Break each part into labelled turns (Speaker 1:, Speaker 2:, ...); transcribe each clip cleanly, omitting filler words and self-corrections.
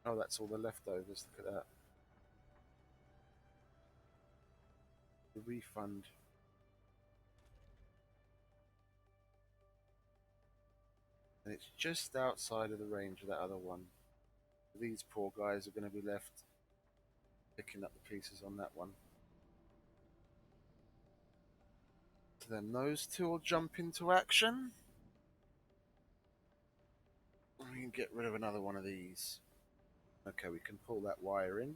Speaker 1: Oh, that's all the leftovers. Look at that. The refund. And it's just outside of the range of that other one. These poor guys are going to be left picking up the pieces on that one. So then those two will jump into action. We can get rid of another one of these. Okay, we can pull that wire in.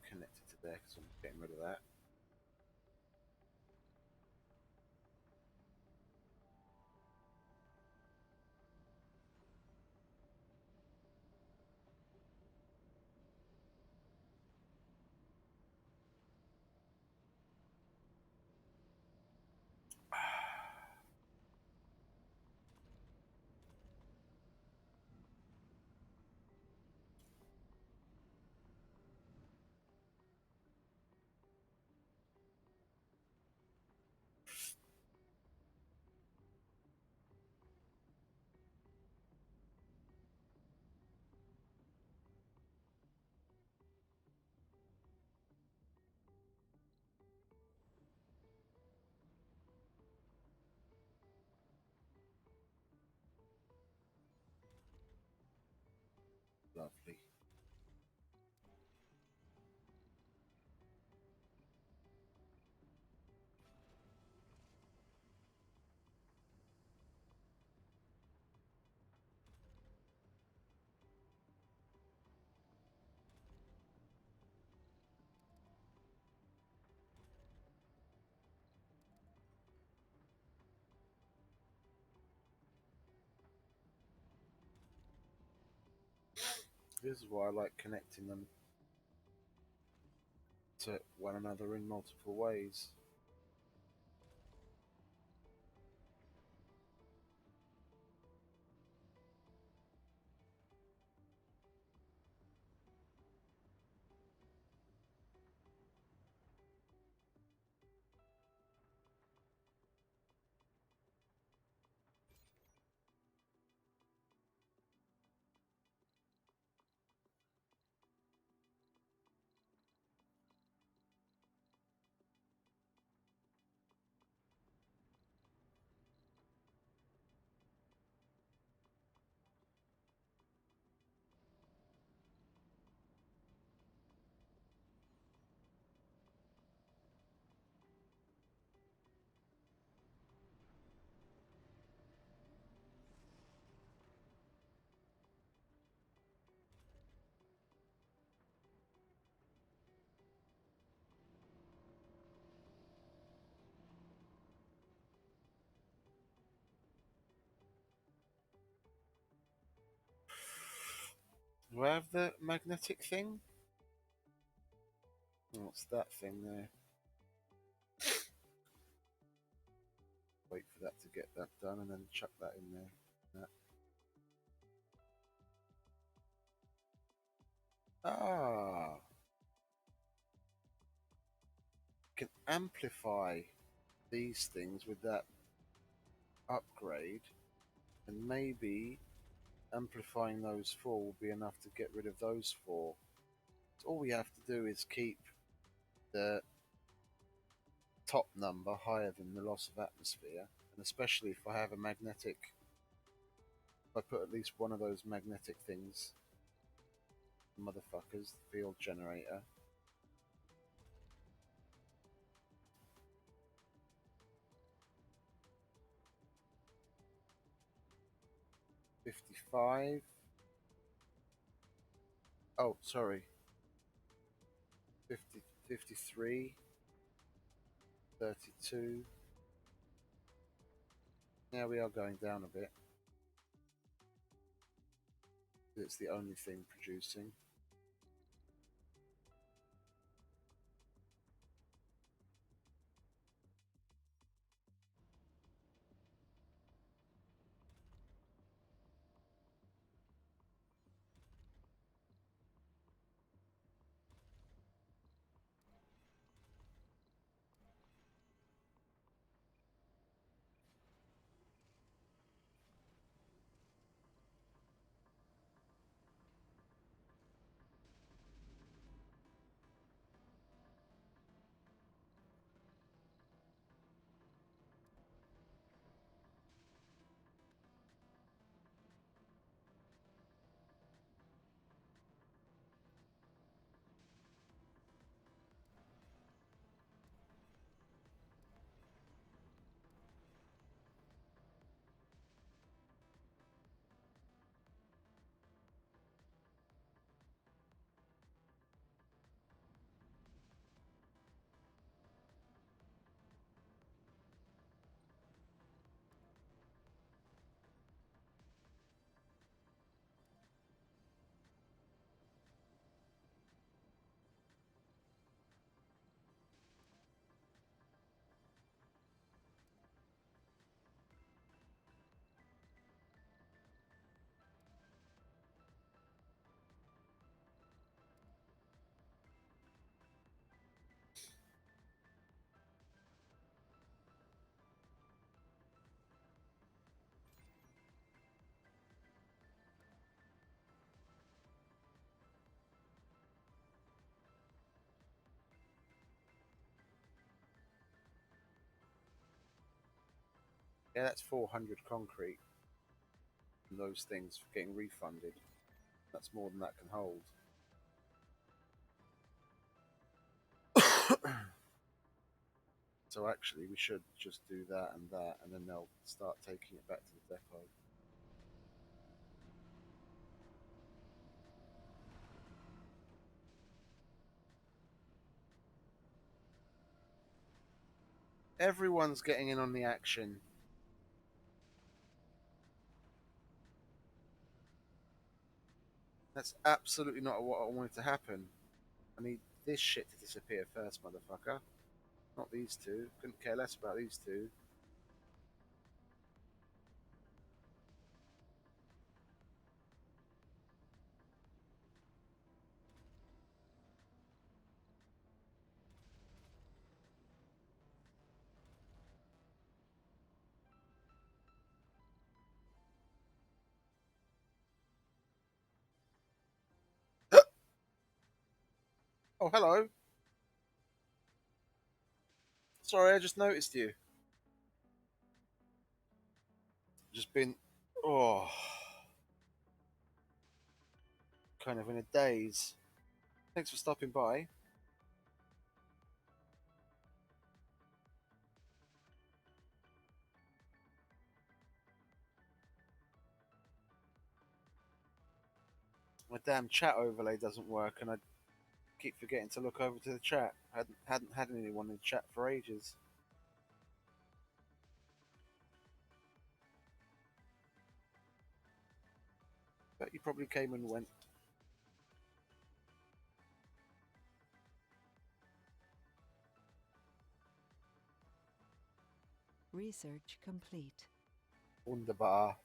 Speaker 1: Connect it to there because I'm getting rid of that. Lovely. This is why I like connecting them to one another in multiple ways. Do I have the magnetic thing? What's that thing there? Wait for that to get that done and then chuck that in there. That. Ah, can amplify these things with that upgrade, and maybe amplifying those four will be enough to get rid of those four. So all we have to do is keep the top number higher than the loss of atmosphere, and especially if I have a magnetic, if I put at least one of those magnetic things, motherfuckers, the field generator. $55. Oh, sorry. 50, 53, 32. Now we are going down a bit. It's the only thing producing. Yeah, that's 400 concrete from those things for getting refunded. That's more than that can hold. So actually, we should just do that, and then they'll start taking it back to the depot. Everyone's getting in on the action. That's absolutely not what I wanted to happen. I need this shit to disappear first, motherfucker. Not these two. Couldn't care less about these two. Oh, hello. Sorry, I just noticed you. Just been, oh, kind of in a daze. Thanks for stopping by. My damn chat overlay doesn't work, and I keep forgetting to look over to the chat. I hadn't had anyone in chat for ages. But you probably came and went.
Speaker 2: Research complete.
Speaker 1: Wunderbar.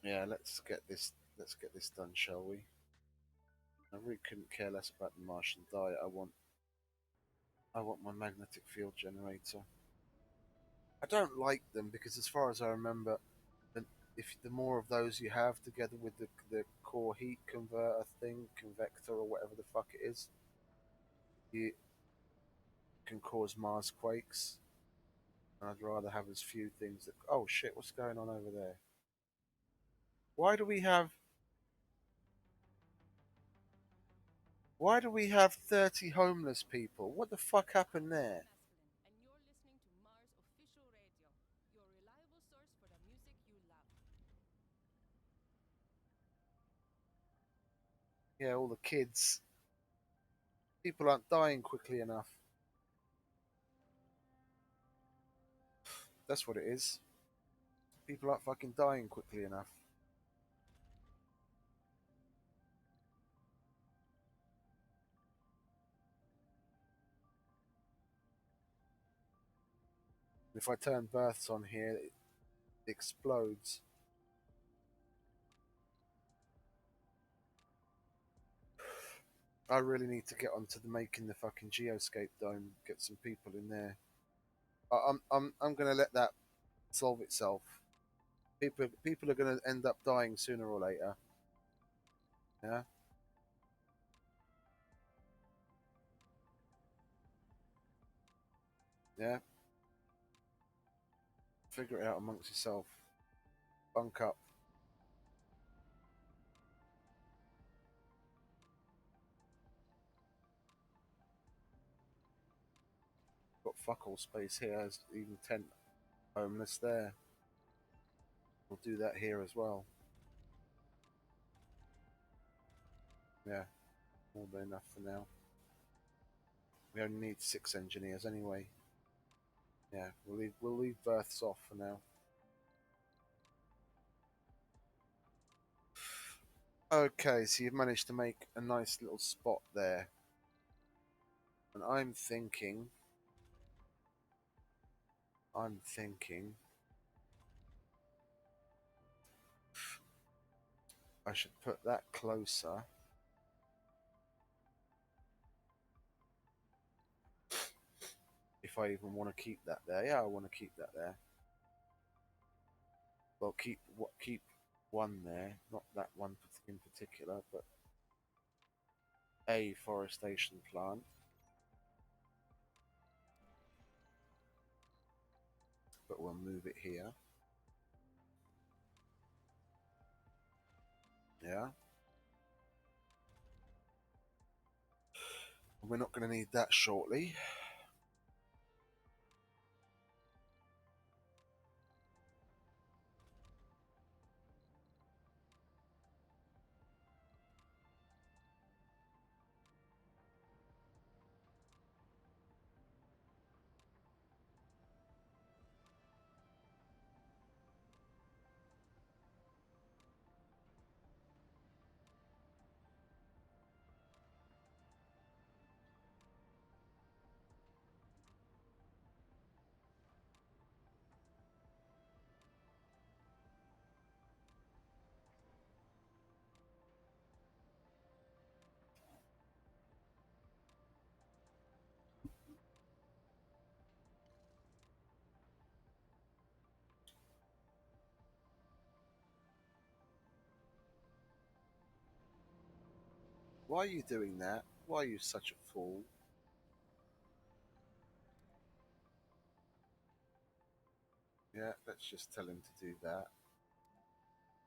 Speaker 1: Yeah, let's get this done, shall we? I really couldn't care less about the Martian diet. I want my magnetic field generator. I don't like them because, as far as I remember, the, if the more of those you have together with the core heat converter thing, convector or whatever the fuck it is, you can cause Mars quakes. And I'd rather have as few things that. Oh shit! What's going on over there? Why do we have? Why do we have 30 homeless people? What the fuck happened there? Yeah, all the kids. People aren't dying quickly enough. That's what it is. People aren't fucking dying quickly enough. If I turn births on here, it explodes. I really need to get onto the making the fucking geoscape dome. Get some people in there. I'm gonna let that solve itself. People are gonna end up dying sooner or later. Yeah, yeah. Figure it out amongst yourself. Bunk up. Got fuck all space here. There's even tent homeless there. We'll do that here as well. Yeah, more than enough for now. We only need 6 engineers anyway. Yeah, we'll leave berths off for now. Okay, so you've managed to make a nice little spot there, and I'm thinking, I should put that closer. If I even want to keep that there, yeah, I want to keep that there. Well, keep one there, not that one in particular, but a forestation plant. but we'll move it here. Yeah. We're not going to need that shortly. Why are you doing that? Why are you such a fool? Yeah, let's just tell him to do that.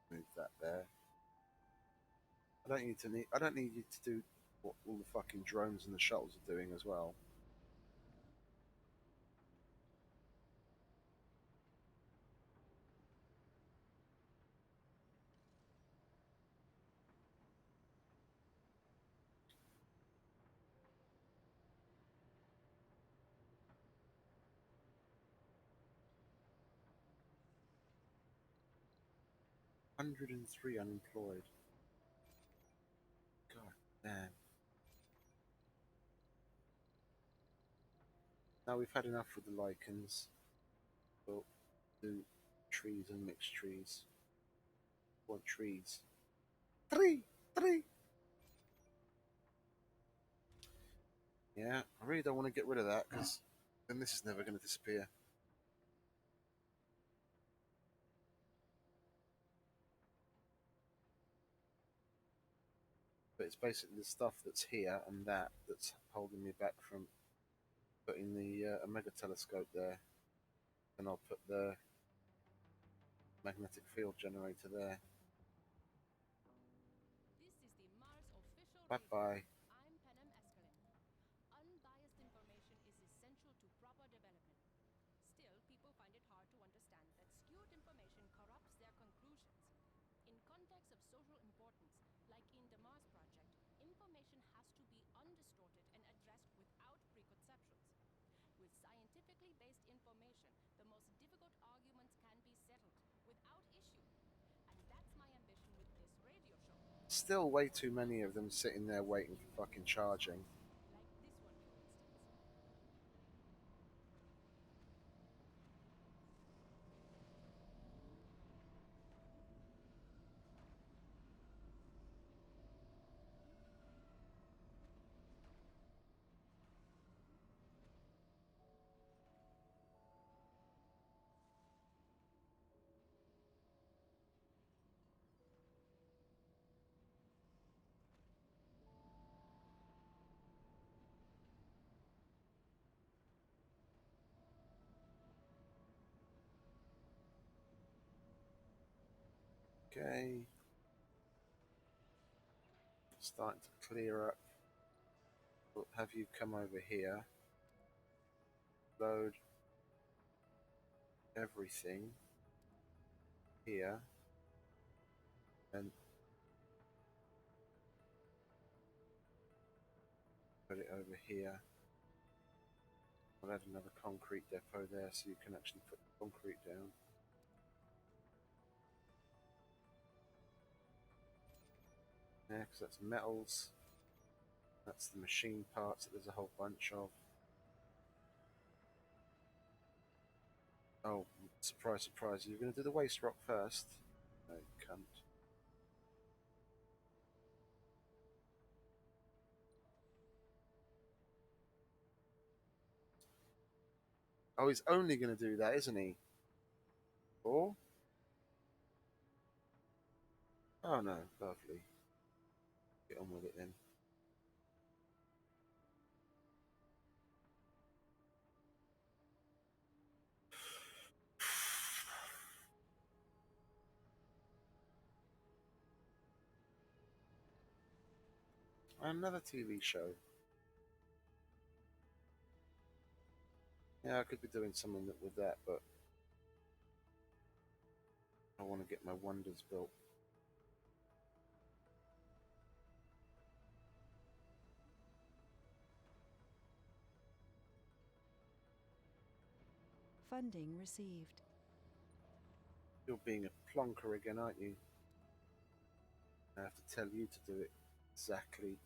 Speaker 1: Move that there. I don't need you to do what all the fucking drones and the shuttles are doing as well. $103 unemployed. God damn. Now we've had enough with the lichens. We'll do trees and mixed trees. Want trees? Three! Three! Yeah, I really don't want to get rid of that because then this is never going to disappear. But it's basically the stuff that's here and that's holding me back from putting the Omega telescope there. And I'll put the magnetic field generator there.
Speaker 3: This is the Mars official
Speaker 1: Bye
Speaker 3: radio.
Speaker 1: bye.
Speaker 3: I'm Panem Escalent. Unbiased information is essential to proper development. Still, people find it hard to understand that skewed information corrupts their conclusions. In contexts of social importance, like in the Mars project, information has to be undistorted and addressed without preconceptions. With scientifically based information, the most difficult arguments can be settled without issue. And that's my ambition with this radio show.
Speaker 1: Still way too many of them sitting there waiting for fucking charging.
Speaker 3: Like this one, for instance.
Speaker 1: Okay. Starting to clear up. We'll have you come over here. Load everything here. And put it over here. I'll add another concrete depot there so you can actually put the concrete down. Yeah, because that's metals. That's the machine parts that there's a whole bunch of. Oh, surprise, surprise. You're going to do the waste rock first? No, cunt. Oh, he's only going to do that, isn't he? Or? Oh no, lovely. Get on with it then. Another TV show. Yeah, I could be doing something with that, but I want to get my wonders built.
Speaker 2: Funding received.
Speaker 1: You're being a plonker again, aren't you? I have to tell you to do it exactly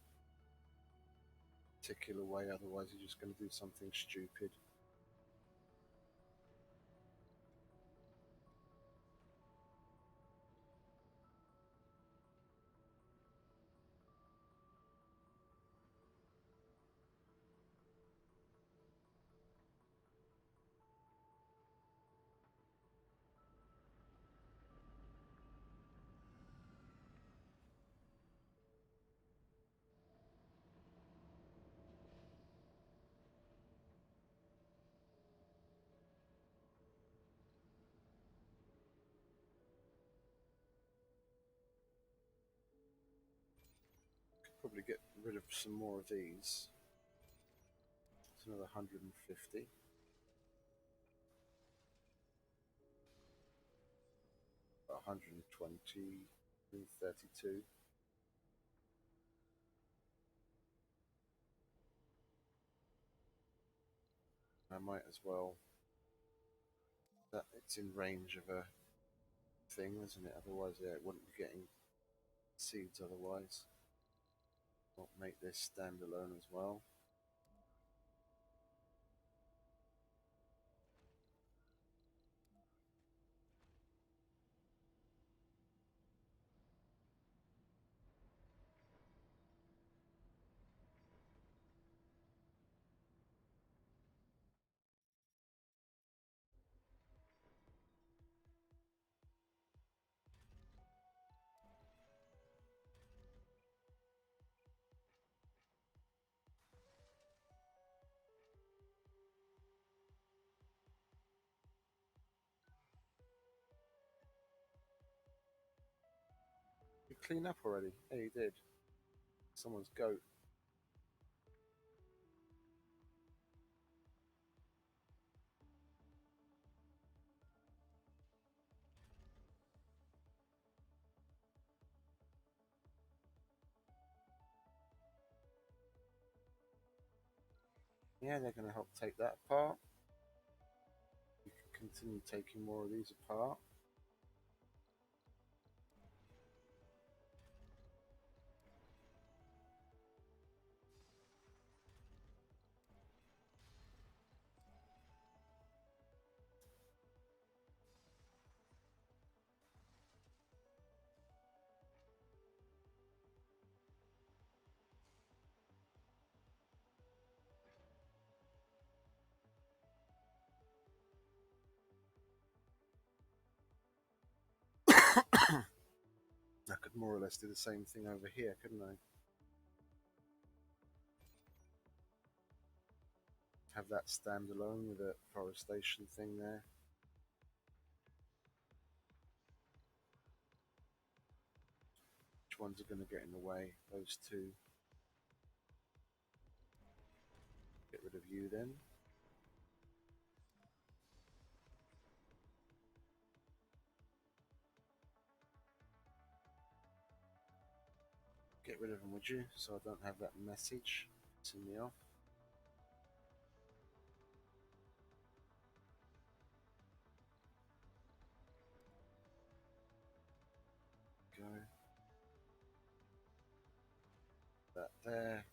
Speaker 1: a particular way, otherwise you're just going to do something stupid. Could probably get rid of some more of these. It's another 150. 120, 32. I might as well. That it's in range of a thing, isn't it? Otherwise, yeah, it wouldn't be getting seeds. Otherwise, I'll make this standalone as well. You clean up already? Yeah, you did. Someone's goat. Yeah, they're going to help take that apart. You can continue taking more of these apart. I could more or less do the same thing over here, couldn't I? Have that standalone with a forestation thing there. Which ones are going to get in the way? Those two. Get rid of you then. Get rid of them, would you? So I don't have that message pissing me off. Go. That there.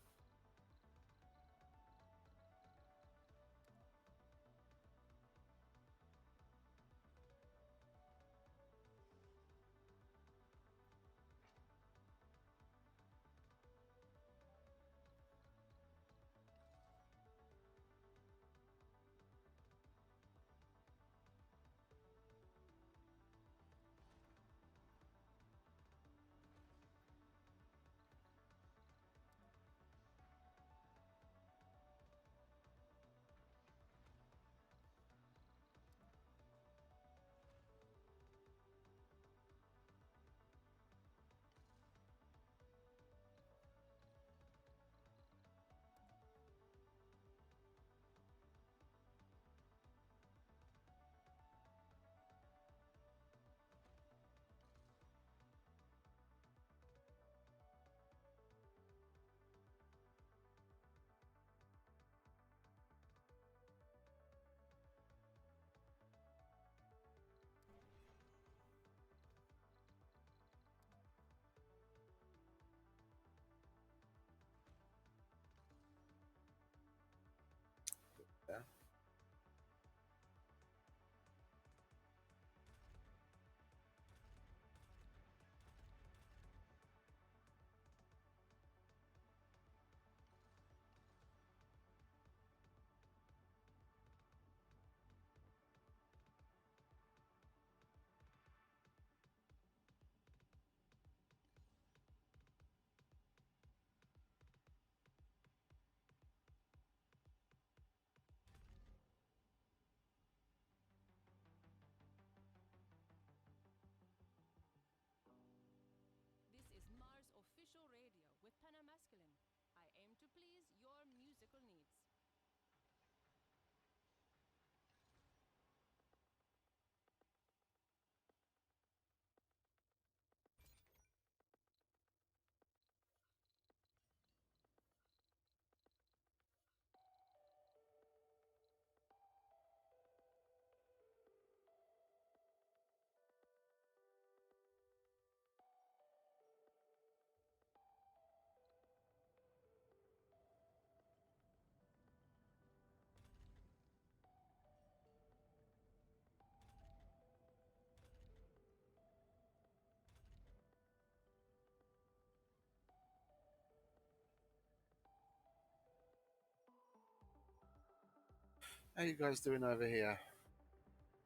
Speaker 1: How you guys doing over here?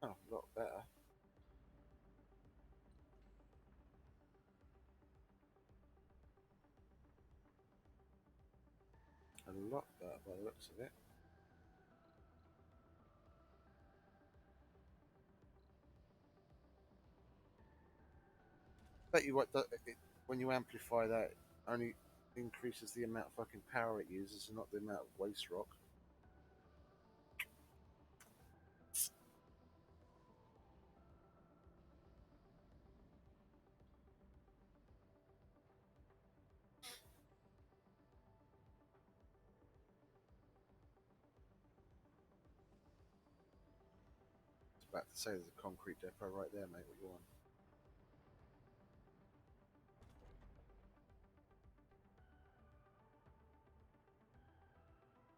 Speaker 1: Oh, a lot better. A lot better by the looks of it. Bet you what, when you amplify that, it only increases the amount of fucking power it uses and not the amount of waste rock. I was about to say there's a concrete depot right there, mate. What you want?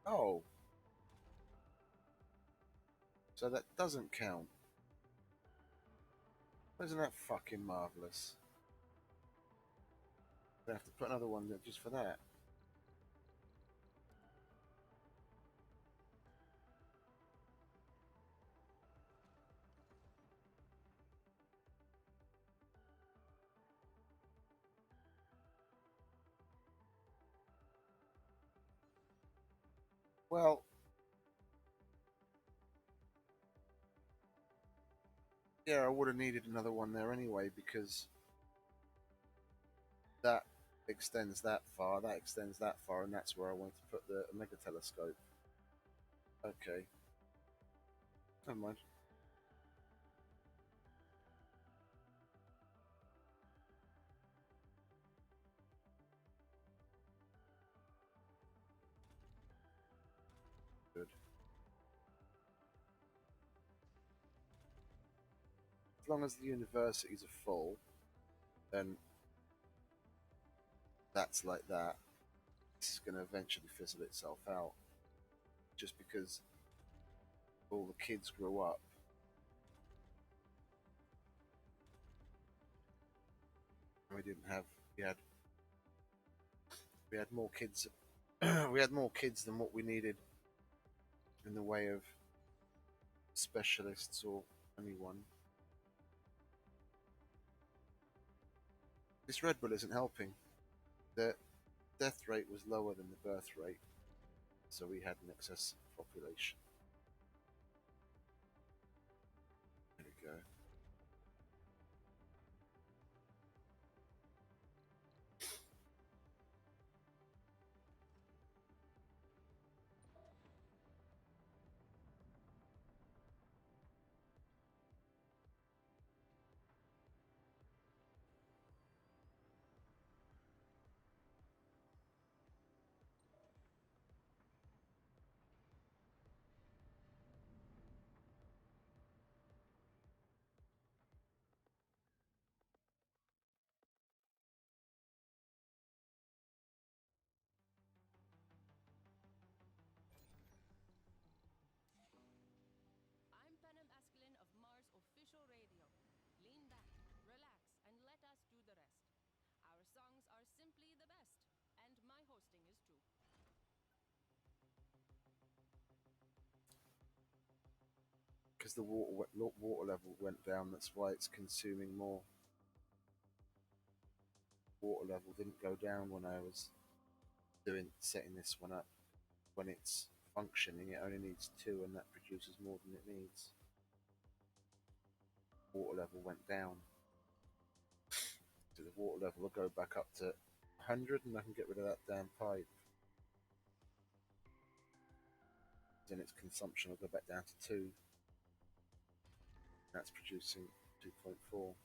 Speaker 1: Oh, so that doesn't count. Isn't that fucking marvelous? I have to put another one there just for that. Well, yeah, I would have needed another one there anyway because that extends that extends that far, and that's where I wanted to put the mega telescope. Okay, never mind. Good. As long as the universities are full, then that's like that. This is going to eventually fizzle itself out, just because all the kids grew up. And we didn't have we had more kids. We had more kids than what we needed in the way of specialists or anyone. This Red Bull isn't helping. The death rate was lower than the birth rate, so we had an excess population. There we go.
Speaker 3: I'm Panem Askelin of Mars Official Radio. Lean back, relax, and let us do the rest. Our songs are simply the best, and my hosting is too.
Speaker 1: Because the water level went down, that's why it's consuming more. Water level didn't go down when I was setting this one up. When it's functioning, it only needs 2, and that produces more than it needs. Water level went down, so the water level will go back up to 100, and I can get rid of that damn pipe. Then its consumption will go back down to 2. That's producing 2.4.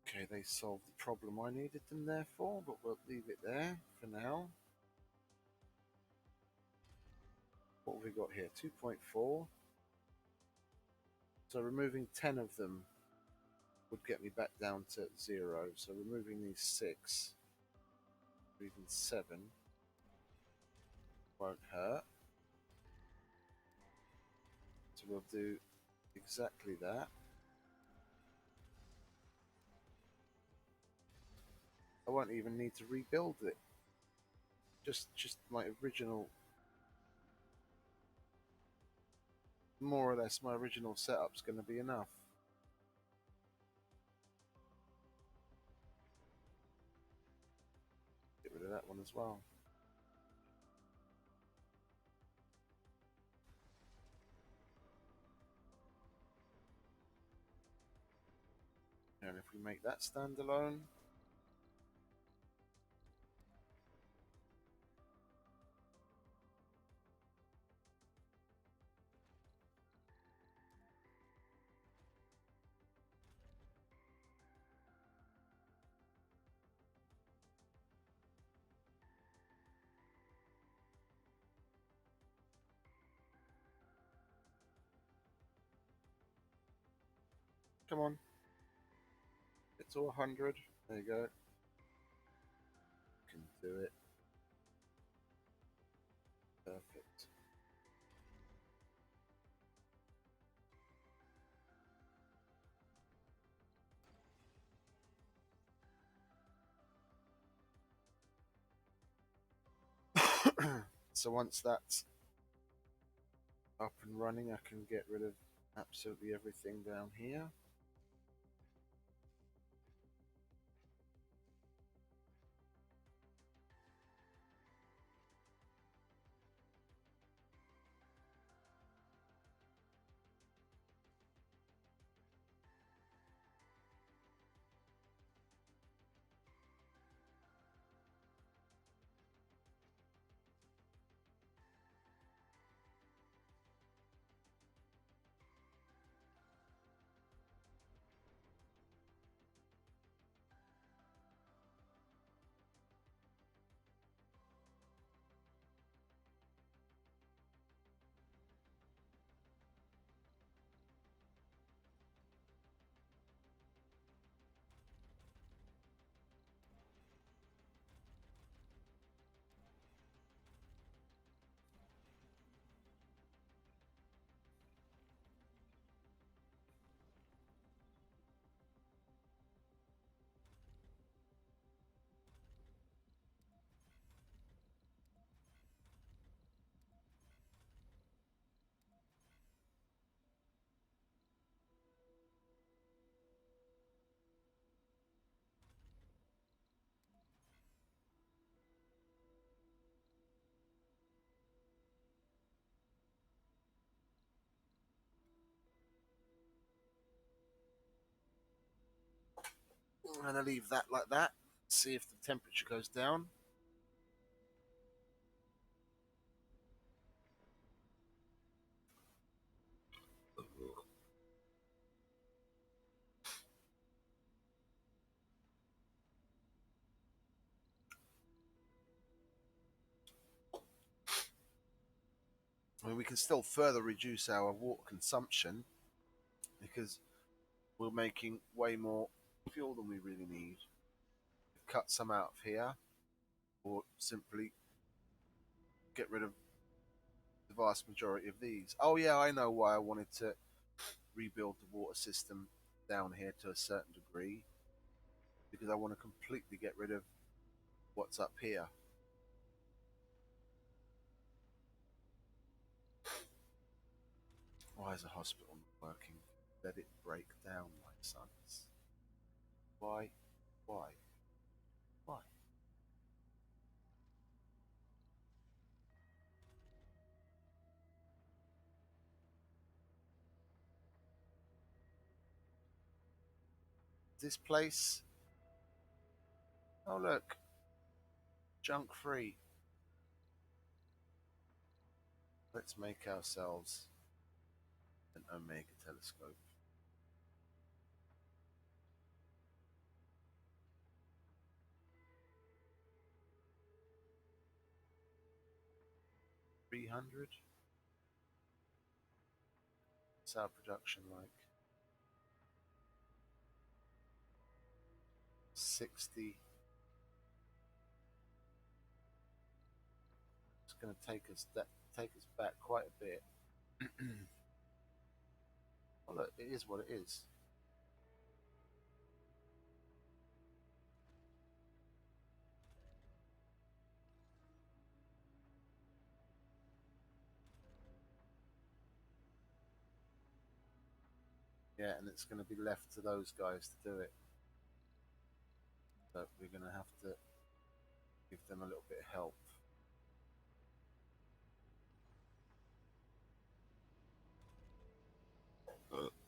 Speaker 1: Okay, they solved the problem I needed them there for, but we'll leave it there for now. What have we got here? 2.4. So removing 10 of them would get me back down to 0. So removing these 6, or even 7, won't hurt. So we'll do exactly that. I won't even need to rebuild it. Just my original, more or less my original setup's going to be enough. Get rid of that one as well. And if we make that standalone, come on, it's all 100. There you go. Can do it. Perfect. So once that's up and running, I can get rid of absolutely everything down here. I'm going to leave that like that. See if the temperature goes down. I mean, we can still further reduce our water consumption because we're making way more fuel than we really need. Cut some out of here, or simply get rid of the vast majority of these. Oh yeah, I know why I wanted to rebuild the water system down here to a certain degree, because I want to completely get rid of what's up here. Why is a hospital not working? Let it break down, my sons. Why? Why? Why? This place? Oh look, junk free. Let's make ourselves an Omega telescope. $300. What's our production like? 60. It's going to take us back quite a bit. Well, look, it is what it is. Yeah, and it's going to be left to those guys to do it. So we're going to have to give them a little bit of help.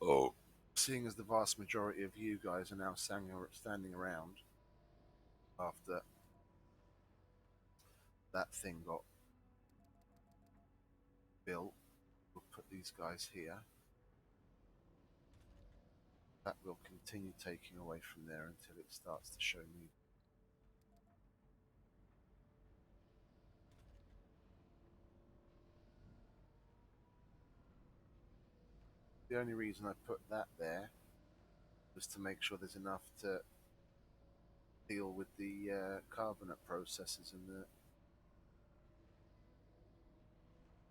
Speaker 1: Oh. Seeing as the vast majority of you guys are now standing around after that thing got built, we'll put these guys here. That will continue taking away from there until it starts to show me. The only reason I put that there was to make sure there's enough to deal with the carbonate processes and the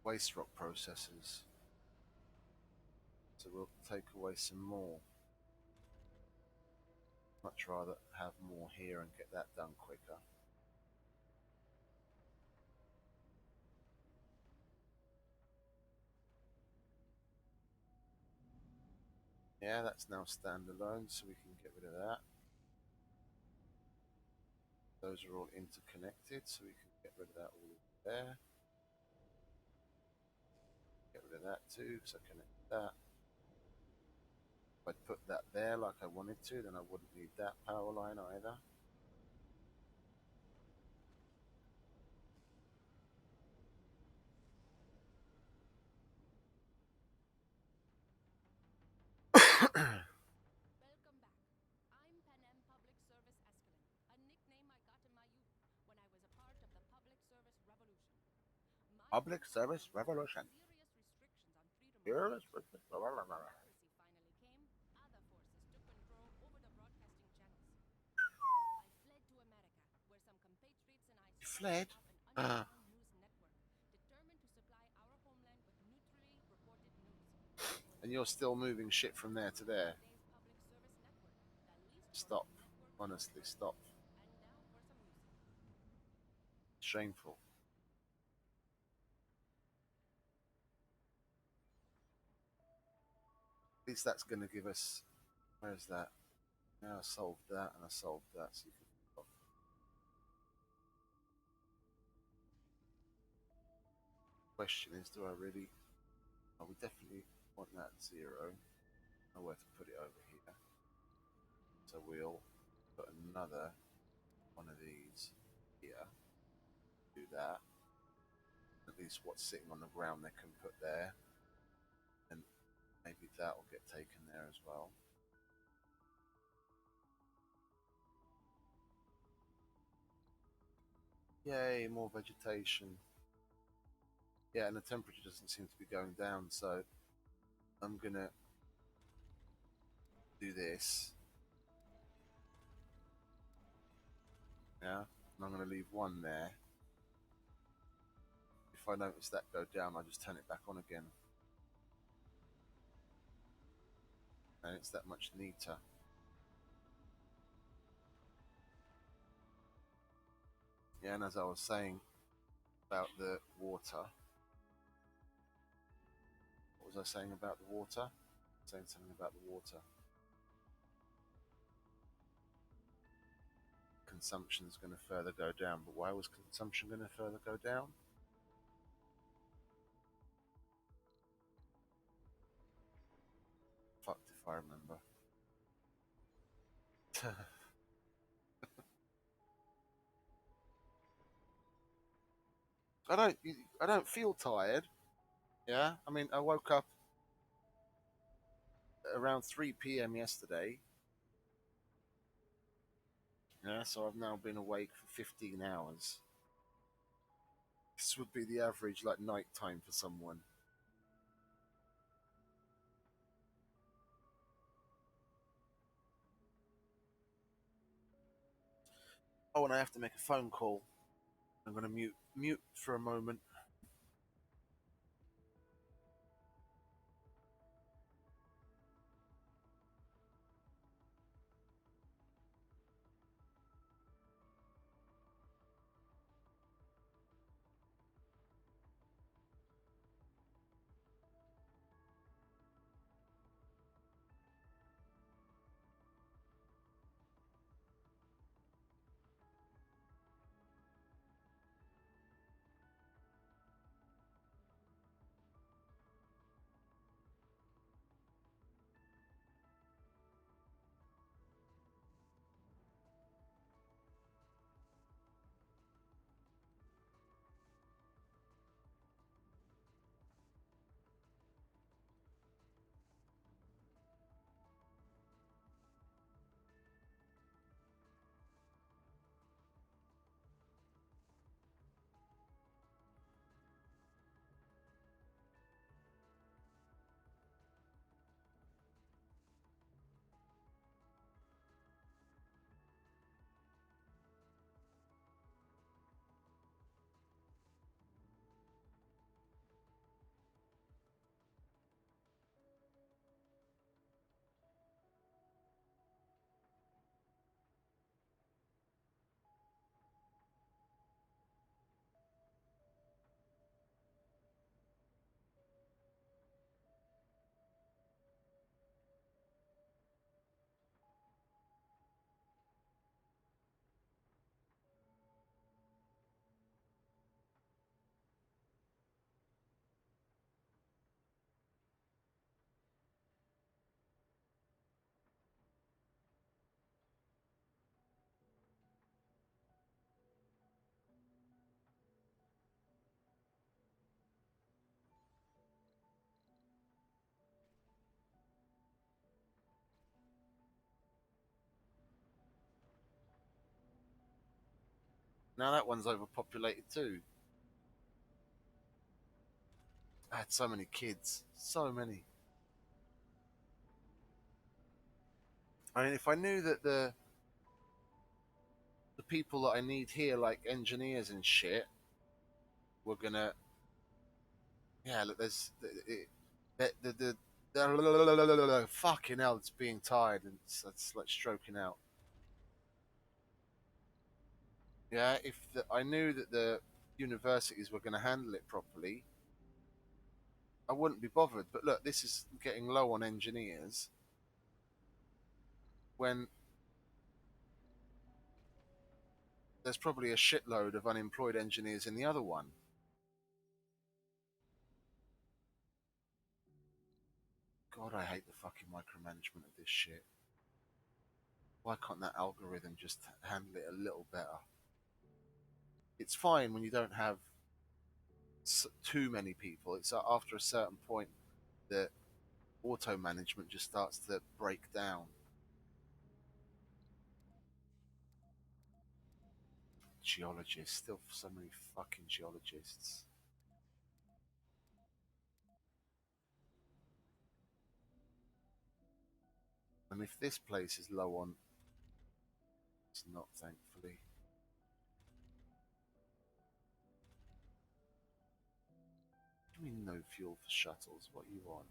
Speaker 1: waste rock processes. So we'll take away some more. Much rather have more here and get that done quicker. Yeah, that's now standalone, so we can get rid of that. Those are all interconnected, so we can get rid of that all there. Get rid of that too, so connect that. If I'd put that there like I wanted to, then I wouldn't need that power line either.
Speaker 3: Welcome back. I'm Panem Public Service Escalon, a nickname I got in my youth when I was a part of the Public Service Revolution. My
Speaker 1: Public
Speaker 3: forces
Speaker 1: Service
Speaker 3: were imposed
Speaker 1: Revolution.
Speaker 3: serious restrictions on freedom of
Speaker 1: Fearless.
Speaker 3: speech. When democracy finally came, other forces took control over the broadcasting channels. I fled to America, where some compatriots and I
Speaker 1: You
Speaker 3: started
Speaker 1: fled?
Speaker 3: up an underground news network, determined to supply our homeland with neutrally reported news.
Speaker 1: And you're still moving shit from there to there.
Speaker 3: Today's public service network, the least
Speaker 1: Stop.
Speaker 3: corrupt network on
Speaker 1: Honestly,
Speaker 3: Earth.
Speaker 1: stop.
Speaker 3: And now for some music.
Speaker 1: Shameful. At least that's going to give us. Where's that? Now I solved that and I solved that, so you can stop. Question is, do I really? Oh, we definitely want that 0. Nowhere to put it over here. So we'll put another one of these here. Do that. At least what's sitting on the ground they can put there. And maybe that will get taken there as well. Yay, more vegetation. Yeah, and the temperature doesn't seem to be going down, so I'm gonna do this. Yeah, and I'm gonna leave one there. If I notice that go down, I just turn it back on again. And it's that much neater. Yeah, and as I was saying about the water, what was I saying about the water? Saying something about the water. Consumption is going to further go down, but why was consumption going to further go down? Fucked if I remember. I don't feel tired. Yeah, I mean, I woke up around 3 p.m. yesterday. Yeah, so I've now been awake for 15 hours. This would be the average, like, night time for someone. Oh, and I have to make a phone call. I'm going to mute for a moment. Now that one's overpopulated too. I had so many kids, so many. I mean, if I knew that the people that I need here, like engineers and shit, were gonna, yeah, look, there's the fucking hell, it's being tired and it's like stroking out. Yeah, if I knew that the universities were going to handle it properly, I wouldn't be bothered. But look, this is getting low on engineers when there's probably a shitload of unemployed engineers in the other one. God, I hate the fucking micromanagement of this shit. Why can't that algorithm just handle it a little better? It's fine when you don't have too many people. It's after a certain point that auto management just starts to break down. Geologists, still so many fucking geologists. And if this place is low on, it's not, thankfully. I mean, no fuel for shuttles. What you want?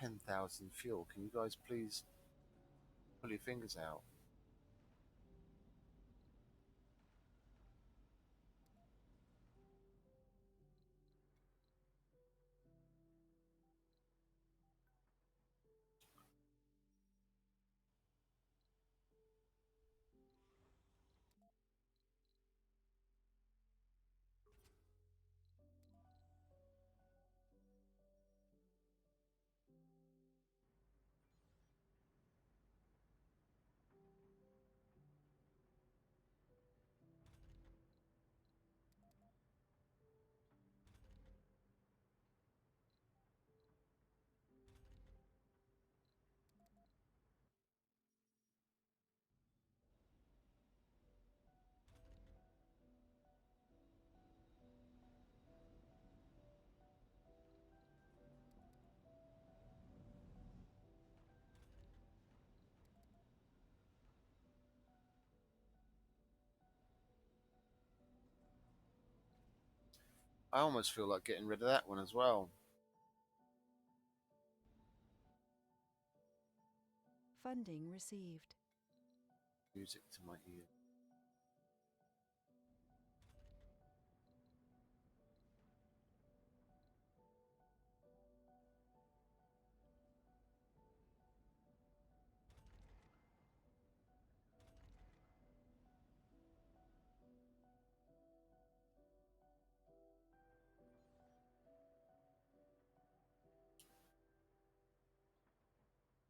Speaker 1: 10,000 fuel. Can you guys please pull your fingers out? I almost feel like getting rid of that one as well.
Speaker 2: Funding received.
Speaker 1: Music to my ear.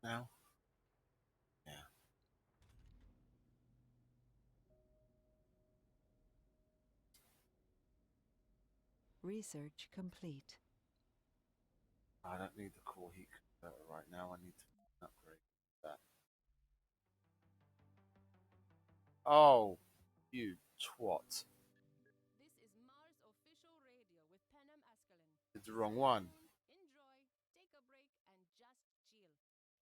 Speaker 1: Now? Yeah.
Speaker 2: Research complete.
Speaker 1: I don't need the core heat converter right now. I need to upgrade that. Oh, you twat.
Speaker 3: This is Mars official radio with Penem Askelin.
Speaker 1: Did the wrong one.
Speaker 3: Enjoy, take a break, and just chill.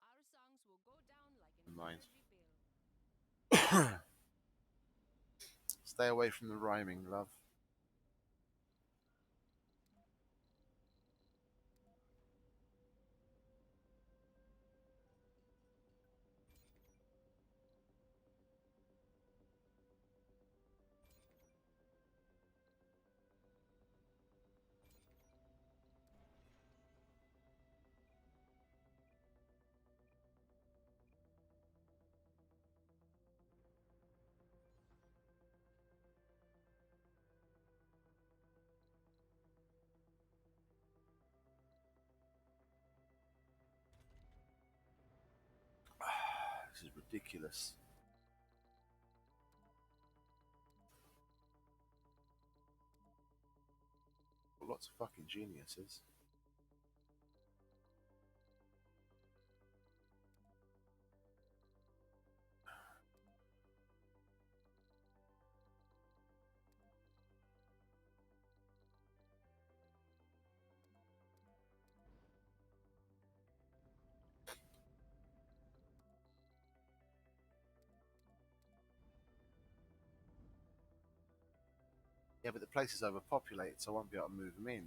Speaker 3: Our songs will go down like an
Speaker 1: Never mind.
Speaker 3: energy bill.
Speaker 1: Stay away from the rhyming, love. This is ridiculous. Lots of fucking geniuses. Yeah, but the place is overpopulated, so I won't be able to move them in.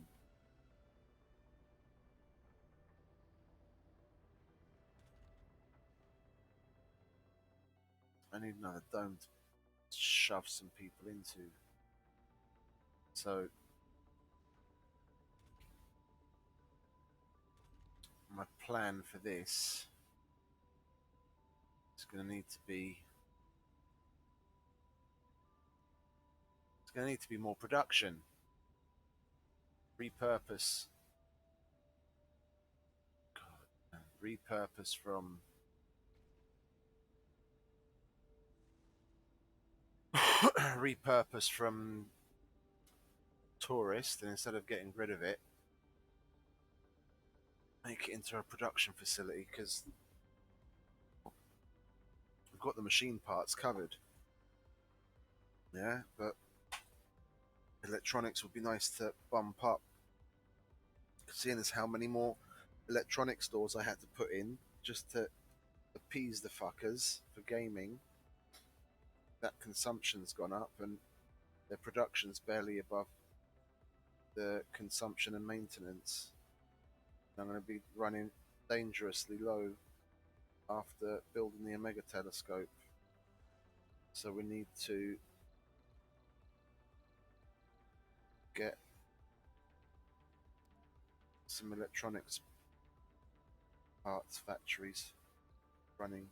Speaker 1: I need another dome to shove some people into. So my plan for this is going to need to be. It's going to need to be more production. Repurpose. God, repurpose from. repurpose from tourist, and instead of getting rid of it, make it into a production facility because we've got the machine parts covered. Yeah, but electronics would be nice to bump up. Seeing as how many more electronic stores I had to put in just to appease the fuckers for gaming, that consumption's gone up and their production's barely above the consumption and maintenance. And I'm going to be running dangerously low after building the Omega telescope. So we need to get some electronics parts factories running.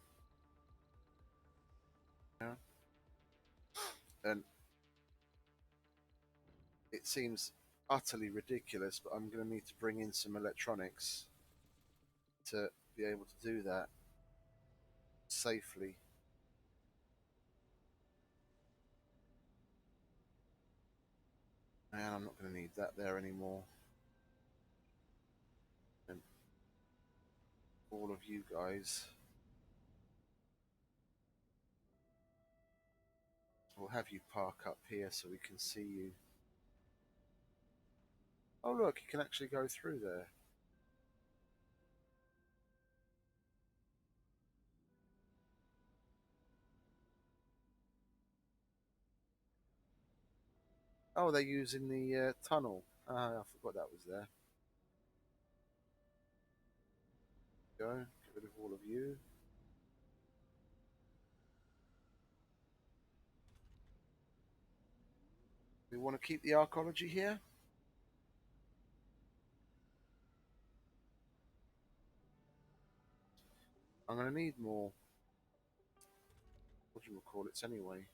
Speaker 1: Yeah. And it seems utterly ridiculous, but I'm going to need to bring in some electronics to be able to do that safely. And I'm not going to need that there anymore. And all of you guys will have you park up here so we can see you. Oh look, you can actually go through there. Oh, they're using the tunnel. I forgot that was there. Go, get rid of all of you. We want to keep the archaeology here. I'm going to need more. What do you call it anyway?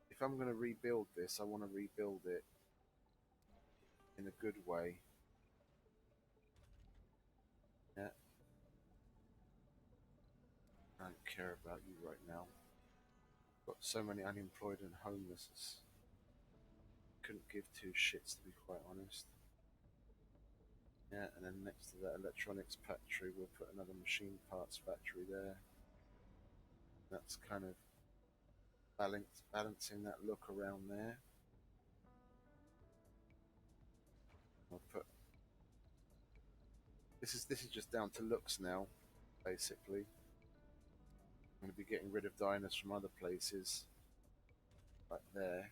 Speaker 1: If I'm going to rebuild this, I want to rebuild it in a good way. Yeah. I don't care about you right now. Got so many unemployed and homeless. Couldn't give two shits, to be quite honest. Yeah, and then next to that electronics factory, we'll put another machine parts factory there. That's kind of balancing that look around there. I'll put this is just down to looks now, basically. I'm going to be getting rid of diners from other places, like there.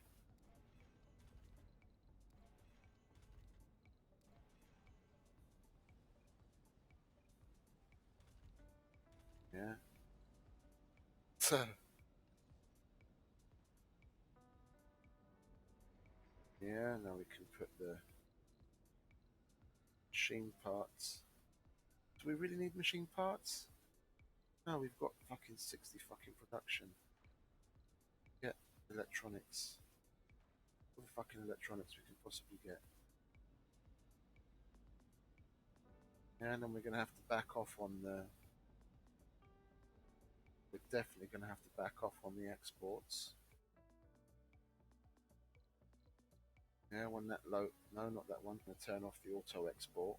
Speaker 1: Yeah. So yeah, now we can put the machine parts. Do we really need machine parts? No, we've got fucking 60 fucking production. Get electronics. All the fucking electronics we can possibly get. Yeah, and then we're going to have to back off on the. We're definitely going to have to back off on the exports. Yeah, when that low. No, not that one. I'm going to turn off the auto export.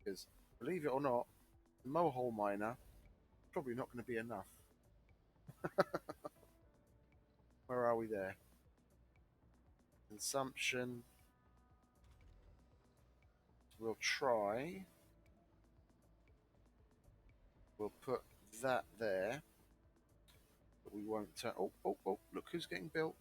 Speaker 1: Because, believe it or not, the Mohole miner is probably not going to be enough. Where are we there? Consumption. We'll try We'll put that there, but we won't turn. Oh, oh, oh! Look who's getting built.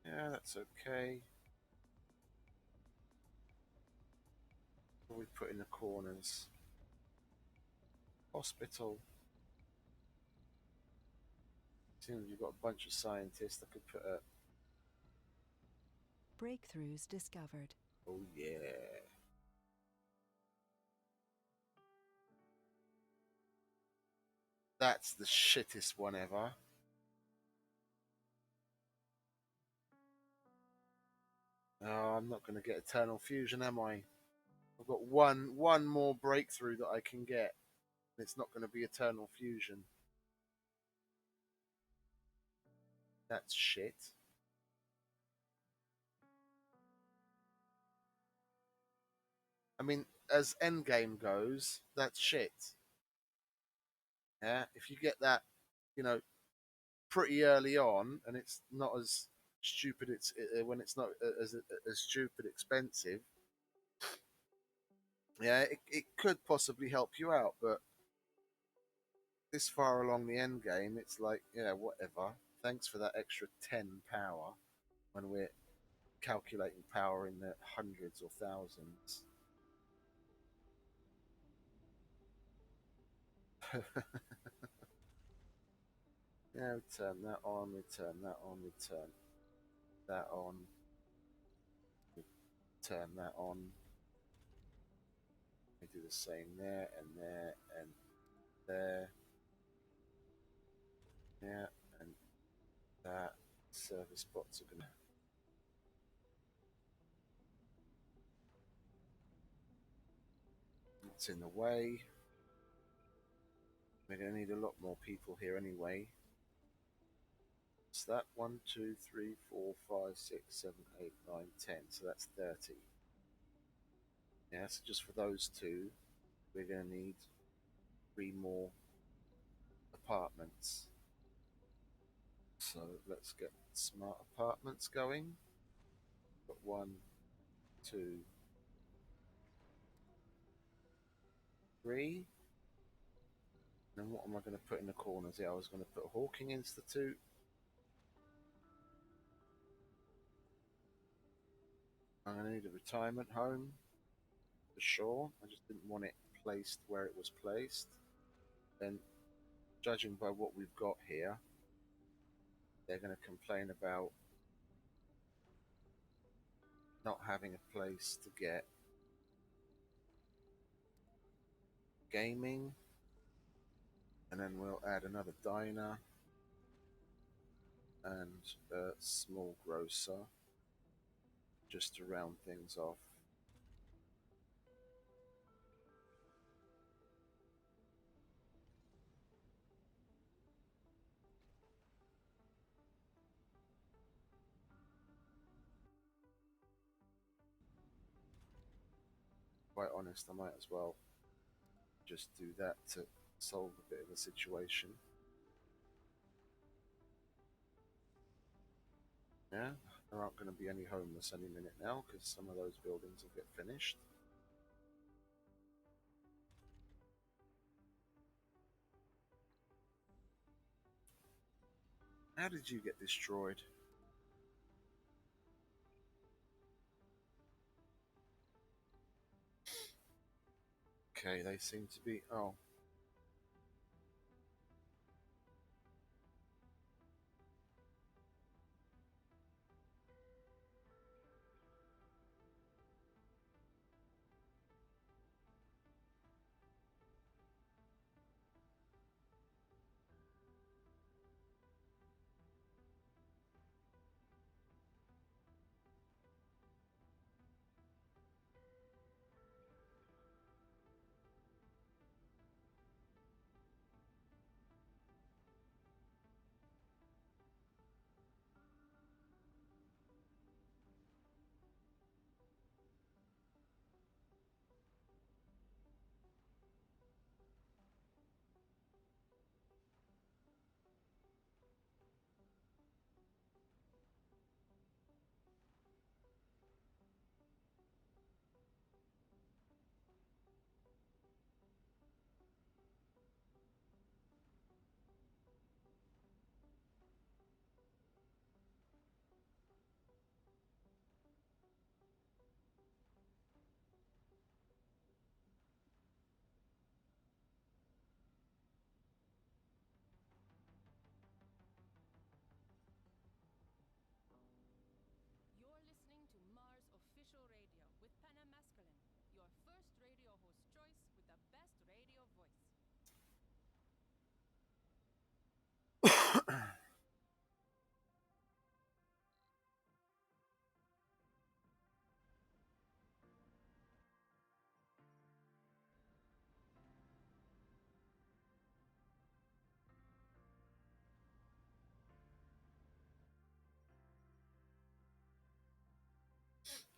Speaker 1: Yeah, that's okay. What we put in the corners? Hospital. Seems you've got a bunch of scientists that could put a.
Speaker 2: Breakthroughs discovered.
Speaker 1: Oh yeah. That's the shittest one ever. Oh, I'm not going to get eternal fusion, am I? I've got one more breakthrough that I can get. It's not going to be eternal fusion. That's shit. I mean, as endgame goes, that's shit. Yeah, if you get that, you know, pretty early on, and it's not as stupid. It's when it's not as stupid expensive. Yeah, it could possibly help you out, but this far along the end game, it's like, yeah, whatever. Thanks for that extra 10 power when we're calculating power in the hundreds or thousands. Yeah, we turn that on, we turn that on, we turn that on, we turn that on. We do the same there and there and there. Yeah, and that. Service bots are gonna. It's in the way. We're gonna need a lot more people here anyway. So that 1, 2, 3, 4, 5, 6, 7, 8, 9, 10. So that's 30. Yeah, so just for those two, we're gonna need 3 more apartments. So let's get smart apartments going. Got 1, 2, 3. And then what am I going to put in the corners? Yeah, I was going to put a Hawking Institute. I'm going to need a retirement home for sure. I just didn't want it placed where it was placed. Then, judging by what we've got here, they're going to complain about not having a place to get gaming. And then we'll add another diner and a small grocer just to round things off. Quite honest, I might as well just do that to solve a bit of a situation. Yeah, there aren't going to be any homeless any minute now because some of those buildings will get finished. How did you get destroyed? Okay, they seem to be. Oh,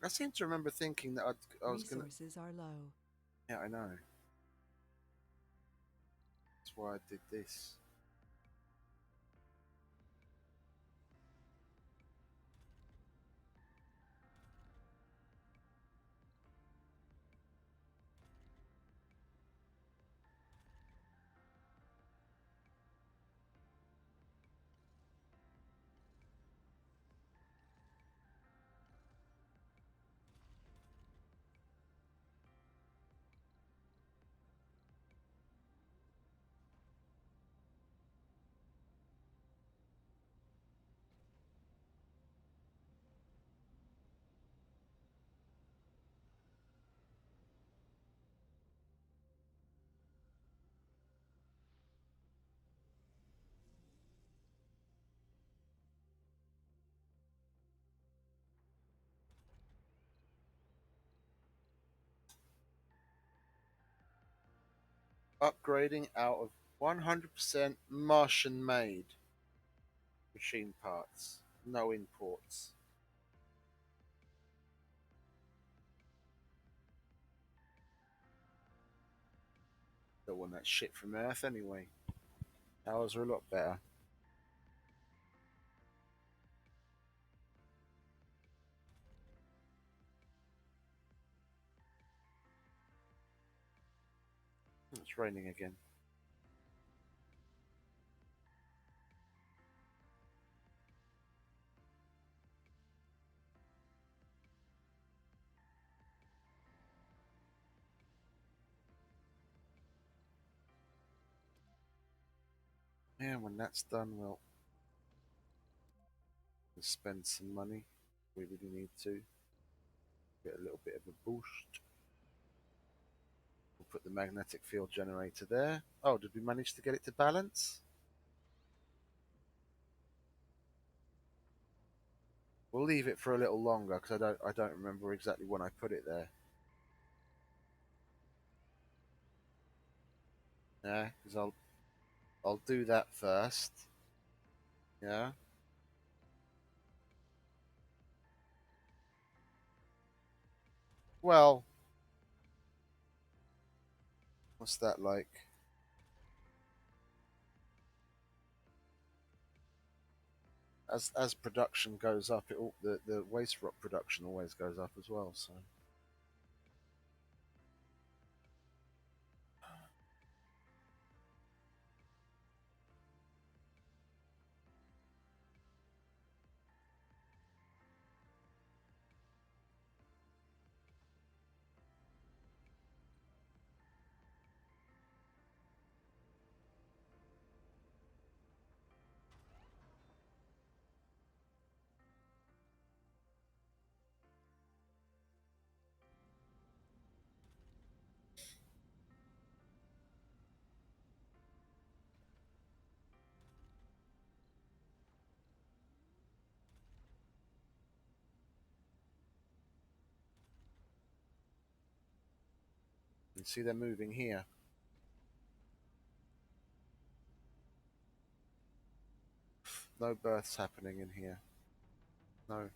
Speaker 1: I seem to remember thinking that I was gonna.
Speaker 2: Resources are low.
Speaker 1: Yeah, I know. That's why I did this. Upgrading out of 100% Martian-made machine parts. No imports. Don't want that shit from Earth anyway. Ours are a lot better. It's raining again. Yeah, when that's done, we'll spend some money. We really need to get a little bit of a boost. We'll put the magnetic field generator there. Oh, did we manage to get it to balance? We'll leave it for a little longer because I don't remember exactly when I put it there. Yeah, because I'll do that first. Yeah. Well, what's that like? As production goes up, the waste rock production always goes up as well. So you see they're moving here. No births happening in here. No,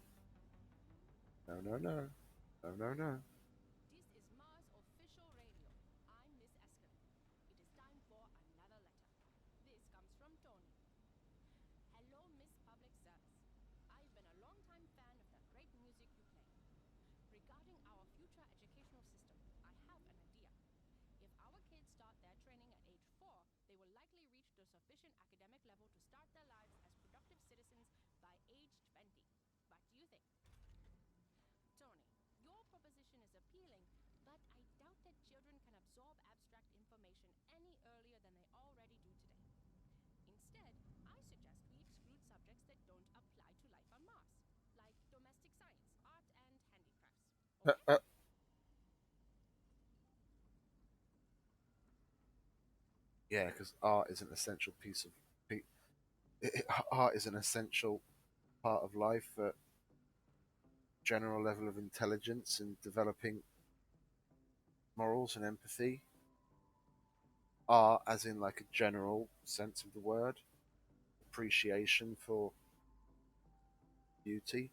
Speaker 1: no, no, no, no, no, no.
Speaker 3: This is Mars official radio. I'm Miss Escalade. It is time for another letter. This comes from Tony. Hello, Miss Public Service. I've been a long-time fan of that great music you play. Regarding our future educational system, I have an idea. If our kids start their training at age 4, they will likely reach the sufficient academic level to start their lives as productive citizens by age 20. What do you think? Tony, your proposition is appealing, but I doubt that children can absorb abstract information any earlier than they already do today. Instead, I suggest we exclude subjects that don't apply to life on Mars, like domestic science, art, and handicrafts.
Speaker 1: Uh,
Speaker 3: Okay?
Speaker 1: uh, yeah, because art is an essential piece of art is an essential part of life for general level of intelligence and developing morals and empathy. Art, as in like a general sense of the word, appreciation for beauty.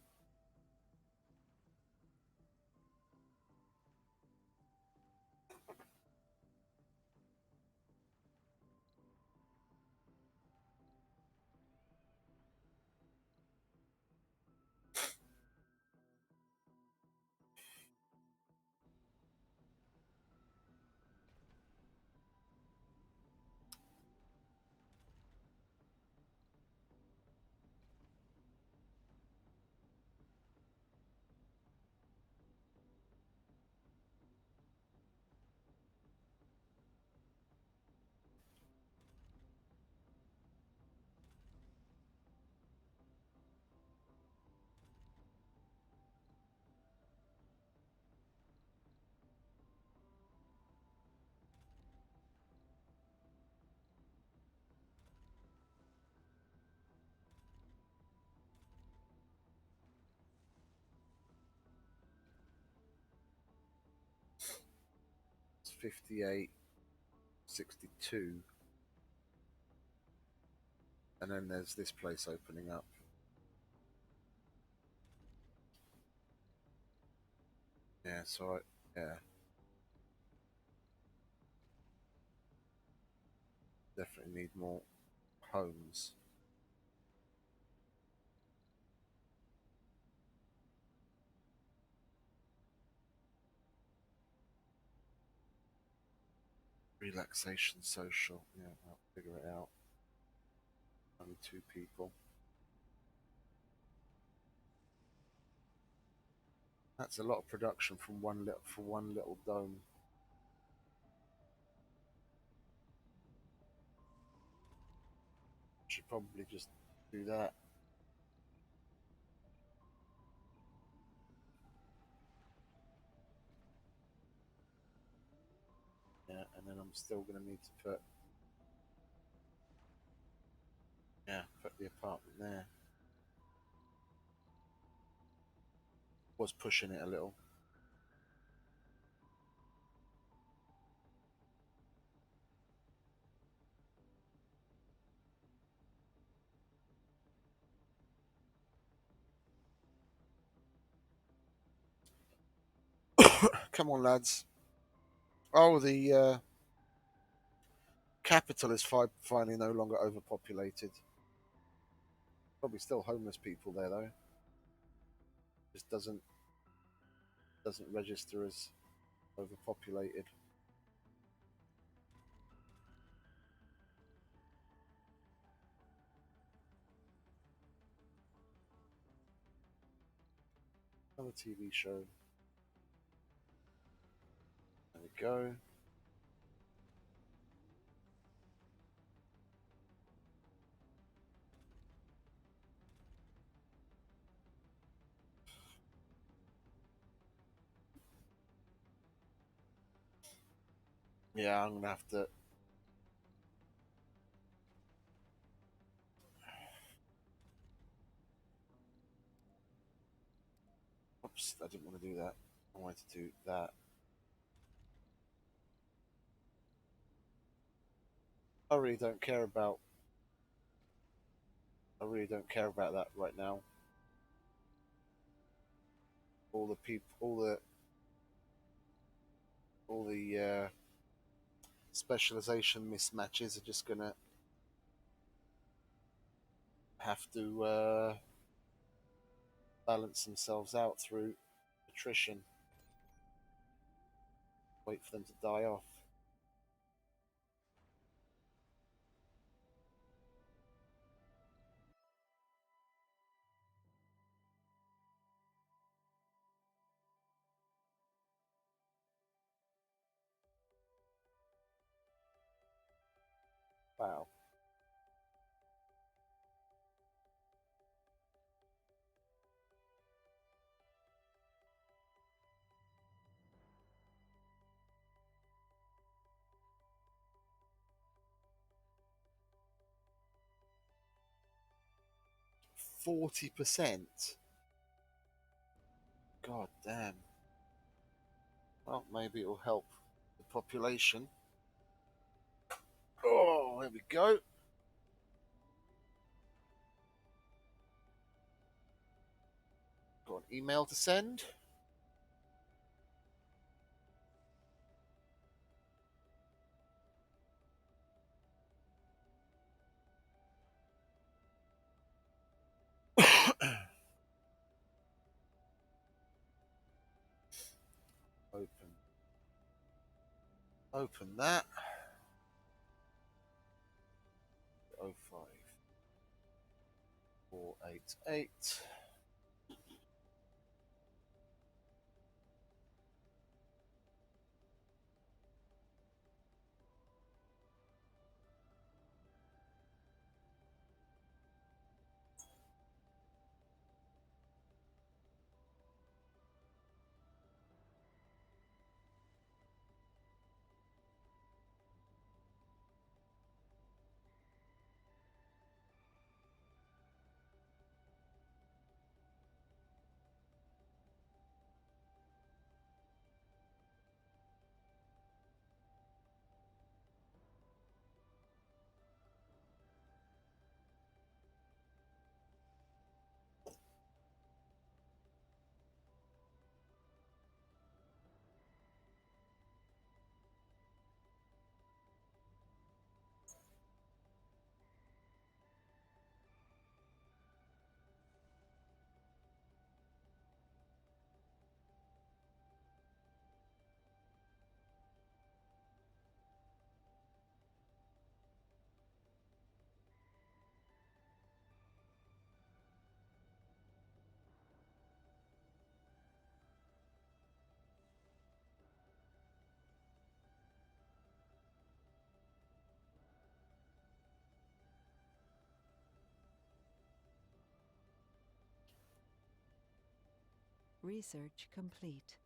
Speaker 1: 58, 62, and then there's this place opening up. Yeah, so yeah, definitely need more homes. Relaxation social. Yeah, I'll figure it out. Only two people. That's a lot of production from one little dome. Should probably just do that. Yeah, and then I'm still going to need to put the apartment there. Was pushing it a little. Come on, lads. Oh, the capital is finally no longer overpopulated. Probably still homeless people there though. Just doesn't register as overpopulated. Another TV show. There we go. Yeah, I'm gonna have to. Oops, I didn't want to do that. I wanted to do that. I really don't care about. I really don't care about that right now. All the people, all the specialization mismatches are just gonna have to balance themselves out through attrition. Wait for them to die off. Wow. 40%. God damn. Well, maybe it'll help the population. Oh, there we go. Got an email to send. Open. Open that. 05488.
Speaker 2: Research complete.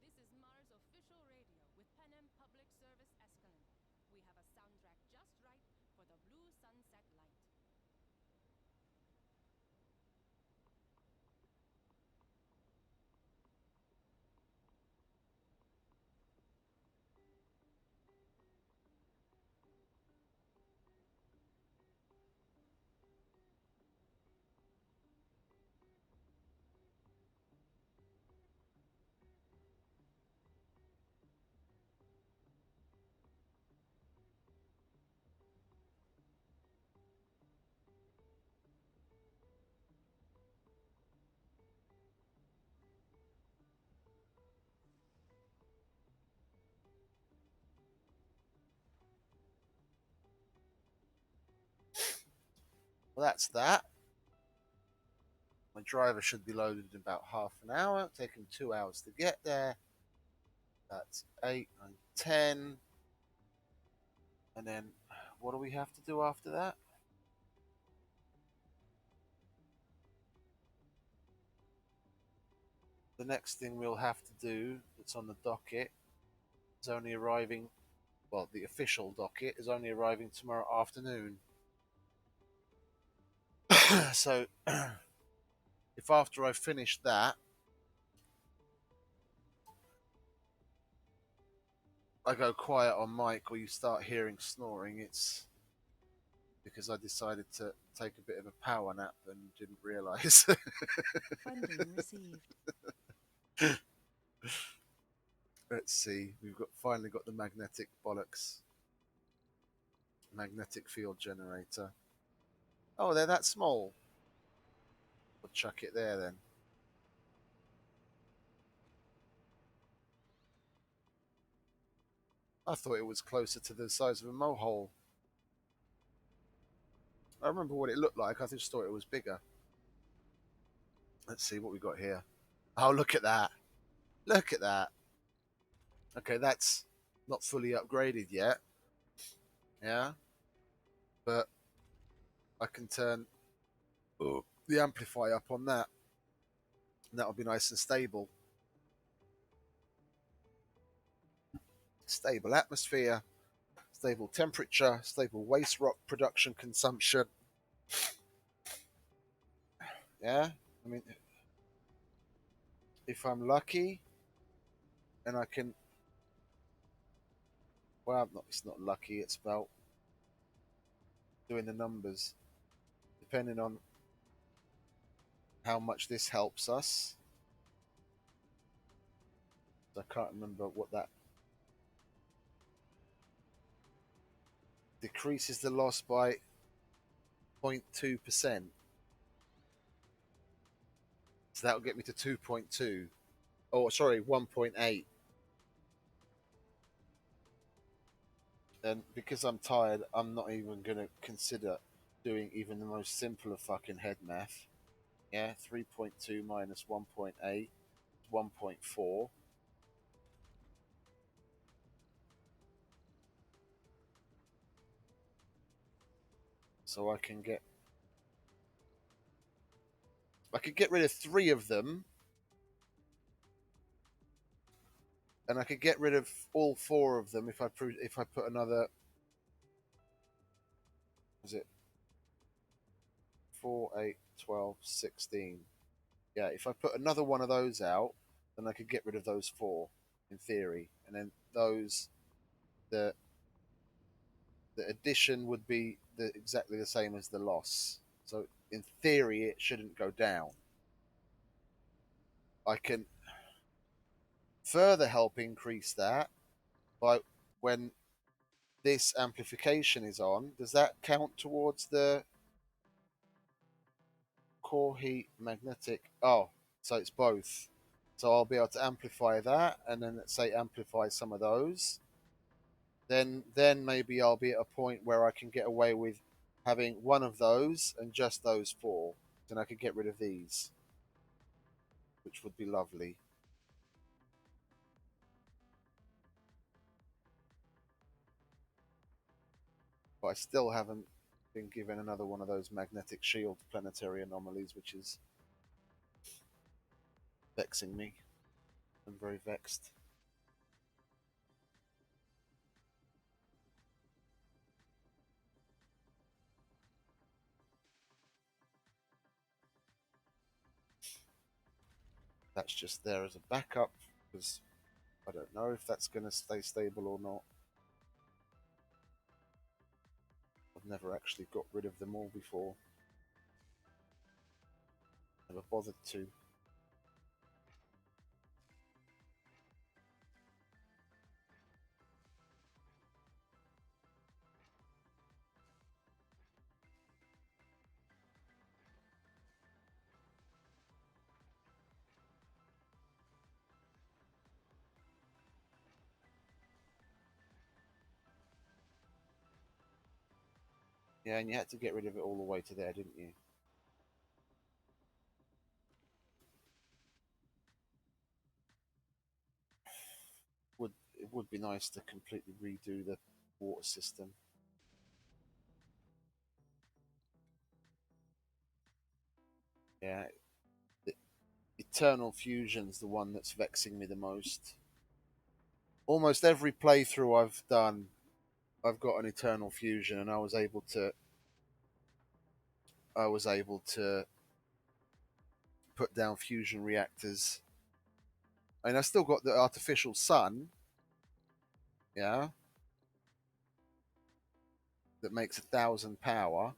Speaker 3: This is Mars official radio with Panem Public Service Escalon. We have a soundtrack just right for the blue sunset light.
Speaker 1: Well, that's that. My driver should be loaded in about half an hour, taking 2 hours to get there. That's 8, 9, 10. And then what do we have to do after that? The next thing we'll have to do that's on the docket is only arriving, well, the official docket is only arriving tomorrow afternoon. So if after I finish that, I go quiet on mic or you start hearing snoring, it's because I decided to take a bit of a power nap and didn't realize.
Speaker 2: Funding received.
Speaker 1: Let's see, we've got finally got the magnetic bollocks. Magnetic field generator. Oh, they're that small. We'll chuck it there then. I thought it was closer to the size of a mohole. I remember what it looked like. I just thought it was bigger. Let's see what we got here. Oh, look at that. Look at that. Okay, that's not fully upgraded yet. Yeah. But I can turn the amplifier up on that. And that'll be nice and stable. Stable atmosphere, stable temperature, stable waste rock production consumption. Yeah. I mean, if I'm lucky and I can, well, not, it's not lucky, it's about doing the numbers. Depending on how much this helps us. I can't remember what that decreases the loss by 0.2%. So that'll get me to 2.2. Oh, sorry, 1.8. And because I'm tired, I'm not even going to consider doing even the most simple of fucking head math. Yeah, 3.2 minus 1.8, 1.4. So I could get rid of 3 of them, and I could get rid of all 4 of them if I put another. Was it 4, 8, 12, 16? Yeah, if I put another one of those out, then I could get rid of those 4 in theory, and then those that the addition would be exactly the same as the loss. So in theory, it shouldn't go down. I can further help increase that by when this amplification is on. Does that count towards the core heat magnetic? Oh, so it's both. So I'll be able to amplify that, and then let's say amplify some of those. Then maybe I'll be at a point where I can get away with having one of those and just those four. Then I could get rid of these, which would be lovely. But I still haven't been given another one of those magnetic shield planetary anomalies, which is vexing me. I'm very vexed. That's just there as a backup because I don't know if that's going to stay stable or not. I've never actually got rid of them all before. Never bothered to. Yeah, and you had to get rid of it all the way to there, didn't you? Would it would be nice to completely redo the water system. Yeah, the Eternal Fusion's the one that's vexing me the most. Almost every playthrough I've done, I've got an Eternal Fusion, and I was able to put down fusion reactors. I still got the artificial sun, yeah, that makes 1,000 power.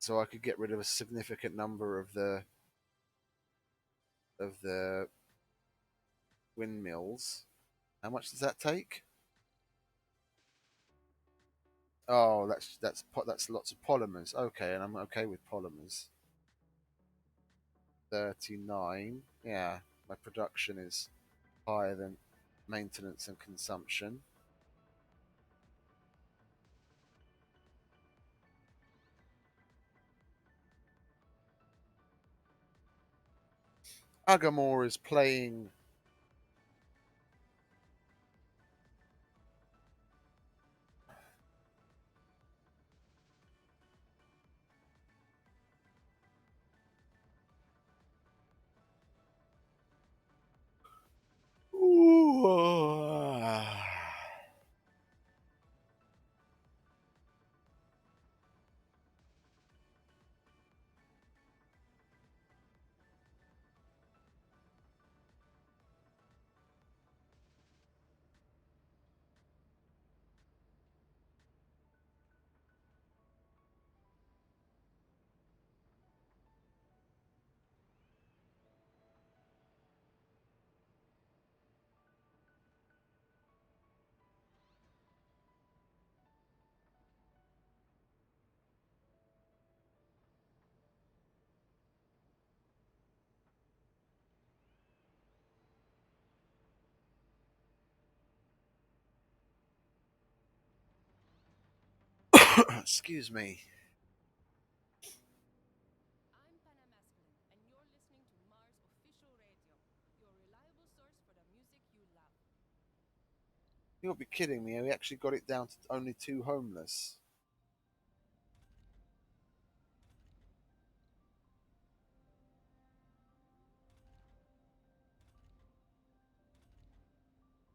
Speaker 1: So I could get rid of a significant number of the windmills. How much does that take? Oh, that's lots of polymers. Okay, and I'm okay with polymers. 39. Yeah, my production is higher than maintenance and consumption. Agamor is playing. Ooh. Excuse me.
Speaker 3: I'm Panamasculine, and you're listening to Mars Official Radio, your reliable source for the music you love.
Speaker 1: You'll be kidding me. We actually got it down to only two homeless.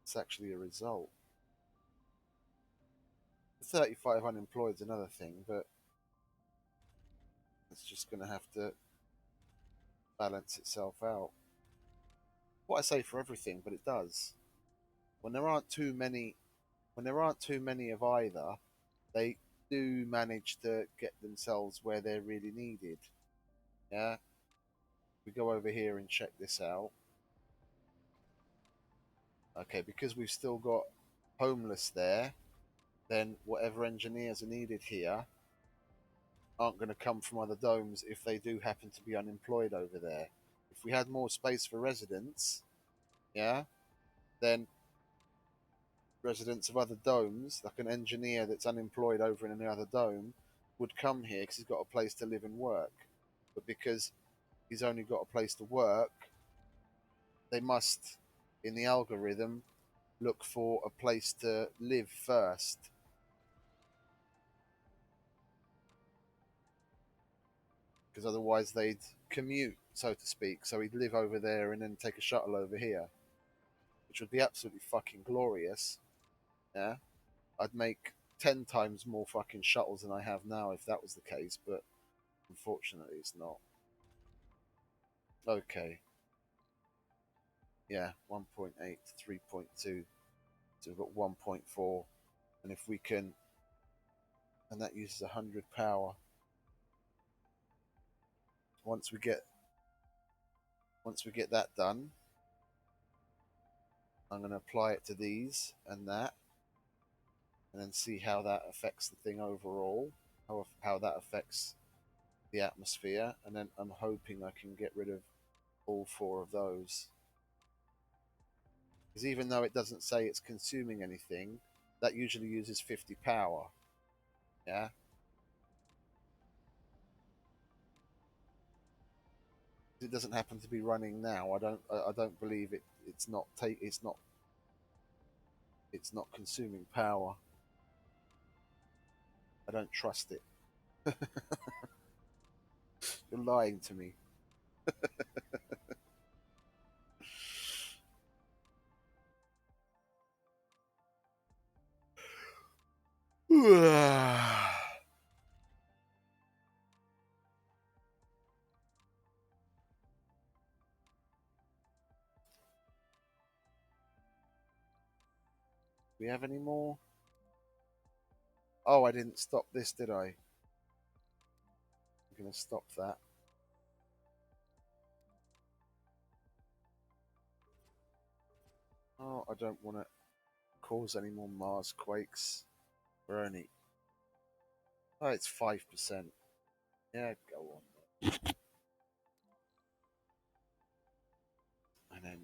Speaker 1: It's actually a result. 35 unemployed is another thing, but it's just going to have to balance itself out. what I say for everything, but it does. When there aren't too many, when there aren't too many of either, they do manage to get themselves where they're really needed. Yeah, we go over here and check this out. Okay, because we've still got homeless there, then whatever engineers are needed here aren't going to come from other domes if they do happen to be unemployed over there. If we had more space for residents, yeah, then residents of other domes, like an engineer that's unemployed over in another dome, would come here because he's got a place to live and work. But because he's only got a place to work, they must, in the algorithm, look for a place to live first. Because otherwise they'd commute, so to speak. So he'd live over there and then take a shuttle over here, which would be absolutely fucking glorious. Yeah, I'd make 10 times more fucking shuttles than I have now if that was the case, but unfortunately it's not. Okay, yeah, 1.8 to 3.2, so we've got 1.4, and if we can, and that uses 100 power. Once we get that done, I'm going to apply it to these and that, and then see how that affects the thing overall, how that affects the atmosphere, and then I'm hoping I can get rid of all four of those. Because even though it doesn't say it's consuming anything, that usually uses 50 power. Yeah. It doesn't happen to be running now. I don't believe it. It's not consuming power. I don't trust it. You're lying to me. We have any more? Oh, I didn't stop this, did I? I'm gonna stop that. Oh, I don't want to cause any more Mars quakes. We're only. Oh, it's 5%. Yeah, go on. And then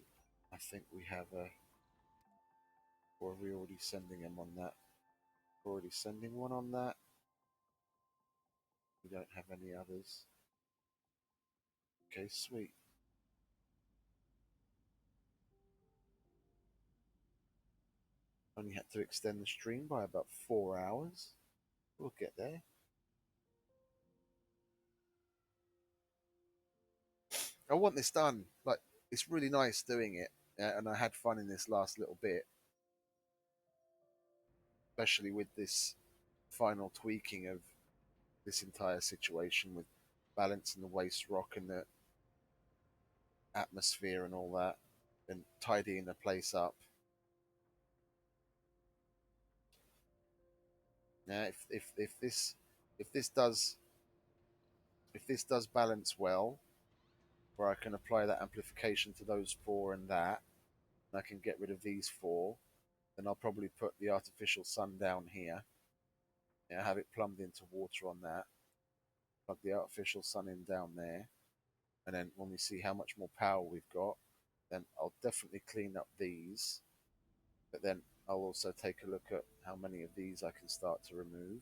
Speaker 1: I think we have a. Or are we already sending them on that? We're already sending one on that. We don't have any others. Okay, sweet. Only had to extend the stream by about 4 hours. We'll get there. I want this done. Like, it's really nice doing it, and I had fun in this last little bit, especially with this final tweaking of this entire situation with balancing the waste rock and the atmosphere and all that, and tidying the place up. Now, if this does if this does balance well, where I can apply that amplification to those four and that, and I can get rid of these four, then I'll probably put the artificial sun down here. Yeah, have it plumbed into water on that. Plug the artificial sun in down there, and then when we see how much more power we've got, then I'll definitely clean up these. But then I'll also take a look at how many of these I can start to remove.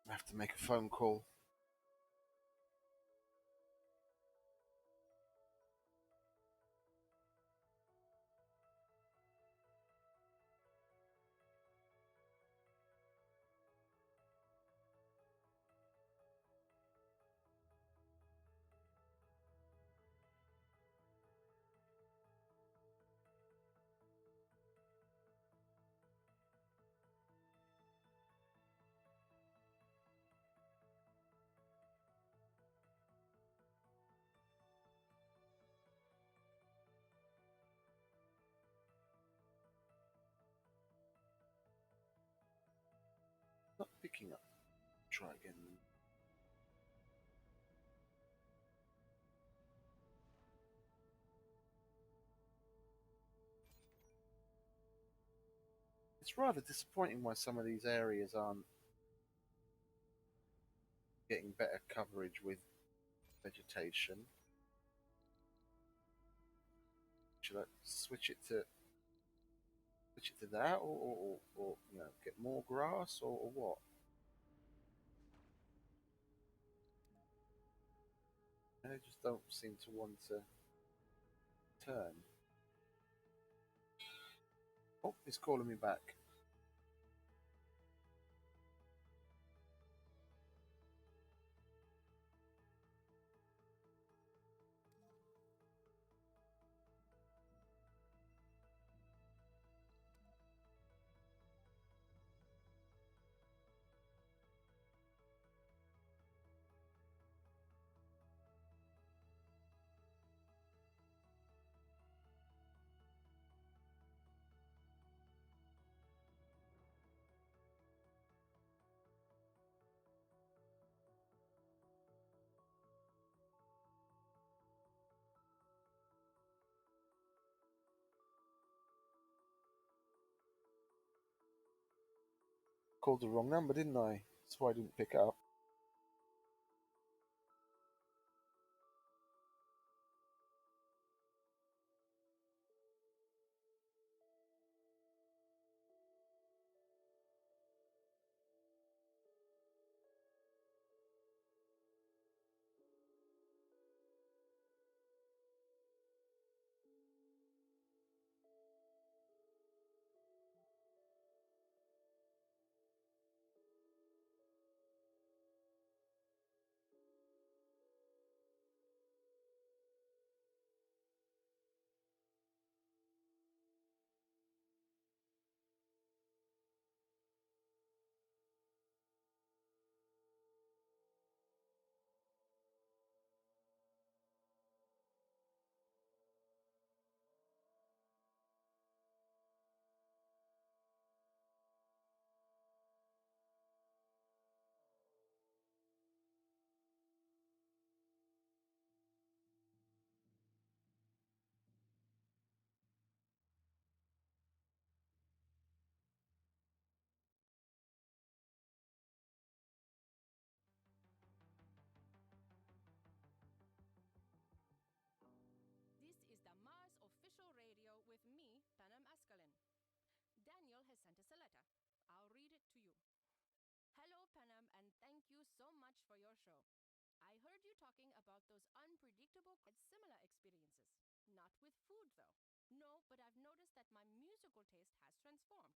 Speaker 1: I have to make a phone call. picking up. Try again. It's rather disappointing why some of these areas aren't getting better coverage with vegetation. Should I switch it to that, or get more grass, or what? They just don't seem to want to turn. Oh, it's calling me back. Called the wrong number, didn't I? That's why I didn't pick up.
Speaker 3: This is the Mars official radio with me, Panam Askalin. Daniel has sent us a letter. I'll read it to you. Hello, Panam, and thank you so much for your show. I heard you talking about those unpredictable, similar experiences. Not with food, though. No, but I've noticed that my musical taste has transformed.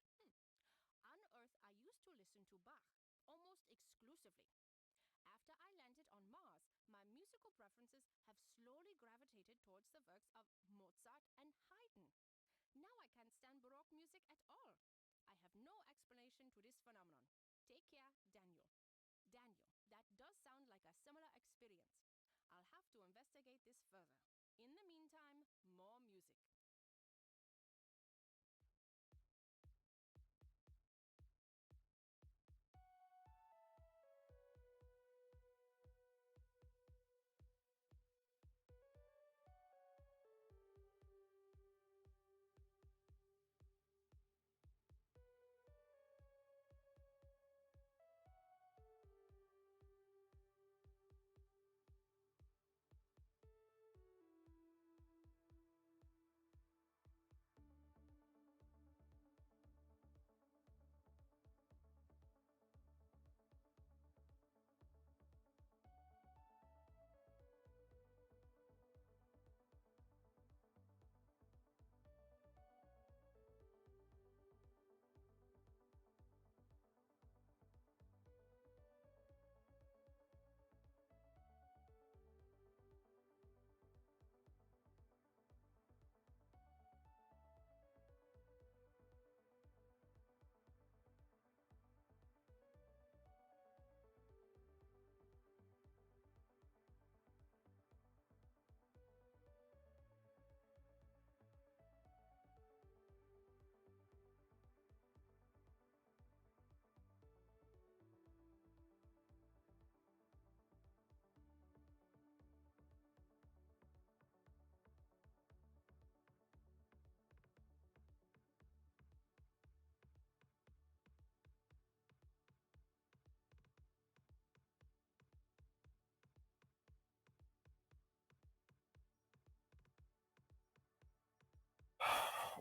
Speaker 3: On Earth, I used to listen to Bach almost exclusively. After I landed on Mars, my musical preferences have slowly gravitated towards the works of Mozart and Haydn. Now I can't stand Baroque music at all. I have no explanation to this phenomenon. Take care, Daniel. Daniel, that does sound like a similar experience. I'll have to investigate this further. In the meantime, more music.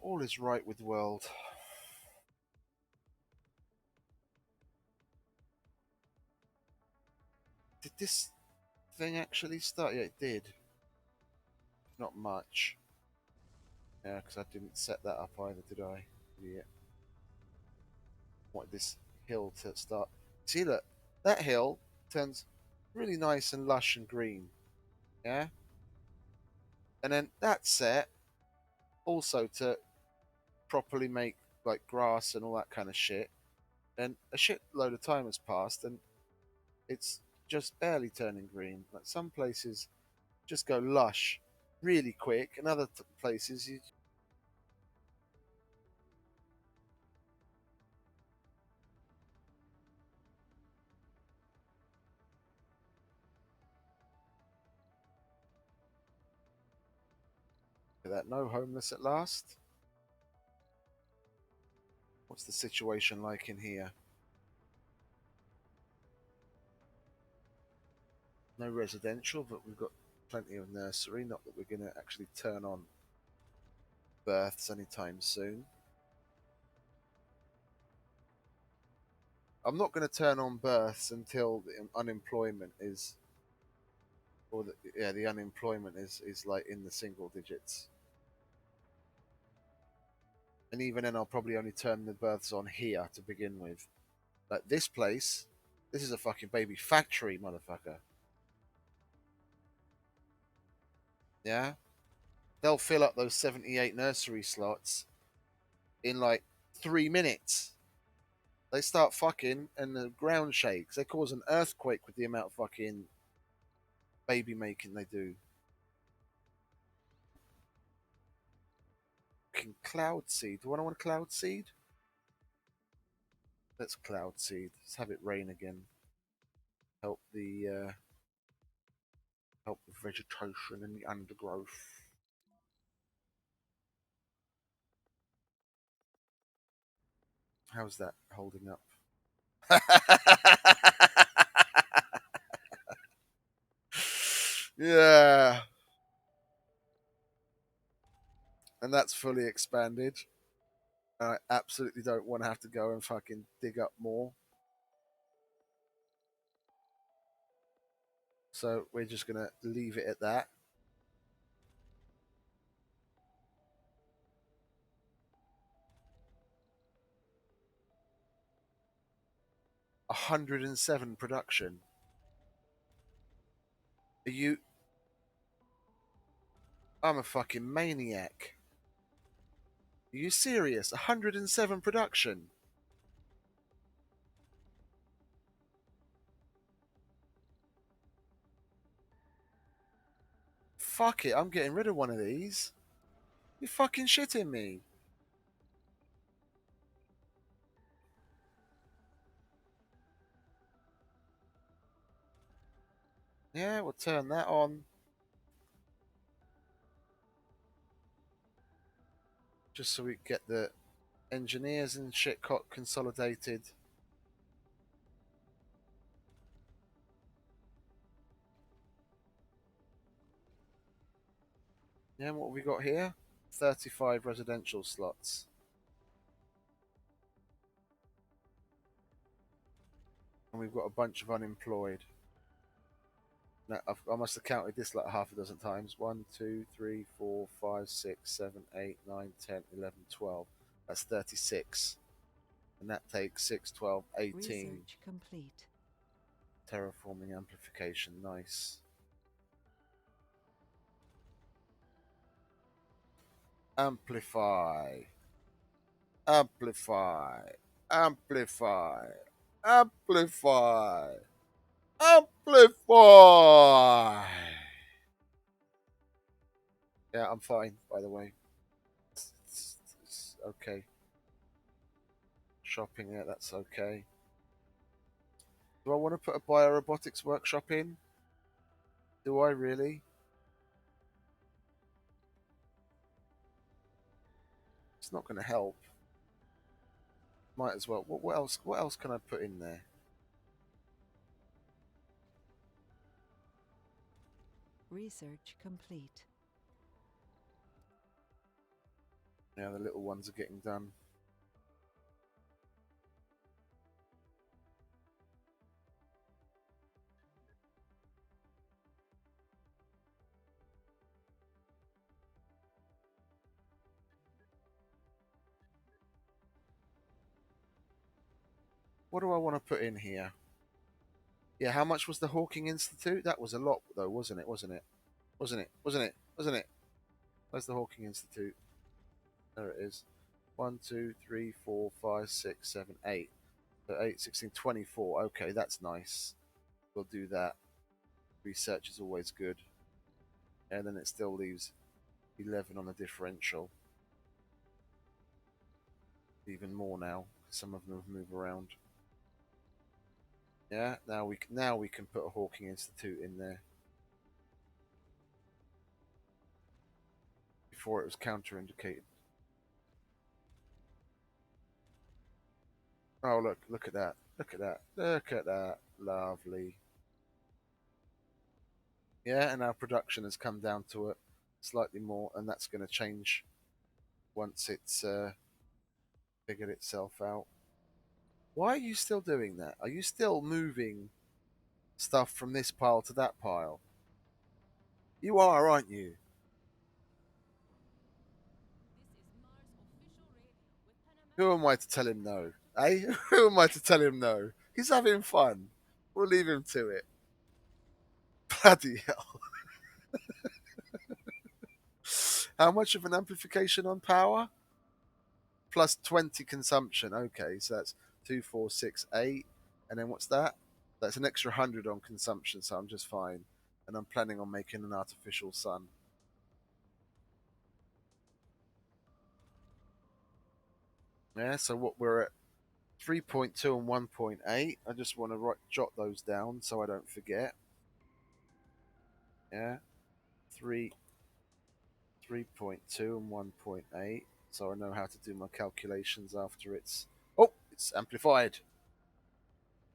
Speaker 1: All is right with the world. Did this thing actually start? Yeah, it did. Not much. Yeah, because I didn't set that up either, did I? Yeah. Wanted this hill to start. See, look, that hill turns really nice and lush and green. Yeah? And then that set also to properly make like grass and all that kind of shit. And a shit load of time has passed and it's just barely turning green. Like some places just go lush really quick, and other places you that no homeless at last. What's the situation like in here? No residential, but we've got plenty of nursery. Not that we're going to actually turn on births anytime soon. I'm not going to turn on births until the unemployment is, or the unemployment is like in the single digits. And even then, I'll probably only turn the births on here to begin with. Like this place, this is a fucking baby factory, motherfucker. Yeah, they'll fill up those 78 nursery slots in like 3 minutes. They start fucking and the ground shakes. They cause an earthquake with the amount of fucking baby making they do. Fucking cloud seed. Do I want a cloud seed? Let's cloud seed. Let's have it rain again. Help the vegetation and the undergrowth. How's that holding up? Yeah. And that's fully expanded. I absolutely don't want to have to go and fucking dig up more. So we're just going to leave it at that. $107 production. Are you? I'm a fucking maniac. Are you serious? 107 production. Fuck it, I'm getting rid of one of these. You're fucking shitting me. Yeah, we'll turn that on. Just so we get the engineers and shit consolidated. Yeah, what have we got here? 35 residential slots. And we've got a bunch of unemployed. Now, I must have counted this like half a dozen times. 1, 2, 3, 4, 5, 6, 7, 8, 9, 10, 11, 12. That's 36. And that takes 6, 12, 18.
Speaker 2: Research complete.
Speaker 1: Terraforming amplification, nice. Amplify. Amplify. Amplify. Amplify. Amplify. Yeah, I'm fine, by the way. It's okay. Shopping, yeah, that's okay. Do I want to put a biorobotics workshop in? Do I really? It's not going to help. Might as well. What else? What else can I put in there?
Speaker 2: Research complete.
Speaker 1: Yeah, the little ones are getting done. What do I want to put in here? Yeah, how much was the Hawking Institute? That was a lot, though, wasn't it? Wasn't it? Wasn't it? Wasn't it? Wasn't it? Where's the Hawking Institute? There it is. 1, 2, 3, 4, 5, 6, 7, 8. So 8, 16, 24. Okay, that's nice. We'll do that. Research is always good. And then it still leaves 11 on the differential. Even more now. Some of them have moved around. Yeah, now we can put a Hawking Institute in there. Before it was counterindicated. Oh look at that. Look at that. Look at that. Lovely. Yeah, and our production has come down to it slightly more, and that's going to change once it's figured itself out. Why are you still doing that? Are you still moving stuff from this pile to that pile? You are, aren't you?
Speaker 3: This is Mars official radio with Panama.
Speaker 1: Who am I to tell him no? Eh? Who am I to tell him no? He's having fun. We'll leave him to it. Bloody hell. How much of an amplification on power? Plus 20 consumption. Okay, so that's 2, 4, 6, 8. And then what's that? That's an extra 100 on consumption, so I'm just fine. And I'm planning on making an artificial sun. Yeah, so what we're at 3.2 and 1.8. I just want to jot those down so I don't forget. Yeah, 3, 3.2 and 1.8. So I know how to do my calculations after it's. Oh, it's amplified.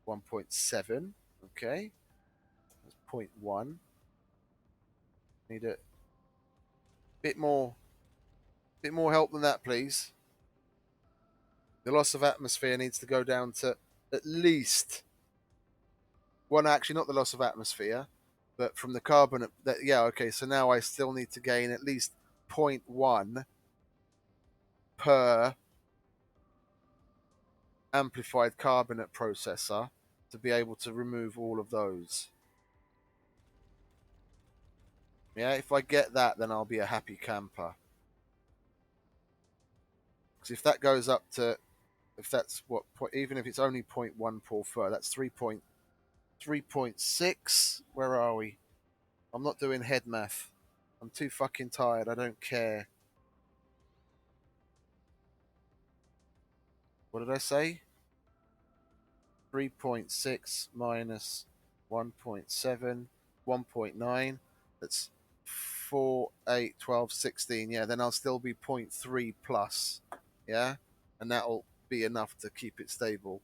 Speaker 1: 1.7. Okay, that's zero point 0.1. Need a bit more help than that, please. The loss of atmosphere needs to go down to at least well, no, actually, not the loss of atmosphere, but from the carbon. Yeah, okay. So now I still need to gain at least zero point 0.1 per amplified carbonate processor to be able to remove all of those. Yeah, if I get that, then I'll be a happy camper. Because if that goes up to, if that's what, even if it's only 0.1 per fur, that's 3.6. Where are we? I'm not doing head math. I'm too fucking tired. I don't care. What did I say? 3.6 minus 1.7, 1.9. That's 4, 8, 12, 16. Yeah, then I'll still be zero point 0.3 plus. Yeah, and that'll be enough to keep it stable.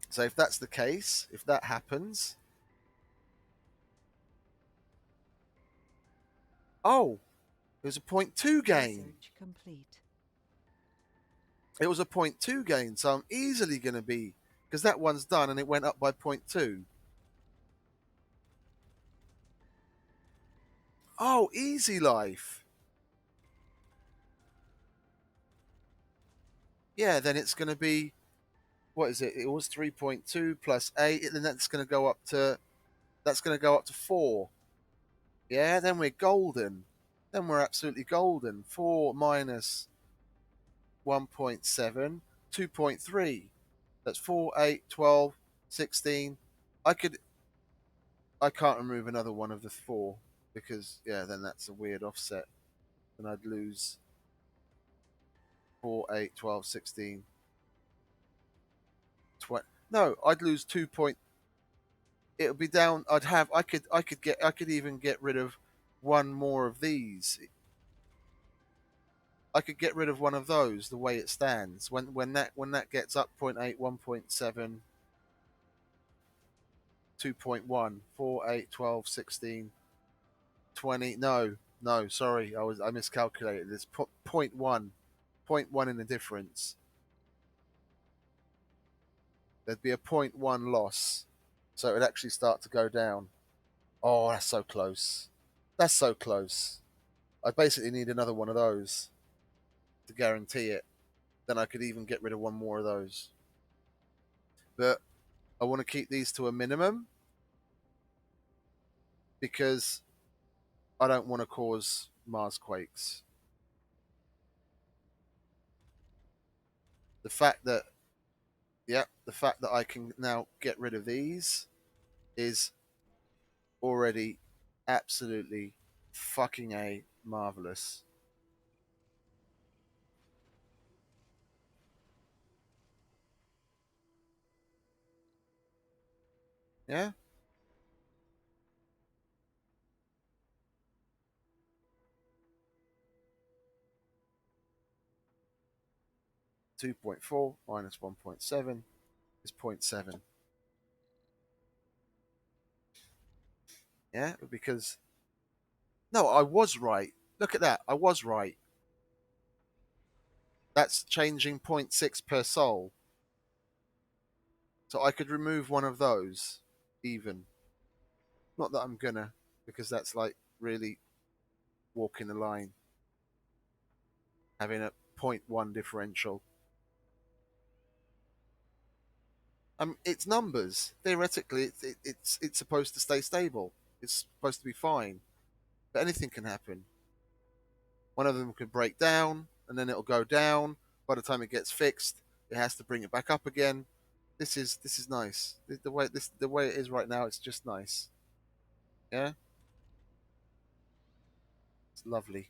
Speaker 1: So if that's the case, if that happens. Oh, it was a 0.2 gain.
Speaker 2: Research complete.
Speaker 1: It was a 0.2 gain, so I'm easily going to be, because that one's done and it went up by 0.2. Oh, easy life. Yeah, then it's going to be, what is it? It was 3.2 plus 8, and then that's going to go up to 4. Yeah, then we're golden. Then we're absolutely golden. 4 minus 1.7, 2.3. That's 4, 8, 12, 16. I can't remove another one of the 4 because yeah, then that's a weird offset. And I'd lose 4, 8, 12, 16, 20. No, I'd lose 2 point. It would be down. I could even get rid of one more of these. I could get rid of one of those the way it stands. When that gets up 0.8, 1.7, 2.1, 4, 8, 12, 16, 20. No, No, sorry, I miscalculated. It's point one, point one in the difference. There'd be a point one loss, so it would actually start to go down. Oh, that's so close. That's so close. I basically need another one of those to guarantee it. Then I could even get rid of one more of those. But I want to keep these to a minimum because I don't want to cause Mars quakes. The fact that, yeah, the fact that I can now get rid of these is already absolutely fucking a marvelous. Yeah, 2.4 minus 1.7 is zero point 0.7. Yeah, because no, I was right. Look at that. I was right. That's changing zero point 0.6 per soul. So I could remove one of those, even. Not that I'm gonna, because that's like really walking the line, having a zero point 0.1 differential. It's numbers. Theoretically, it's supposed to stay stable. It's supposed to be fine, but anything can happen. One of them could break down, and then it'll go down. By the time it gets fixed, it has to bring it back up again. This is nice. The way it is right now, it's just nice. Yeah, it's lovely.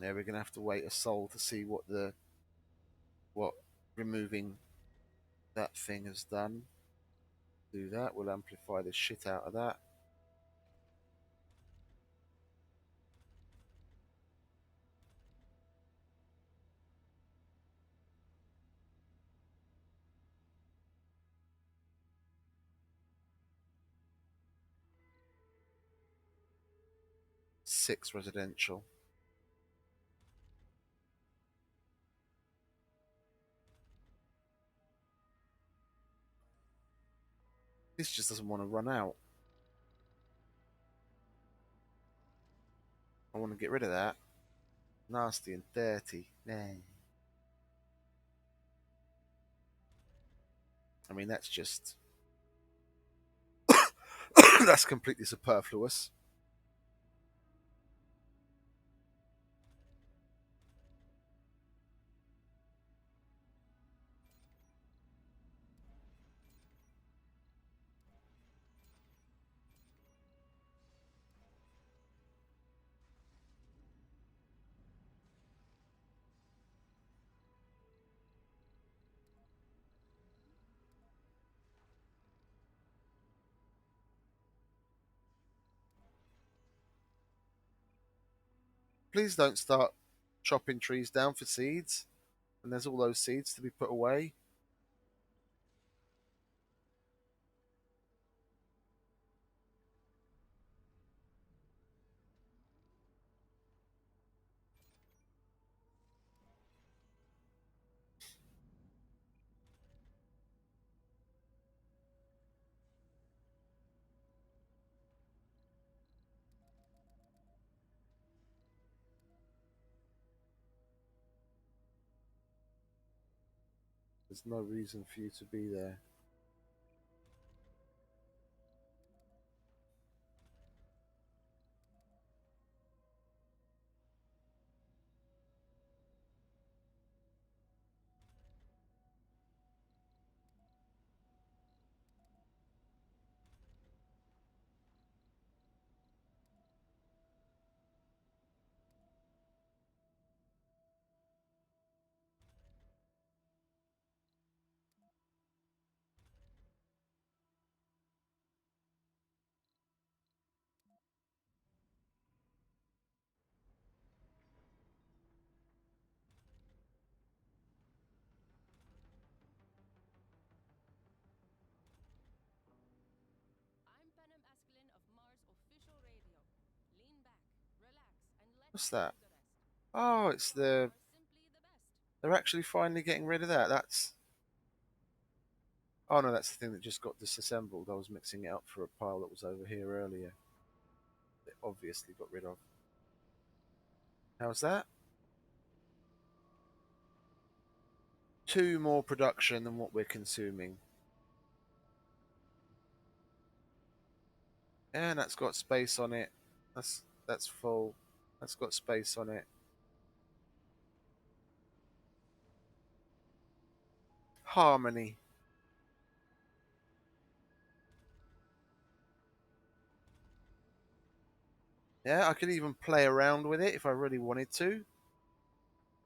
Speaker 1: Yeah, we're gonna have to wait a soul to see what removing that thing has done. Do that. We'll amplify the shit out of that. Six residential. This just doesn't want to run out. I want to get rid of that. Nasty and dirty. Nah. I mean, that's just that's completely superfluous. Please don't start chopping trees down for seeds. And there's all those seeds to be put away. There's no reason for you to be there. What's that?
Speaker 3: The rest.
Speaker 1: Oh, it's
Speaker 3: You
Speaker 1: the.
Speaker 3: are simply the best.
Speaker 1: They're actually finally getting rid of that. That's. Oh no, that's the thing that just got disassembled. I was mixing it up for a pile that was over here earlier. It obviously got rid of. How's that? 2 more production than what we're consuming. And that's got space on it. That's full. That's got space on it. Harmony. Yeah, I could even play around with it if I really wanted to.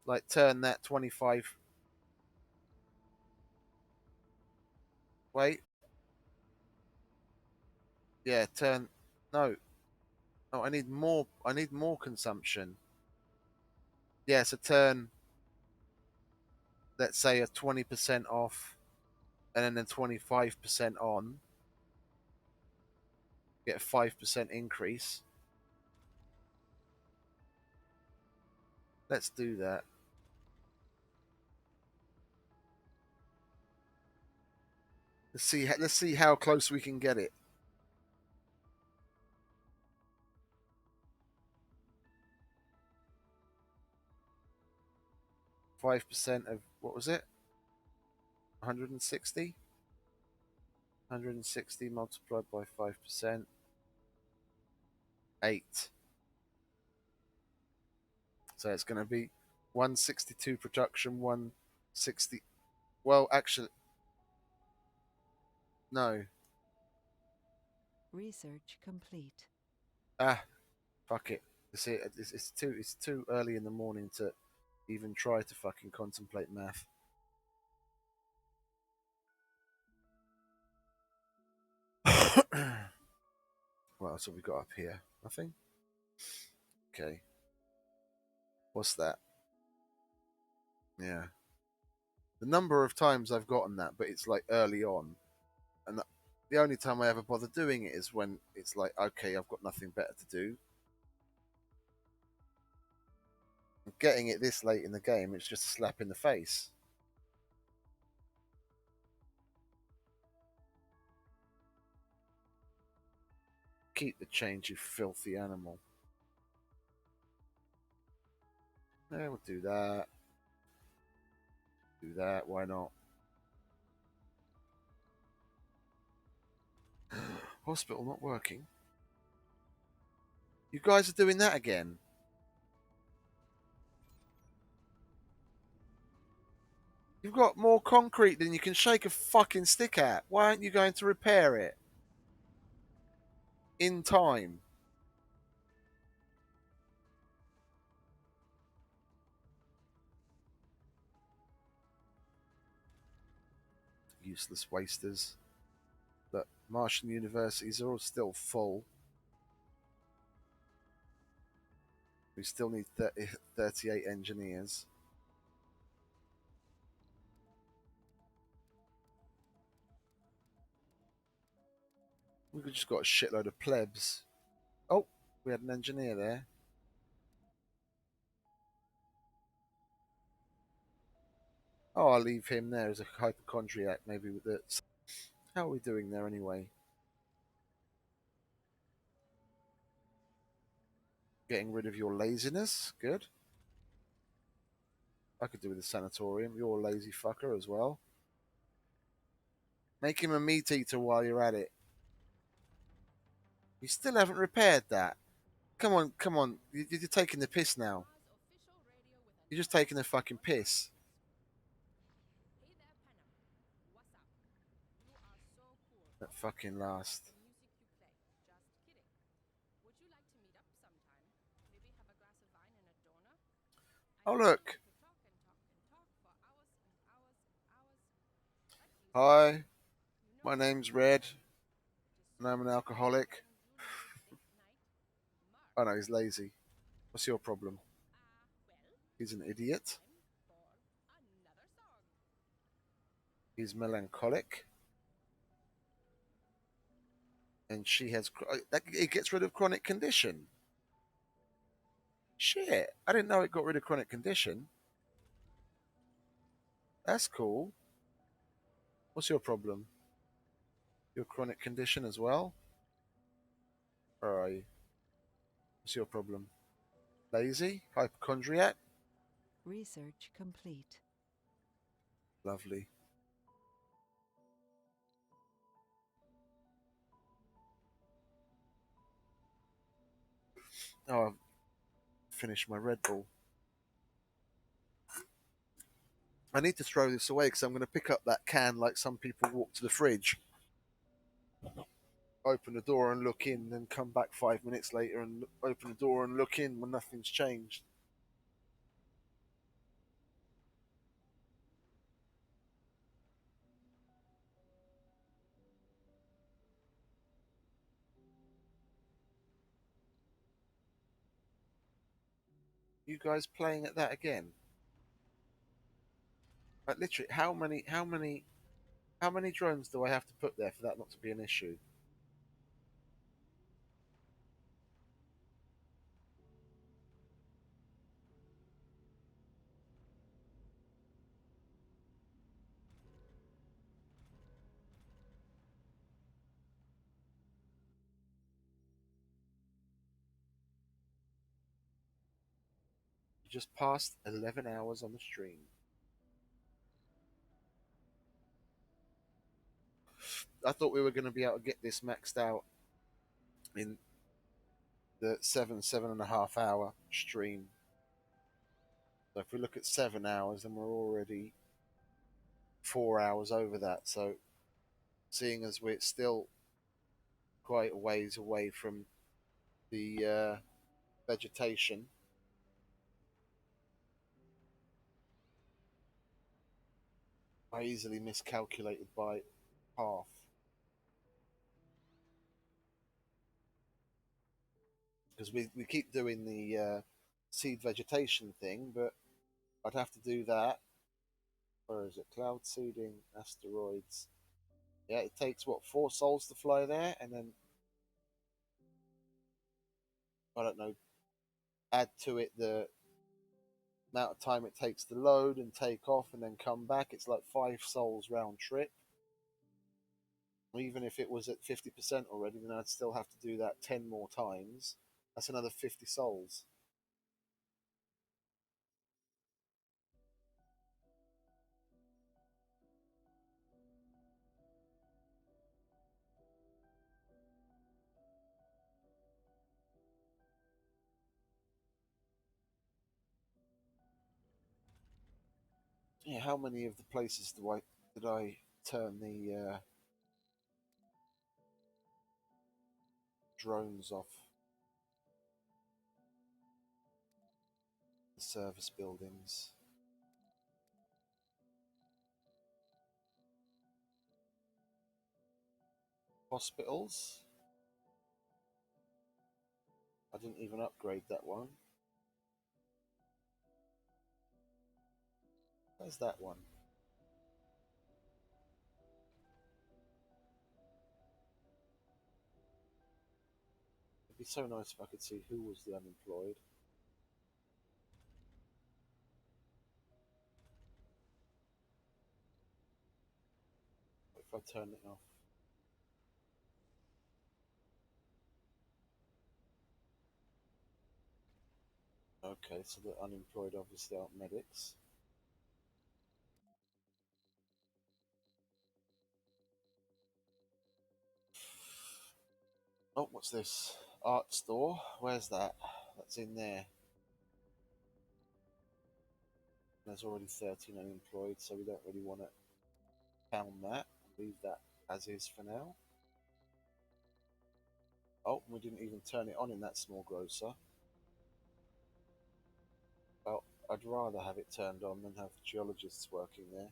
Speaker 1: Like turn that 25. Wait. Yeah, turn. No. No, I need more. I need more consumption. Yeah, so turn, let's say, a 20% off and then a 25% on. Get a 5% increase. Let's do that. Let's see how close we can get it. 5% of what was it? 160. 160 multiplied by 5%. 8. So it's going to be 162 production, 160. Well, actually, no.
Speaker 2: Research complete.
Speaker 1: Ah, fuck it. It's too early in the morning to even try to fucking contemplate math. What else have we got up here? Nothing? Okay. What's that? Yeah. The number of times I've gotten that, but it's like early on. And the only time I ever bother doing it is when it's like, okay, I've got nothing better to do. And getting it this late in the game, it's just a slap in the face. Keep the change, you filthy animal. Yeah, we'll do that. Do that. Why not? Hospital not working. You guys are doing that again. You've got more concrete than you can shake a fucking stick at. Why aren't you going to repair it in time? Useless wasters. But Martian universities are all still full. We still need 38 engineers. We've just got a shitload of plebs. Oh, we had an engineer there. Oh, I'll leave him there as a hypochondriac, maybe with it. How are we doing there anyway? Getting rid of your laziness. Good. I could do with a sanatorium. You're a lazy fucker as well. Make him a meat eater while you're at it. You still haven't repaired that. Come on, come on. You're taking the piss now.
Speaker 3: Mars official radio with a
Speaker 1: You're just
Speaker 3: live
Speaker 1: taking the fucking piss.
Speaker 3: Hey there, Panam. What's up? You are so cool.
Speaker 1: That fucking last.
Speaker 3: The music you play. Just kidding. Would you like to meet up sometime? Maybe have a glass of wine and a donor?
Speaker 1: Oh,
Speaker 3: I know you
Speaker 1: look.
Speaker 3: like to talk and talk and talk for hours and hours and hours, but you say
Speaker 1: Hi,
Speaker 3: you
Speaker 1: my
Speaker 3: know
Speaker 1: name's Red,
Speaker 3: it is
Speaker 1: and I'm an
Speaker 3: so
Speaker 1: alcoholic.
Speaker 3: when you meet late night Mark.
Speaker 1: Oh no, he's lazy. What's your problem?
Speaker 3: Well,
Speaker 1: He's an idiot.
Speaker 3: time for another song.
Speaker 1: He's melancholic. And she has. It gets rid of chronic condition. Shit, I didn't know it got rid of chronic condition. That's cool. What's your problem? Your chronic condition as well? Or are you? What's your problem? Lazy? Hypochondriac?
Speaker 2: Research complete.
Speaker 1: Lovely. Oh, I've finished my Red Bull. I need to throw this away because I'm going to pick up that can like some people walk to the fridge, open the door and look in, then come back 5 minutes later and open the door and look in when nothing's changed. You guys playing at that again? Like literally, how many drones do I have to put there for that not to be an issue? You just passed 11 hours on the stream. I thought we were going to be able to get this maxed out in the 7.5 hour stream. So if we look at 7 hours, then we're already 4 hours over that. So seeing as we're still quite a ways away from the vegetation, I easily miscalculated by half because we keep doing the seed vegetation thing, but I'd have to do that. Where is it? Cloud seeding, asteroids. Yeah, it takes what, 4 souls to fly there, and then I don't know, add to it the amount of time it takes to load and take off and then come back. It's like 5 souls round trip. Even if it was at 50% already, then I'd still have to do that 10 more times. That's another 50 souls. Yeah, how many of the places did I turn the drones off? The service buildings. Hospitals. I didn't even upgrade that one. Where's that one? It'd be so nice if I could see who was the unemployed. If I turn it off. Okay, so the unemployed obviously aren't medics. Oh, what's this? Art store. Where's that? That's in there. There's already 13 unemployed, so we don't really want to count that. Leave that as is for now. Oh, we didn't even turn it on in that small grocer. Well, I'd rather have it turned on than have geologists working there.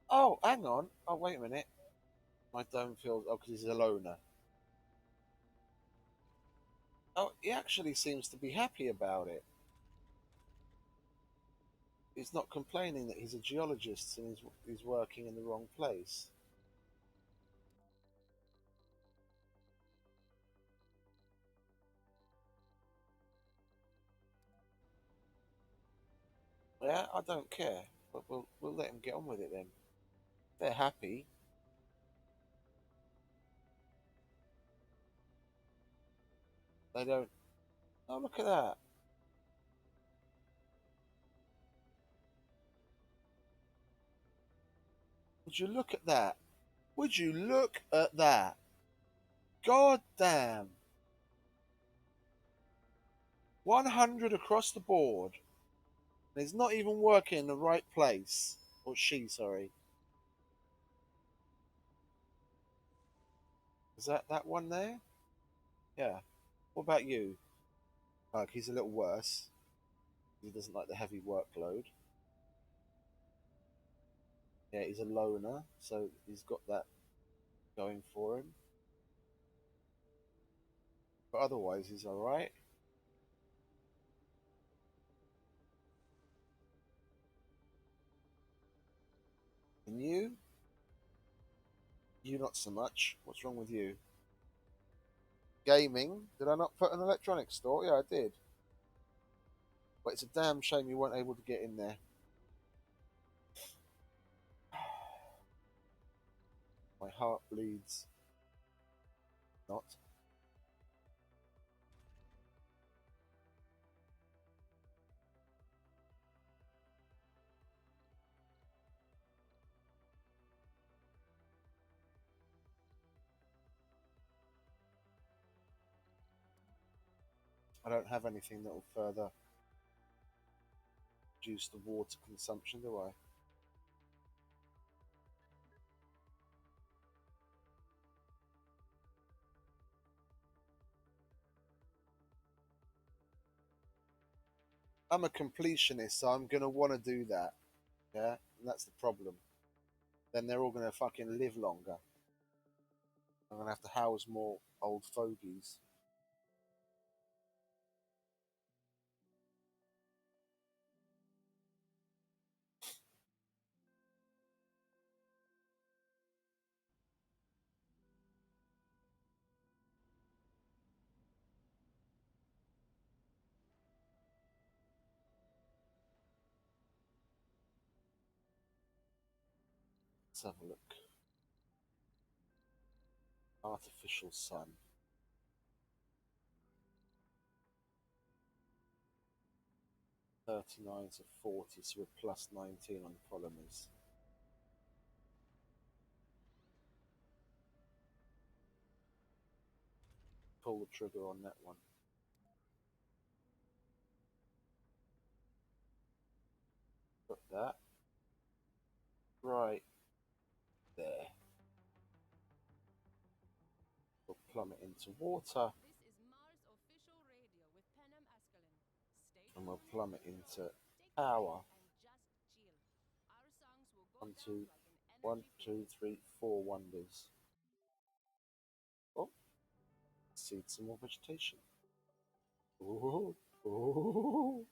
Speaker 1: Oh, hang on. Oh, wait a minute. My dome feels. Oh, because he's a loner. Oh, he actually seems to be happy about it. He's not complaining that he's a geologist and he's working in the wrong place. Yeah, I don't care. But we'll let them get on with it then. They're happy. They don't. Oh, look at that. Would you look at that? Would you look at that? God damn. 100 across the board. And it's not even working in the right place. Or she, sorry. Is that one there? Yeah. What about you? He's a little worse. He doesn't like the heavy workload. Yeah, he's a loner, so he's got that going for him. But otherwise, he's alright. And you? You not so much. What's wrong with you? Gaming? Did I not put an electronics store? Yeah, I did. But it's a damn shame you weren't able to get in there. My heart bleeds. Not. I don't have anything that will further reduce the water consumption, do I? I'm a completionist, so I'm gonna want to do that. Yeah, and that's the problem. Then they're all gonna fucking live longer. I'm gonna have to house more old fogies. Let's have a look. Artificial sun. 39 to 40, so we're plus 19 on polymers. Pull the trigger on that one. Put that right there. We'll plummet into water,
Speaker 3: This is Mars official radio with Penem Askelin. Stay
Speaker 1: and we'll
Speaker 3: tuned,
Speaker 1: plummet
Speaker 3: everyone.
Speaker 1: into
Speaker 3: Take a
Speaker 1: power.
Speaker 3: breath and just chill. Our songs will go
Speaker 1: One,
Speaker 3: down
Speaker 1: two,
Speaker 3: like an
Speaker 1: one,
Speaker 3: energy
Speaker 1: two,
Speaker 3: field.
Speaker 1: three, four wonders. Oh, seed some more vegetation. Ooh, ooh.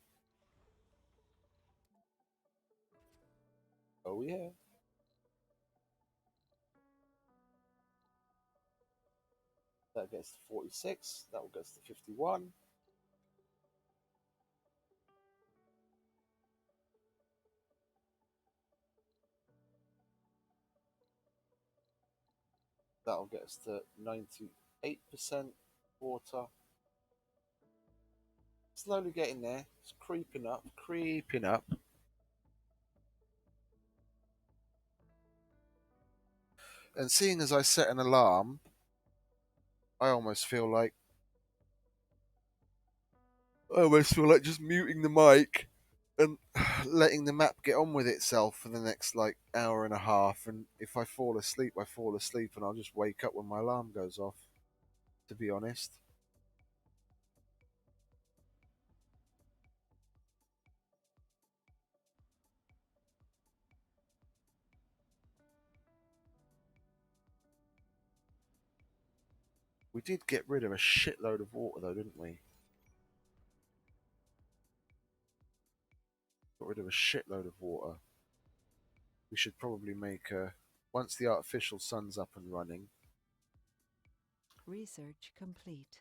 Speaker 1: Oh yeah. That gets to 46. That will get to 51. That'll get us to 98% water. Slowly getting there. It's creeping up, creeping up. And seeing as I set an alarm, I almost feel like just muting the mic and letting the map get on with itself for the next like hour and a half. And if I fall asleep, I fall asleep, and I'll just wake up when my alarm goes off. To be honest, we did get rid of a shitload of water, though, didn't we? Got rid of a shitload of water. We should probably make a once the artificial sun's up and running.
Speaker 2: Research complete.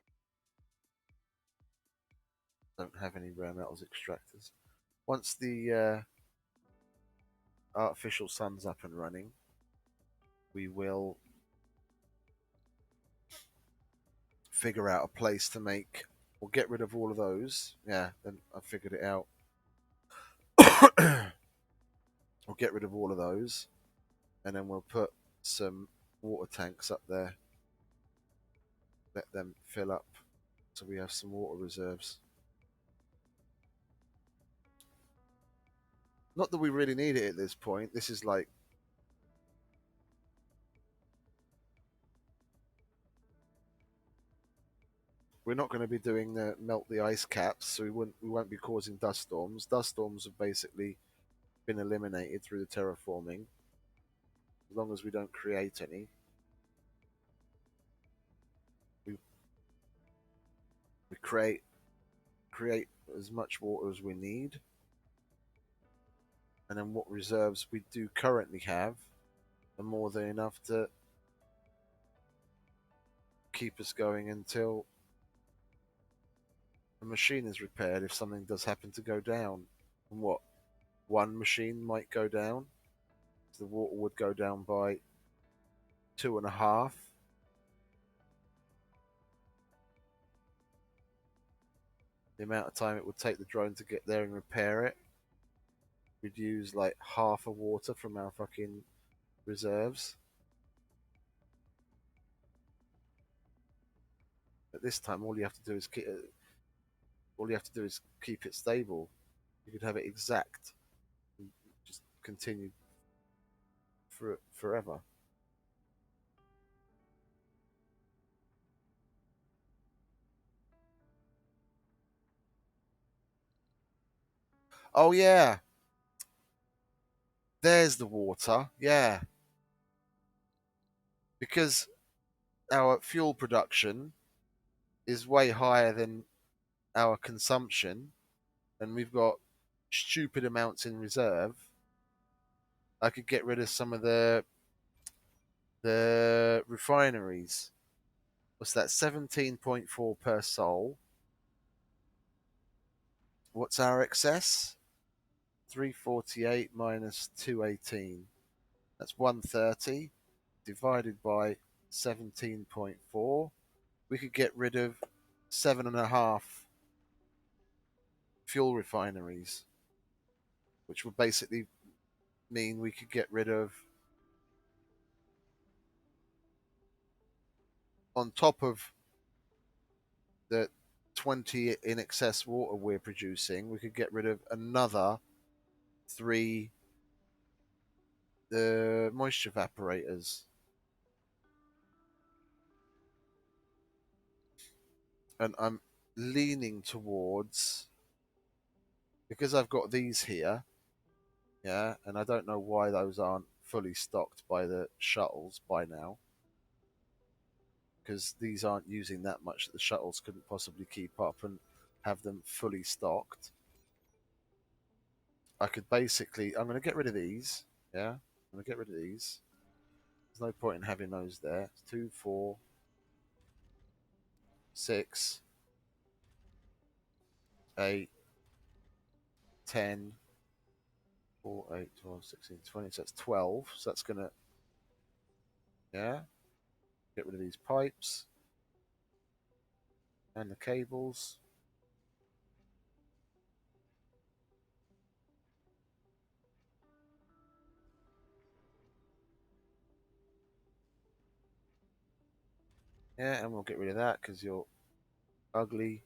Speaker 1: Don't have any rare metals extractors. once the artificial sun's up and running, we will figure out a place to make. We'll get rid of all of those. Yeah, then I figured it out. We'll get rid of all of those, and then we'll put some water tanks up there. Let them fill up, so we have some water reserves. Not that we really need it at this point. This is like we're not going to be doing the melt the ice caps, so we won't be causing dust storms. Dust storms have basically been eliminated through the terraforming, as long as we don't create any. We we create as much water as we need, and then what reserves we do currently have are more than enough to keep us going until the machine is repaired. If something does happen to go down, and what one machine might go down, the water would go down by 2.5. The amount of time it would take the drone to get there and repair it, we'd use like half of water from our fucking reserves. At this time, all you have to do is keep it stable. You could have it exact, and just continue forever. Oh yeah, there's the water. Yeah, because our fuel production is way higher than our consumption, and we've got stupid amounts in reserve. I could get rid of some of the refineries. What's that? 17.4 per sol. What's our excess? 348 minus 218. That's 130 divided by 17.4. We could get rid of 7.5 fuel refineries, which would basically mean we could get rid of, on top of the 20 in excess water we're producing, we could get rid of another 3 the moisture evaporators. And I'm leaning towards, because I've got these here, yeah, and I don't know why those aren't fully stocked by the shuttles by now, because these aren't using that much that the shuttles couldn't possibly keep up and have them fully stocked. I could basically, I'm going to get rid of these, yeah, I'm going to get rid of these. There's no point in having those there. It's 2, 4, 6, 8, 10, 4, 8, 12, 16, 20. So that's 12. So that's going to, yeah, get rid of these pipes and the cables. Yeah, and we'll get rid of that because you're ugly.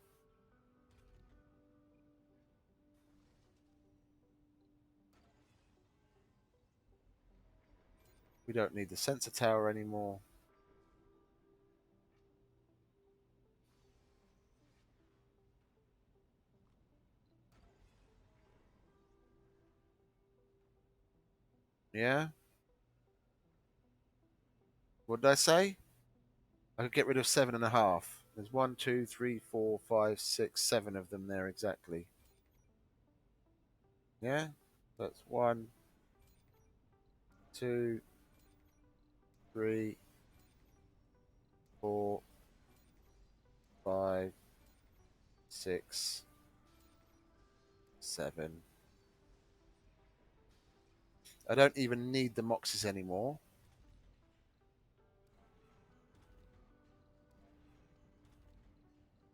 Speaker 1: We don't need the sensor tower anymore. Yeah? What did I say? I could get rid of 7.5. There's 1, 2, 3, 4, 5, 6, 7 of them there exactly. Yeah? That's 1, 2, 3, 4, 5, 6, 7. I don't even need the Moxes anymore.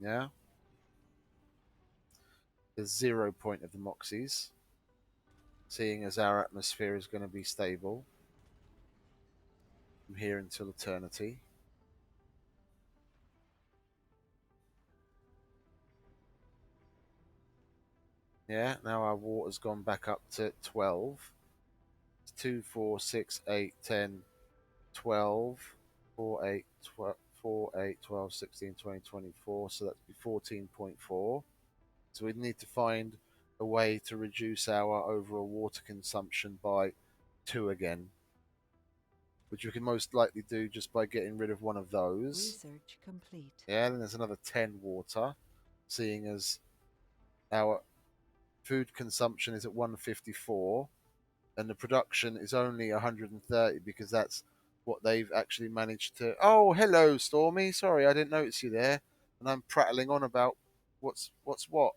Speaker 1: Yeah. There's 0 point of the Moxies, seeing as our atmosphere is going to be stable from here until eternity. Yeah, now our water's gone back up to 12. It's 2, 4, 6, 8, 10, 12, 4, 8, 12, 4, 8, 12, 16, 20, 24. So that'd be 14.4. So we'd need to find a way to reduce our overall water consumption by 2 again, which we can most likely do just by getting rid of one of those.
Speaker 2: Research complete.
Speaker 1: Yeah, then there's another 10 water, seeing as our food consumption is at 154 and the production is only 130 because that's what they've actually managed to. Oh, hello, Stormy. Sorry, I didn't notice you there, and I'm prattling on about what's what.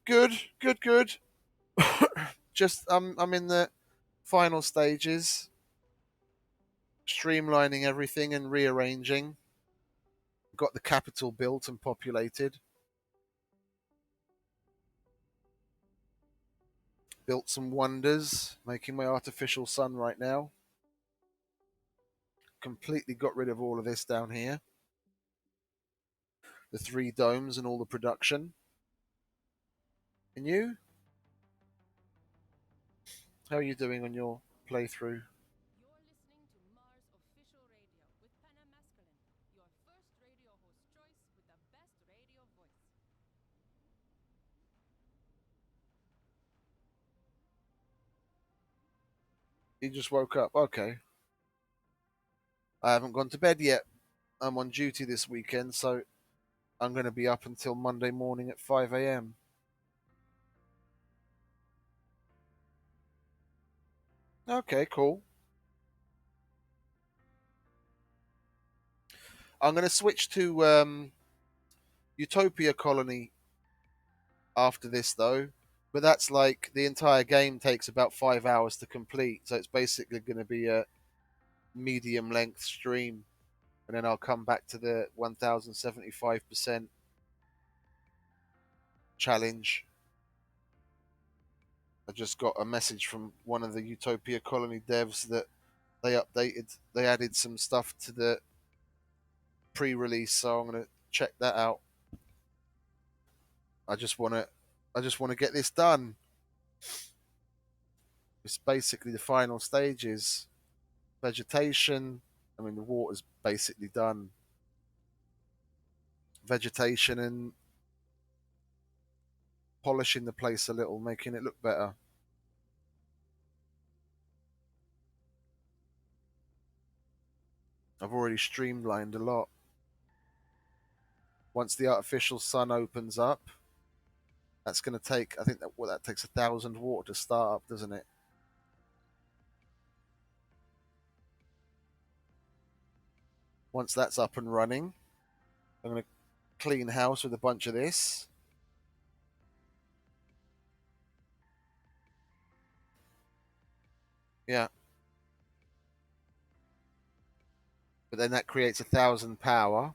Speaker 1: Good, good, good. Just I'm in the final stages, streamlining everything and rearranging. Got the capital built and populated. Built some wonders, making my artificial sun right now. Completely got rid of all of this down here. The 3 domes and all the production. And you? How are you doing on your playthrough?
Speaker 3: You're listening to Mars Official Radio with Penna Masculine, your first radio host choice with the best radio voice.
Speaker 1: You just woke up. Okay. I haven't gone to bed yet. I'm on duty this weekend, so I'm going to be up until Monday morning at 5 a.m. Okay, cool. I'm going to switch to Utopia Colony after this, though. But that's like the entire game takes about 5 hours to complete, so it's basically going to be a medium length stream. And then I'll come back to the 1075% challenge. I just got a message from one of the Utopia Colony devs that they added some stuff to the pre-release, so I'm gonna check that out. I just wanna get this done. It's basically the final stages. Vegetation. I mean, the water's basically done. Vegetation and polishing the place a little, making it look better. I've already streamlined a lot. Once the artificial sun opens up, that's going to take. I think that takes 1,000 water to start up, doesn't it? Once that's up and running, I'm going to clean house with a bunch of this. Yeah. But then that creates 1,000 power.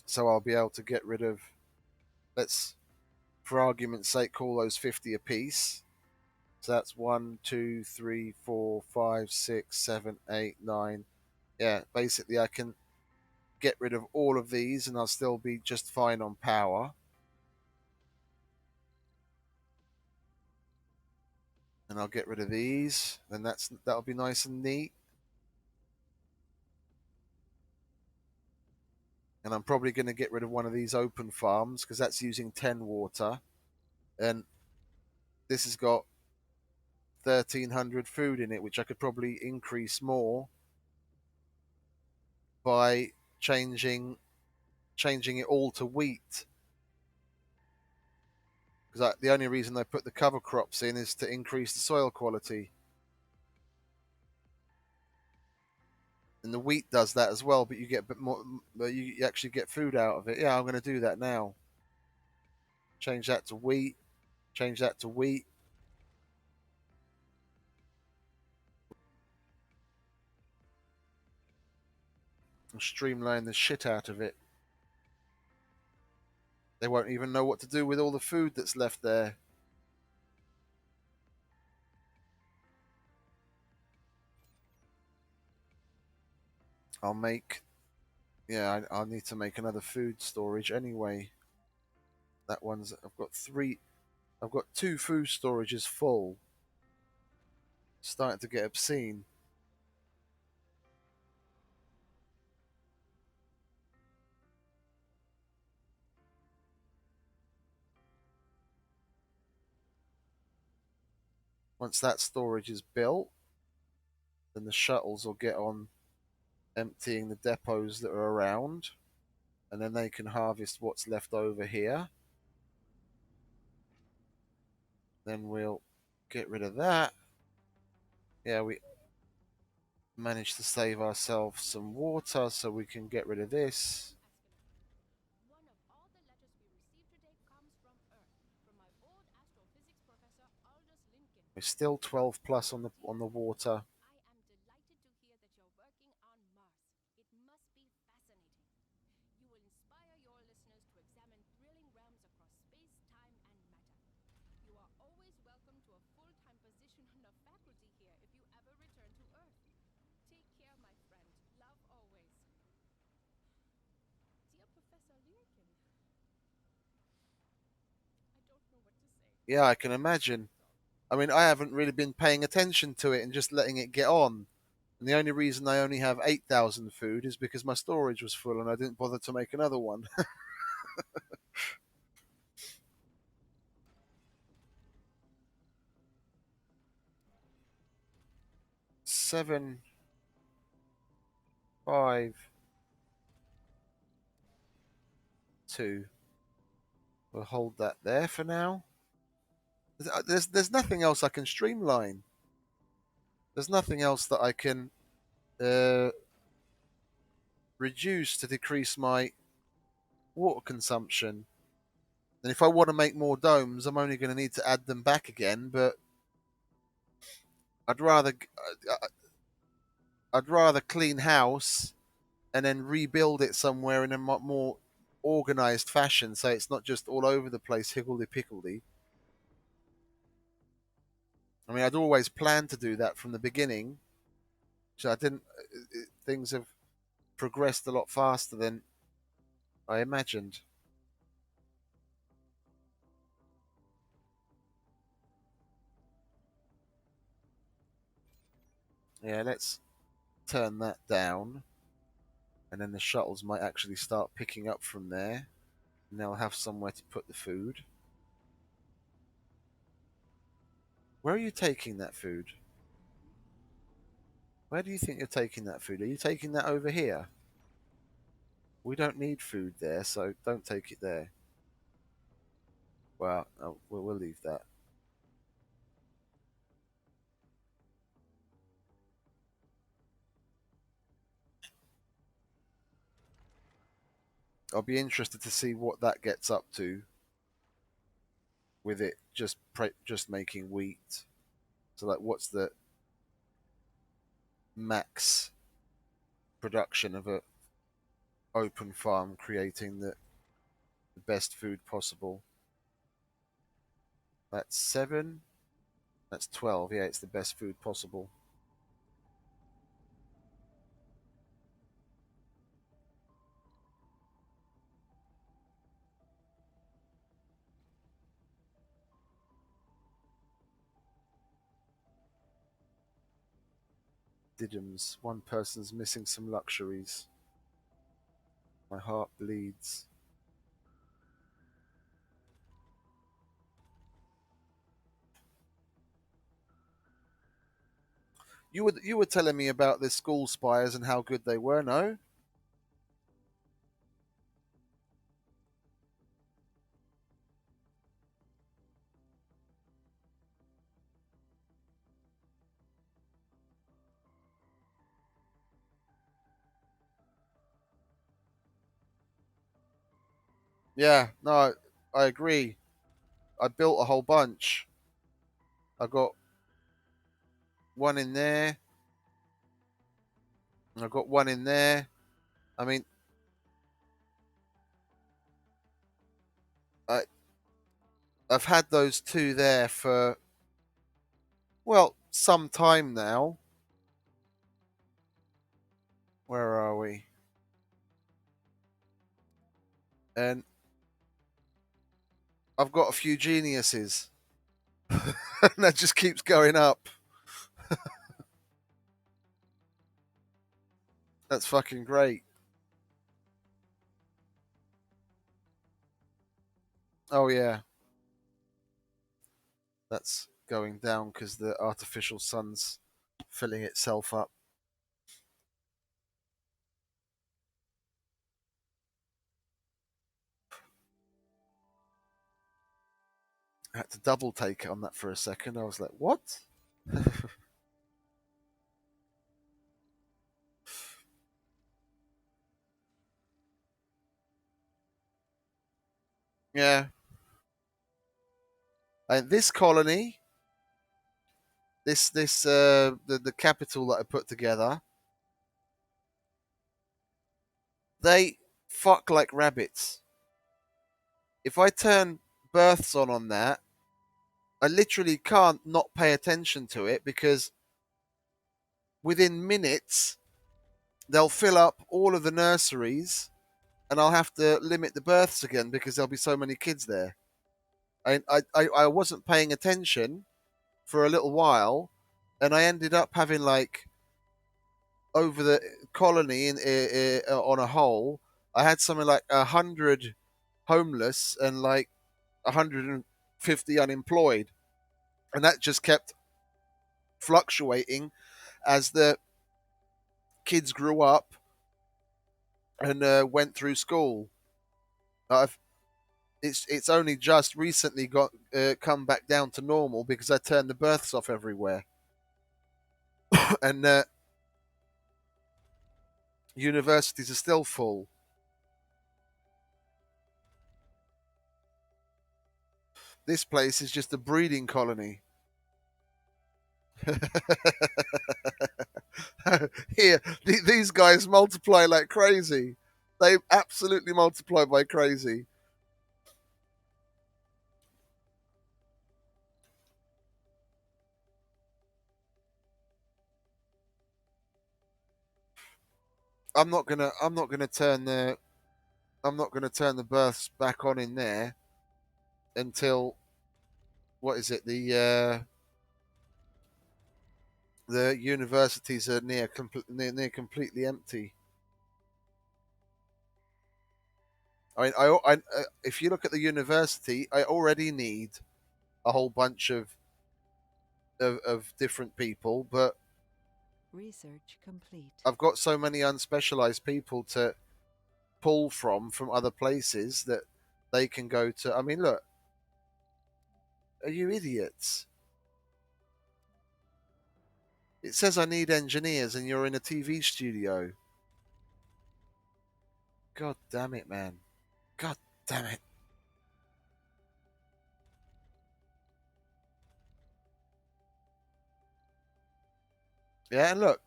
Speaker 1: So I'll be able to get rid of, let's, for argument's sake, call those 50 apiece. So that's 1, 2, 3, 4, 5, 6, 7, 8, 9. Yeah, basically I can get rid of all of these and I'll still be just fine on power. And I'll get rid of these. Then that'll be nice and neat. And I'm probably going to get rid of one of these open farms because that's using 10 water. And this has got 1,300 food in it, which I could probably increase more by changing it all to wheat. Because the only reason they put the cover crops in is to increase the soil quality. And the wheat does that as well, but you get a bit more. You actually get food out of it. Yeah, I'm going to do that now. Change that to wheat. Change that to wheat. and streamline the shit out of it. They won't even know what to do with all the food that's left there. I'll make. Yeah, I'll need to make another food storage anyway. That one's. I've got three. I've got two food storages full. Starting to get obscene. Once that storage is built, then the shuttles will get on emptying the depots that are around, and then they can harvest what's left over here. Then we'll get rid of that. Yeah, we managed to save ourselves some water, so we can get rid of this.
Speaker 3: One of all the letters we received today comes from Earth, from my old astrophysics professor Aldous Lincoln.
Speaker 1: We're still 12 plus on the water.
Speaker 3: I am delighted to hear that you're working on Mars. It must be fascinating. You will inspire your listeners to examine thrilling realms across space, time, and matter. You are always welcome to a full-time position on the faculty here if you ever return to Earth. Take care, my friend. Love always. Dear Professor Lincoln, I don't know what to say.
Speaker 1: Yeah, I can imagine. I mean, I haven't really been paying attention to it and just letting it get on. And the only reason I only have 8,000 food is because my storage was full and I didn't bother to make another one. 7, 5, 2. We'll hold that there for now. There's nothing else I can streamline. There's nothing else that I can uh, reduce to decrease my water consumption. And if I want to make more domes, I'm only going to need to add them back again. But I'd rather I'd rather clean house and then rebuild it somewhere in a more organized fashion, so it's not just all over the place, higgledy pickledy. I mean, I'd always planned to do that from the beginning, so I didn't. Things have progressed a lot faster than I imagined. Yeah, let's turn that down, and then the shuttles might actually start picking up from there, and they'll have somewhere to put the food. Where are you taking that food? Where do you think you're taking that food? Are you taking that over here? We don't need food there, so don't take it there. Well, we'll leave that. I'll be interested to see what that gets up to with it just making wheat. So, like, what's the max production of a open farm creating the best food possible? That's 7. That's 12. Yeah, it's the best food possible. Diddums. One person's missing some luxuries. My heart bleeds. You were telling me about the school spires and how good they were, no? Yeah, no, I agree. I built a whole bunch. I got one in there. I got one in there. I mean, I I've had those two there for, well, some time now. Where are we? And I've got a few geniuses. And that just keeps going up. That's fucking great. Oh yeah, that's going down because the artificial sun's filling itself up. I had to double take on that for a second. I was like, what? Yeah. And this colony, the capital that I put together, they fuck like rabbits. If I turn births on that, I literally can't not pay attention to it because within minutes they'll fill up all of the nurseries and I'll have to limit the births again because there'll be so many kids there. I wasn't paying attention for a little while, and I ended up having like over the colony on a whole, I had something like 100 homeless and like 150 unemployed, and that just kept fluctuating as the kids grew up and went through school. I've it's only just recently got come back down to normal because I turned the births off everywhere, and universities are still full. This place is just a breeding colony. Here, these guys multiply like crazy. They absolutely multiply by crazy. I'm not gonna turn the births back on in there until what is it the universities are near completely empty. If you look at the university, I already need a whole bunch of different people, but
Speaker 2: Research complete.
Speaker 1: I've got so many unspecialized people to pull from other places that they can go to. I mean, look, are you idiots? It says I need engineers, and you're in a TV studio. God damn it, man. God damn it. Yeah, and look,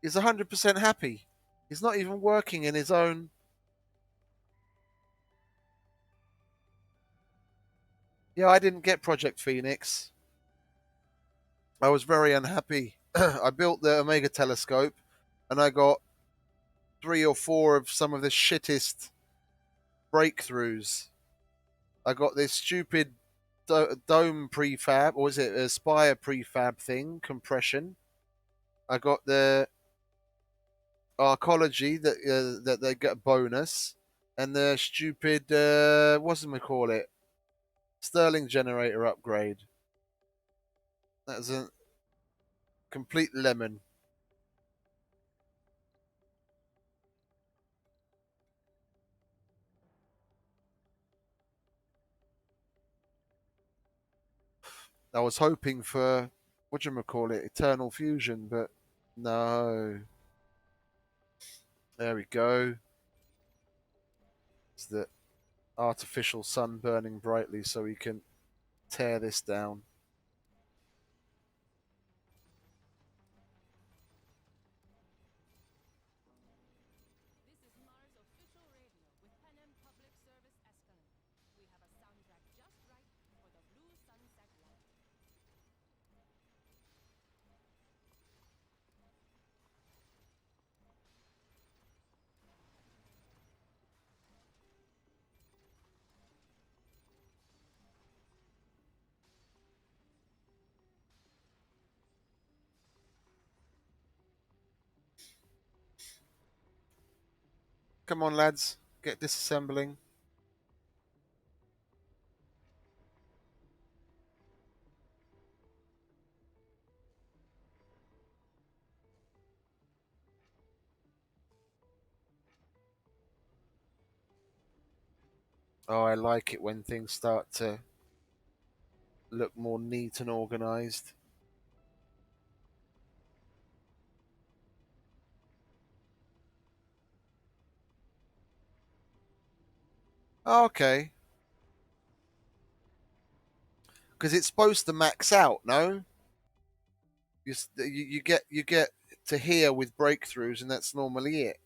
Speaker 1: he's 100% happy. He's not even working in his own. Yeah, I didn't get Project Phoenix. I was very unhappy. I built the Omega telescope, and I got three or four of some of the shittest breakthroughs. I got this stupid dome prefab, or is it a spire prefab thing, compression. I got the arcology that they get a bonus, and the stupid what's it call it, Stirling generator upgrade. That was a complete lemon. I was hoping for what you call it, eternal fusion, but no. There we go. It's the artificial sun burning brightly so we can tear this down. Come on, lads. Get disassembling. Oh, I like it when things start to look more neat and organized. Okay. Because it's supposed to max out, no? You get to here with breakthroughs, and that's normally it.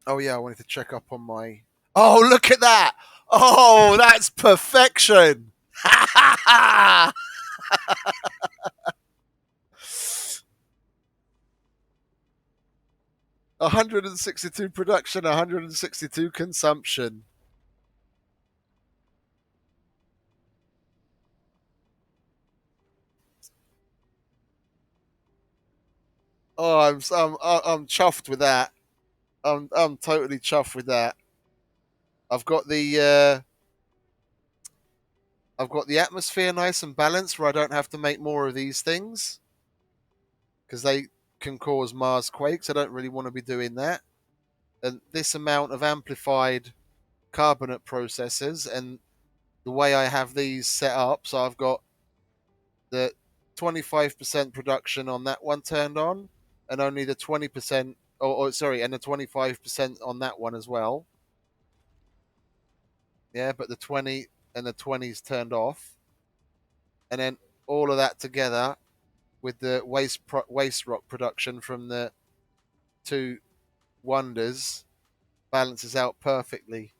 Speaker 1: Oh yeah, I wanted to check up on my. Oh, look at that! Oh, that's perfection! 162 production, 162 consumption. Oh, I'm chuffed with that. I'm totally chuffed with that. I've got the I've got the atmosphere nice and balanced, where I don't have to make more of these things because they can cause Mars quakes. I don't really want to be doing that. And this amount of amplified carbonate processors, and the way I have these set up, so I've got the 25% production on that one turned on, and only the 20%, or sorry, and the 25% on that one as well. Yeah, but the 20 and the 20's turned off, and then all of that together with the waste rock production from the two wonders balances out perfectly.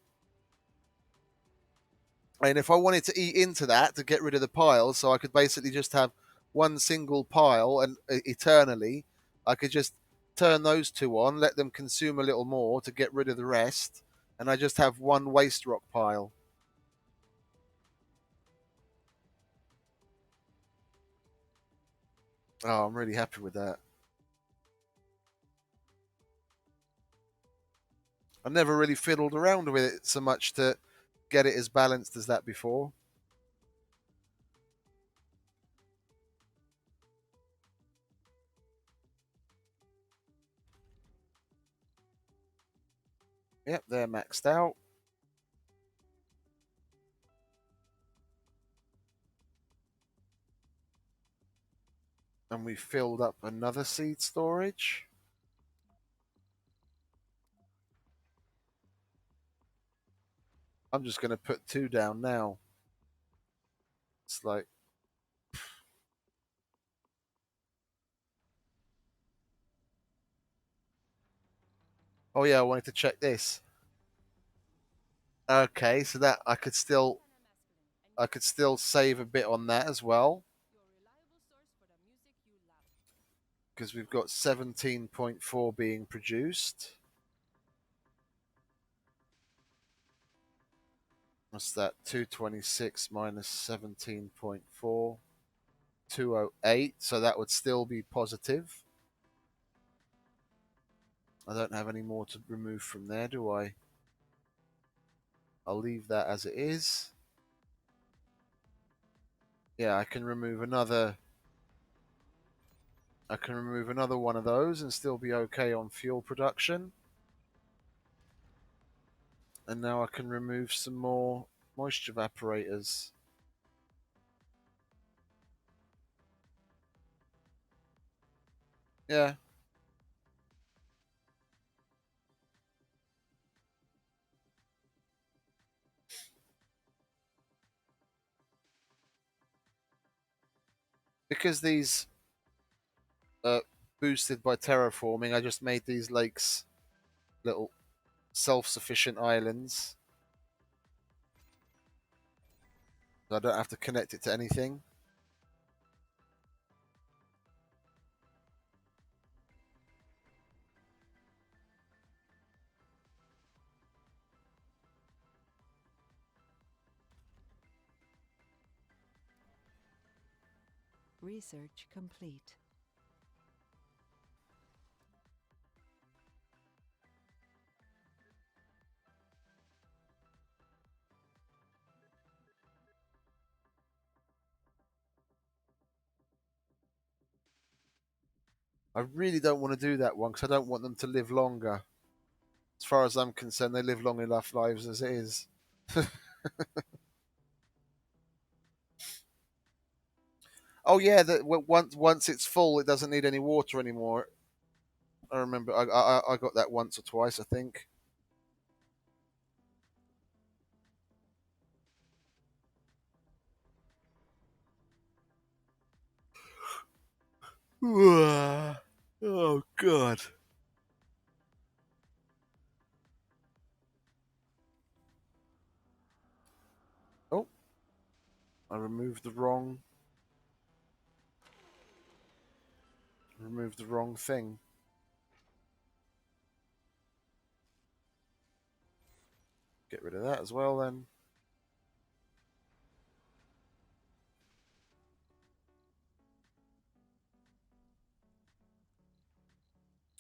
Speaker 1: And if I wanted to eat into that to get rid of the piles, so I could basically just have one single pile and eternally, I could just turn those two on, let them consume a little more to get rid of the rest, and I just have one waste rock pile. Oh, I'm really happy with that. I never really fiddled around with it so much to get it as balanced as that before. Yep, they're maxed out. And we filled up another seed storage. I'm just going to put two down now. It's like, oh yeah, I wanted to check this. Okay, so that I could still save a bit on that as well because we've got 17.4 being produced. What's that? 226 minus 17.4, 208. So that would still be positive. I don't have any more to remove from there, do I? I'll leave that as it is. Yeah, I can remove another one of those and still be okay on fuel production. And now I can remove some more moisture evaporators. Yeah, because these are boosted by terraforming, I just made these lakes little self-sufficient islands. I don't have to connect it to anything.
Speaker 2: Research complete.
Speaker 1: I really don't want to do that one because I don't want them to live longer. As far as I'm concerned, they live long enough lives as it is. Oh yeah, that once it's full, it doesn't need any water anymore. I remember I got that once or twice, I think. Oh god. Oh, I removed the wrong thing. Get rid of that as well then.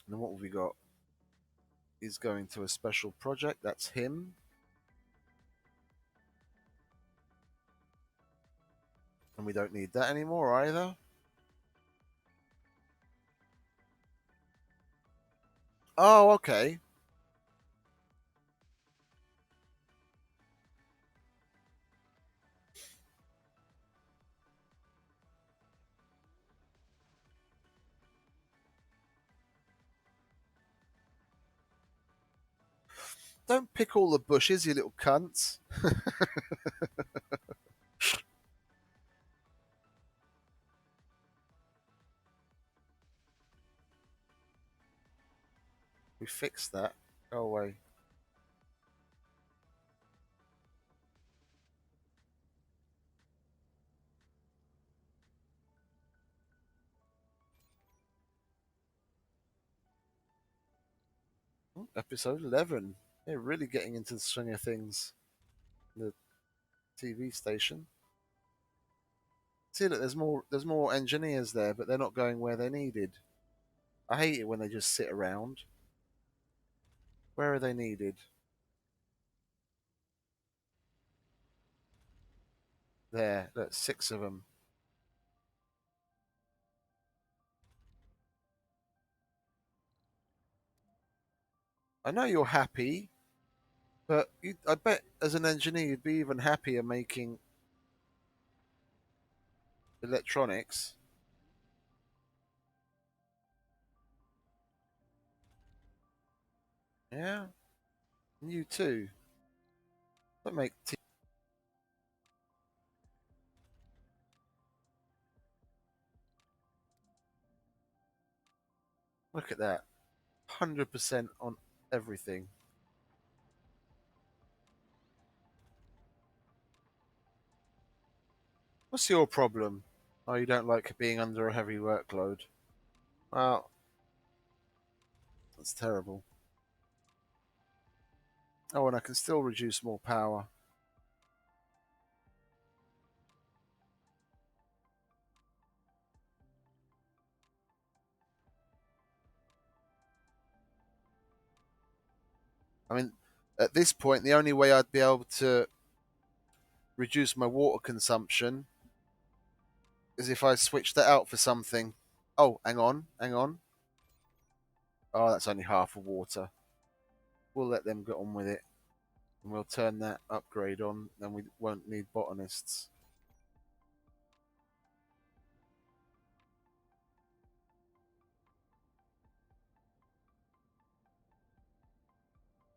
Speaker 1: And then what have we got? He's going to a special project. That's him. And we don't need that anymore either. Oh, okay. Don't pick all the bushes, you little cunts. We fixed that. Go away. Episode 11. They're really getting into the swing of things. The TV station. See, look, there's more engineers there, but they're not going where they're needed. I hate it when they just sit around. Where are they needed? There, look, 6 of them. I know you're happy, but I bet as an engineer you'd be even happier making electronics. Yeah, and you too. Don't make. Look at that, 100% on everything. What's your problem? Oh, you don't like being under a heavy workload. Well, that's terrible. Oh, and I can still reduce more power. I mean, at this point, the only way I'd be able to reduce my water consumption is if I switched that out for something. Oh, hang on, hang on. Oh, that's only half of water. We'll let them get on with it, and we'll turn that upgrade on. Then we won't need botanists.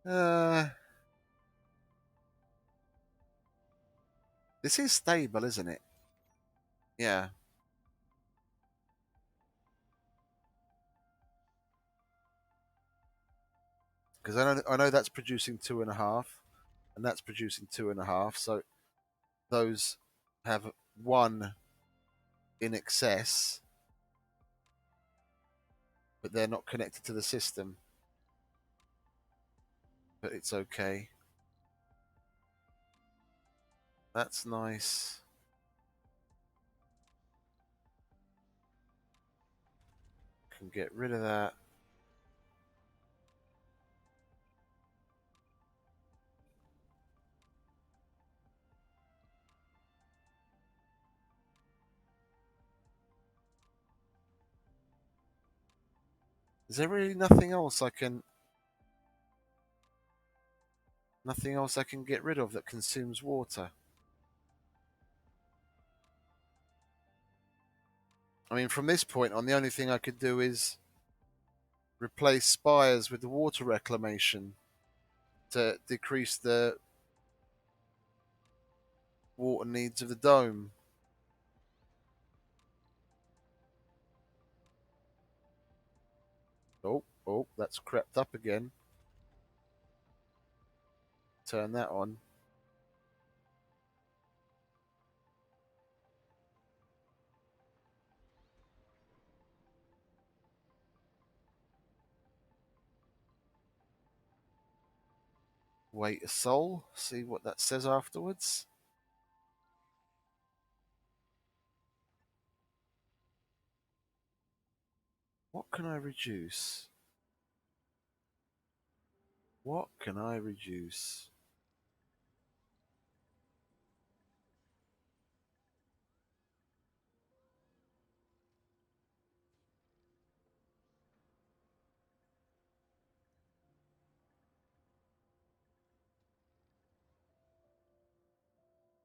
Speaker 1: Uh, this is stable, isn't it? Yeah. Because I know that's producing 2.5, and that's producing 2.5. So those have one in excess, but they're not connected to the system. But it's okay. That's nice. Can get rid of that. Is there really nothing else I can get rid of that consumes water? I mean, from this point on, the only thing I could do is replace spires with the water reclamation to decrease the water needs of the dome. Oh, that's crept up again. Turn that on. Wait a soul. See what that says afterwards. What can I reduce? What can I reduce?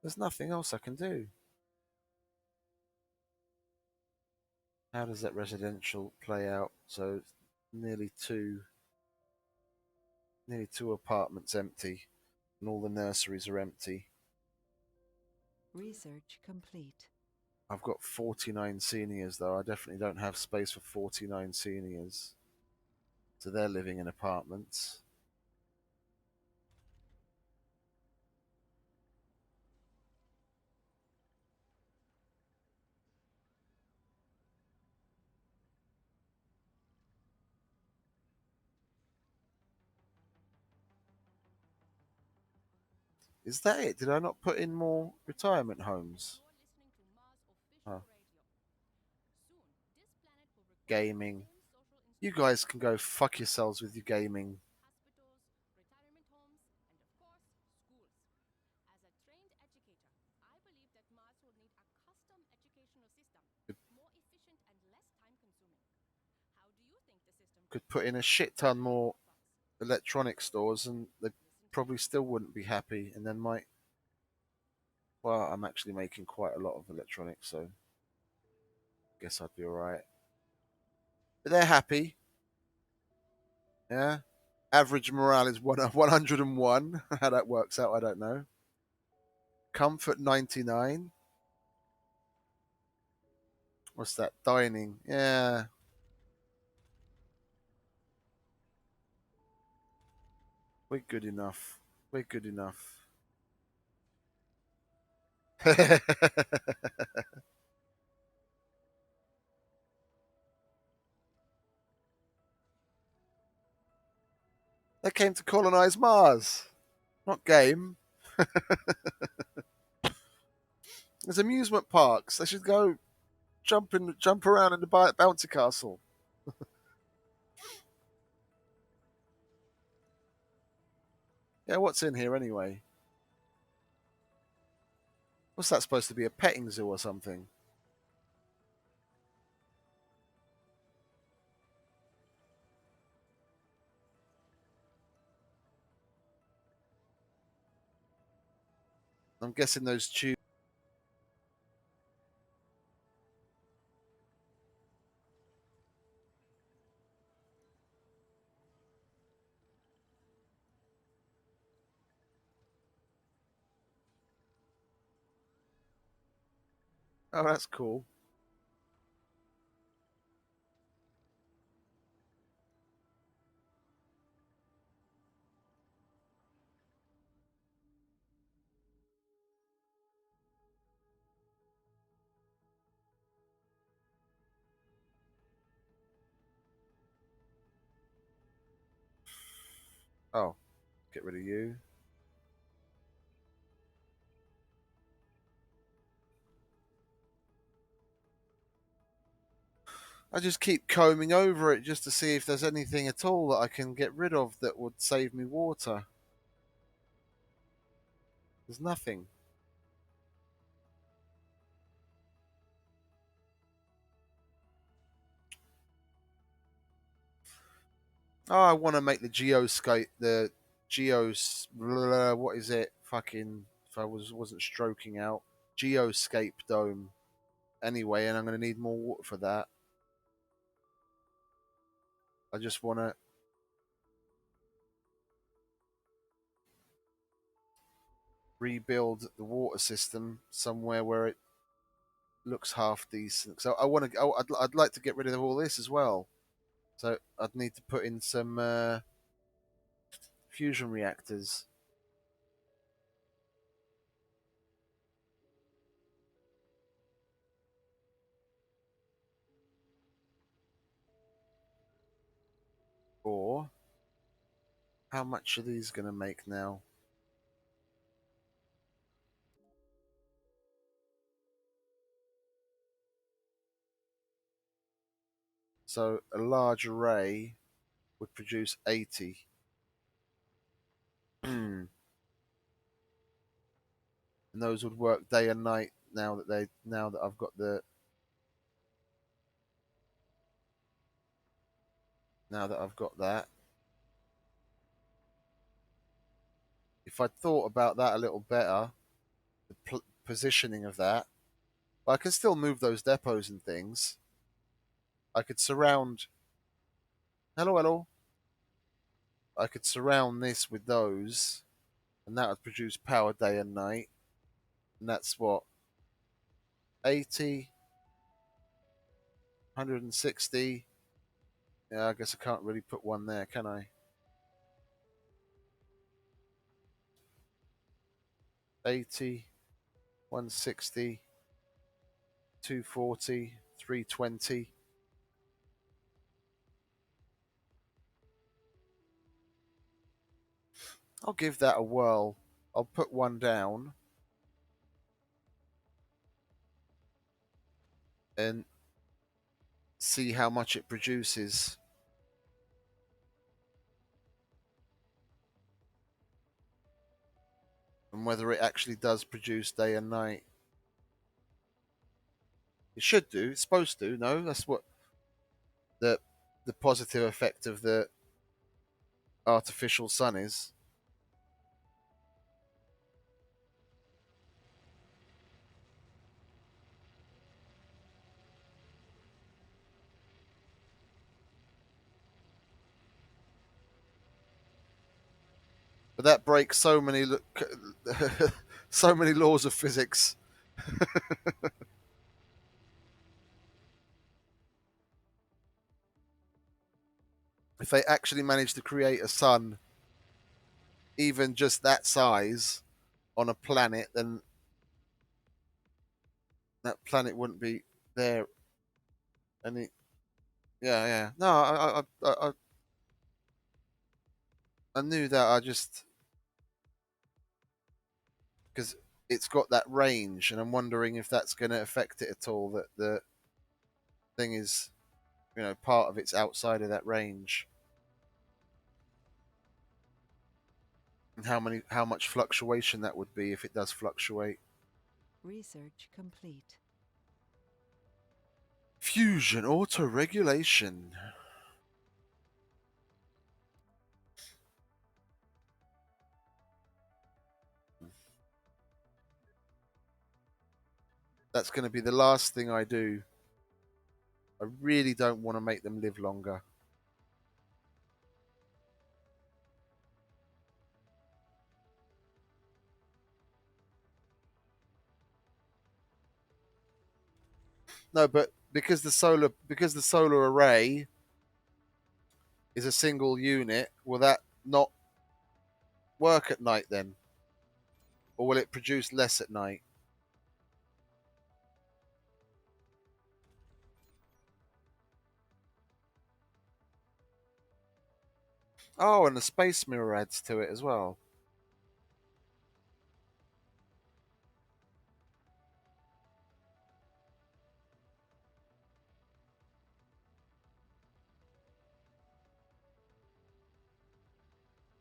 Speaker 1: There's nothing else I can do. How does that residential play out? So nearly two apartments empty, and all the nurseries are empty.
Speaker 2: Research complete.
Speaker 1: I've got 49 seniors though. I definitely don't have space for 49 seniors. So they're living in apartments. Is that it? Did I not put in more retirement homes?
Speaker 3: You're listening to Mars
Speaker 1: Huh.
Speaker 3: Official Radio. Soon, this planet will require
Speaker 1: Gaming.
Speaker 3: its own social
Speaker 1: You guys
Speaker 3: institutions,
Speaker 1: can go fuck yourselves with your gaming.
Speaker 3: hospitals, retirement homes, and of course, schools. As a trained educator, I believe that Mars will need a custom educational system, more efficient and less time consuming. How do you think the system
Speaker 1: Could
Speaker 3: could
Speaker 1: put in a
Speaker 3: benefit
Speaker 1: shit
Speaker 3: Mars
Speaker 1: ton more
Speaker 3: funds?
Speaker 1: electronic stores and they
Speaker 3: Listen to
Speaker 1: probably
Speaker 3: me.
Speaker 1: still wouldn't be happy and then might. Well, I'm actually making quite a lot of electronics, so guess I'd be alright. But they're happy, yeah. Average morale is 101. How that works out, I don't know. Comfort 99. What's that? Dining. Yeah. We're good enough. We're good enough. They came to colonize Mars, not game. There's amusement parks. They should go jump around in the bouncy castle. Yeah, what's in here anyway? What's that supposed to be? A petting zoo or something? I'm guessing those tubes. Oh, that's cool. Oh, get rid of you. I just keep combing over it just to see if there's anything at all that I can get rid of that would save me water. There's nothing. Oh, I want to make the geoscape, the geos, what is it? Fucking, if I wasn't stroking out, geoscape dome. Anyway, and I'm going to need more water for that. I just want to rebuild the water system somewhere where it looks half decent. So I want to. I'd like to get rid of all this as well. So I'd need to put in some fusion reactors. Or how much are these going to make now? So a large array would produce 80. And those would work day and night now that I've got the now that I've got that. If I'd thought about that a little better, the positioning of that, but I can still move those depots and things. I could surround. Hello, hello. I could surround this with those, and that would produce power day and night. And that's what 80, 160. Yeah, I guess I can't really put one there, can I? 80, 160, 240, 320. I'll give that a whirl. I'll put one down and see how much it produces and whether it actually does produce day and night. It should do. It's supposed to. No, that's what the the positive effect of the artificial sun is. But that breaks so many so many laws of physics. If they actually manage to create a sun, even just that size, on a planet, then that planet wouldn't be there. Any, yeah, yeah. No, I knew that. I just because it's got that range, and I'm wondering if that's going to affect it at all. That the thing is, part of it's outside of that range, and how much fluctuation that would be if it does fluctuate.
Speaker 2: Research complete.
Speaker 1: Fusion auto-regulation. That's going to be the last thing I do. I really don't want to make them live longer. No, but because the solar array is a single unit, will that not work at night then? Or will it produce less at night? Oh, and the space mirror adds to it as well.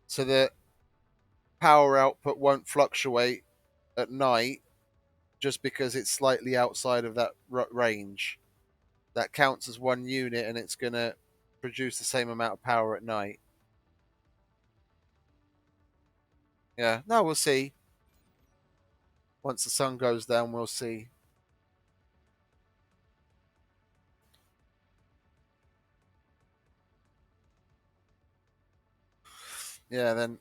Speaker 1: So the power output won't fluctuate at night just because it's slightly outside of that range. That counts as one unit and it's going to produce the same amount of power at night. Yeah, no, we'll see. Once the sun goes down, we'll see. Yeah, then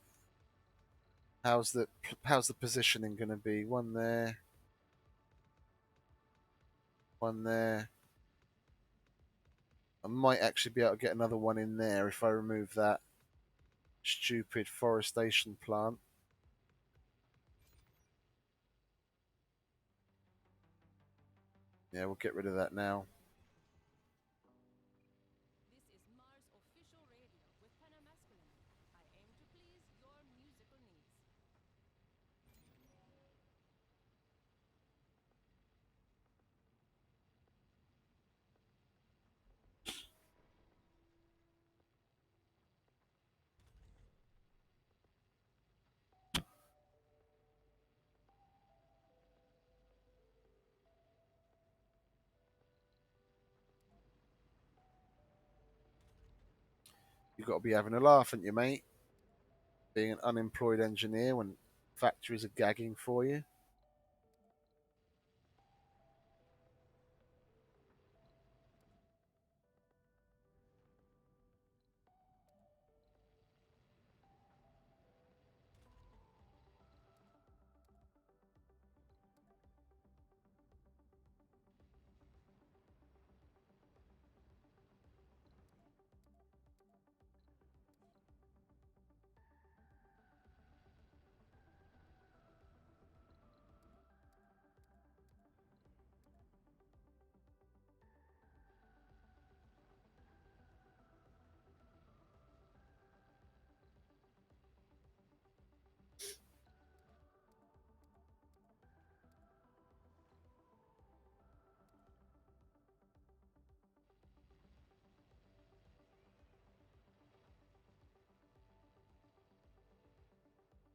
Speaker 1: how's the how's the positioning going to be? One there. I might actually be able to get another one in there if I remove that stupid forestation plant. Yeah, we'll get rid of that now.
Speaker 3: This is Mars' official radio with Penna Masculine. I aim to please your musical needs.
Speaker 1: You've got to be having a laugh, haven't you, mate? Being an unemployed engineer when factories are gagging for you.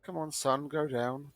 Speaker 1: Come on, son, go down.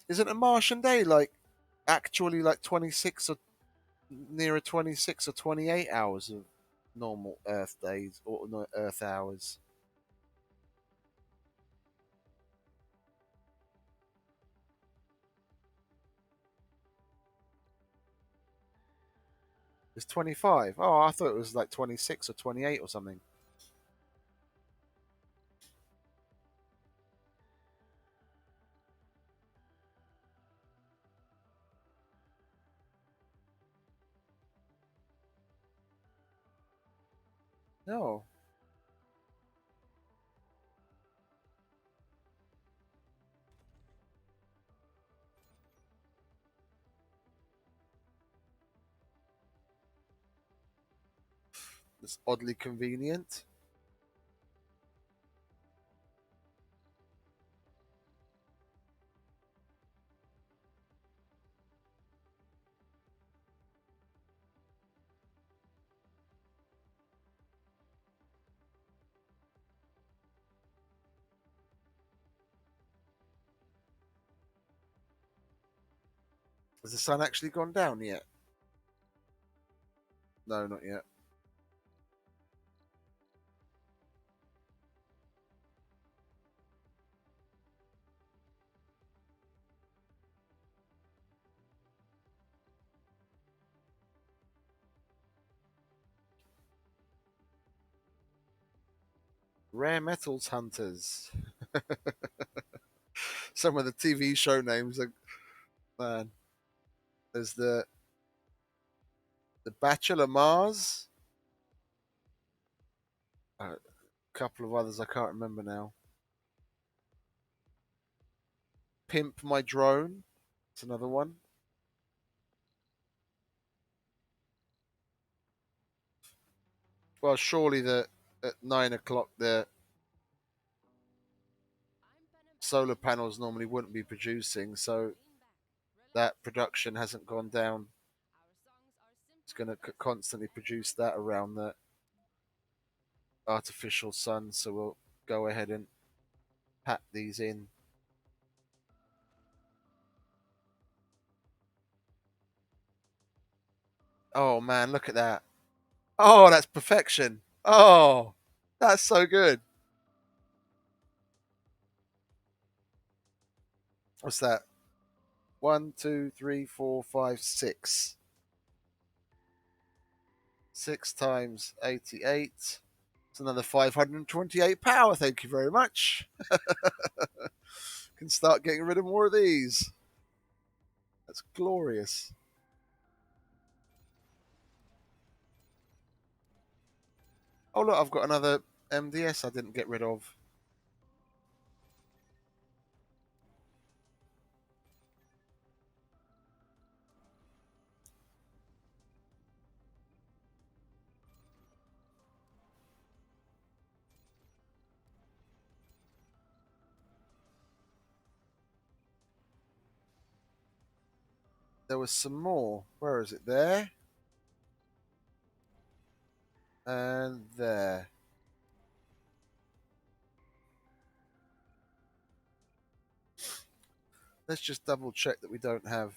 Speaker 1: Isn't a Martian day like actually like 26 or nearer 26 or 28 hours of normal Earth days or no, Earth hours? It's 25. Oh, I thought it was like 26 or 28 or something. No, it's oddly convenient. Has the sun actually gone down yet? No, not yet. Rare Metals Hunters. Some of the TV show names are, man. There's the Bachelor Mars. A couple of others I can't remember now. Pimp My Drone. It's another one. Well, surely the at 9 o'clock the solar panels normally wouldn't be producing, so that production hasn't gone down. It's going to constantly produce that around the artificial sun, so we'll go ahead and pack these in. Oh man, look at that. Oh, that's perfection. Oh, that's so good. What's that? One, two, three, four, five, six. 6 times 88. It's another 528 power. Thank you very much. Can start getting rid of more of these. That's glorious. Oh, look, I've got another MDS I didn't get rid of. There was some more. Where is it? There. And there. Let's just double check that we don't have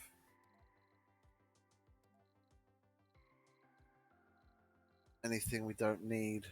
Speaker 1: anything we don't need.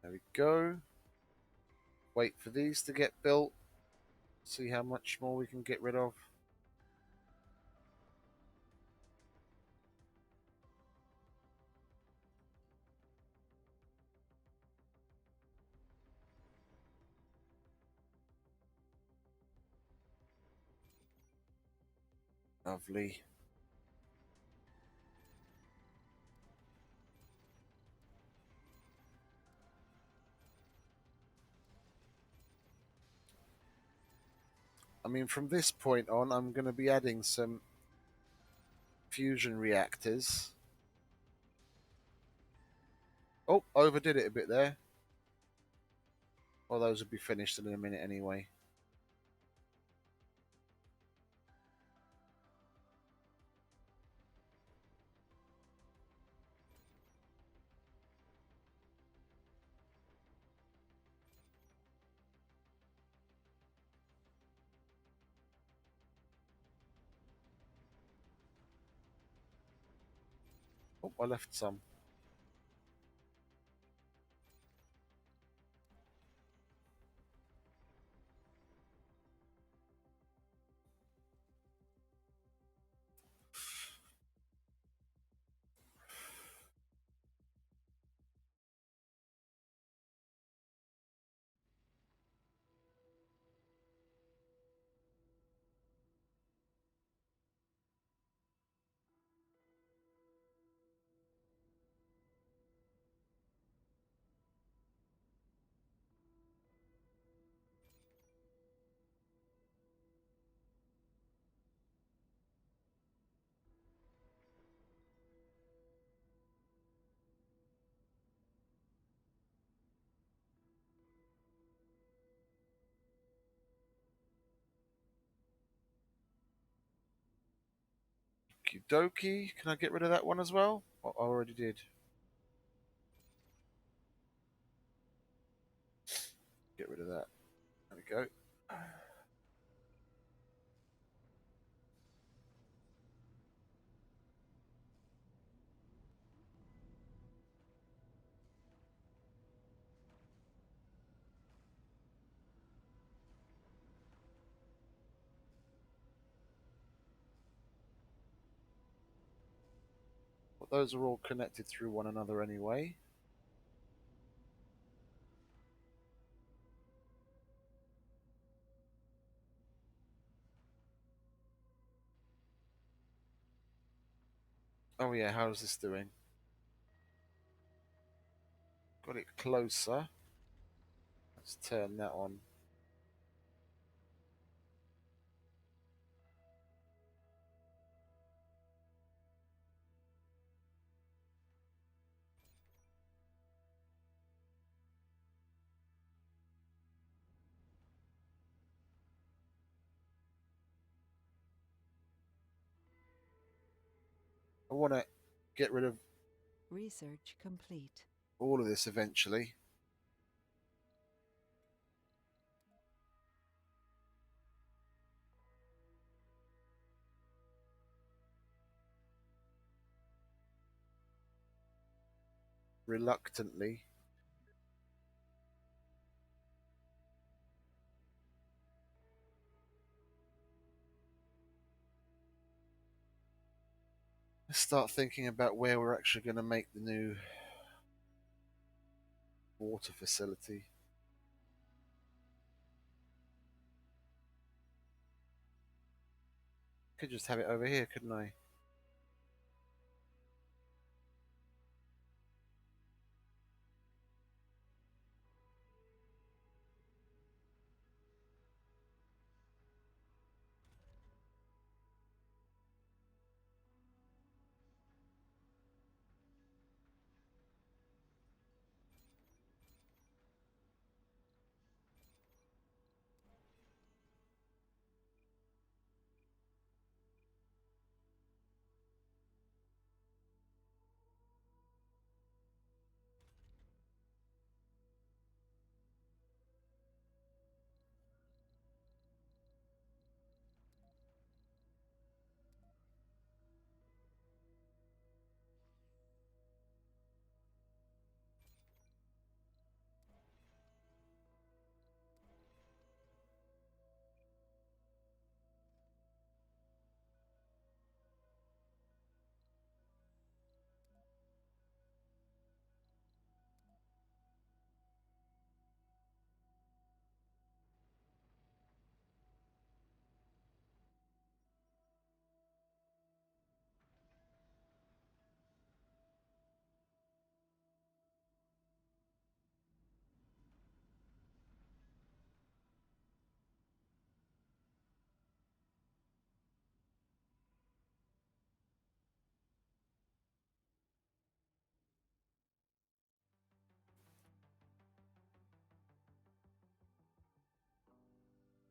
Speaker 1: There we go. Wait for these to get built. See how much more we can get rid of. Lovely. I mean, from this point on, I'm going to be adding some fusion reactors. Oh, overdid it a bit there. Well, those will be finished in a minute anyway. Oh, I left some. Okie dokie. Can I get rid of that one as well? I already did. Get rid of that. There we go. But those are all connected through one another anyway. Oh yeah, how's this doing? Got it closer. Let's turn that on. I want to get rid of
Speaker 2: Research complete.
Speaker 1: all of this eventually. Reluctantly. Let's start thinking about where we're actually going to make the new water facility. Could just have it over here, couldn't I?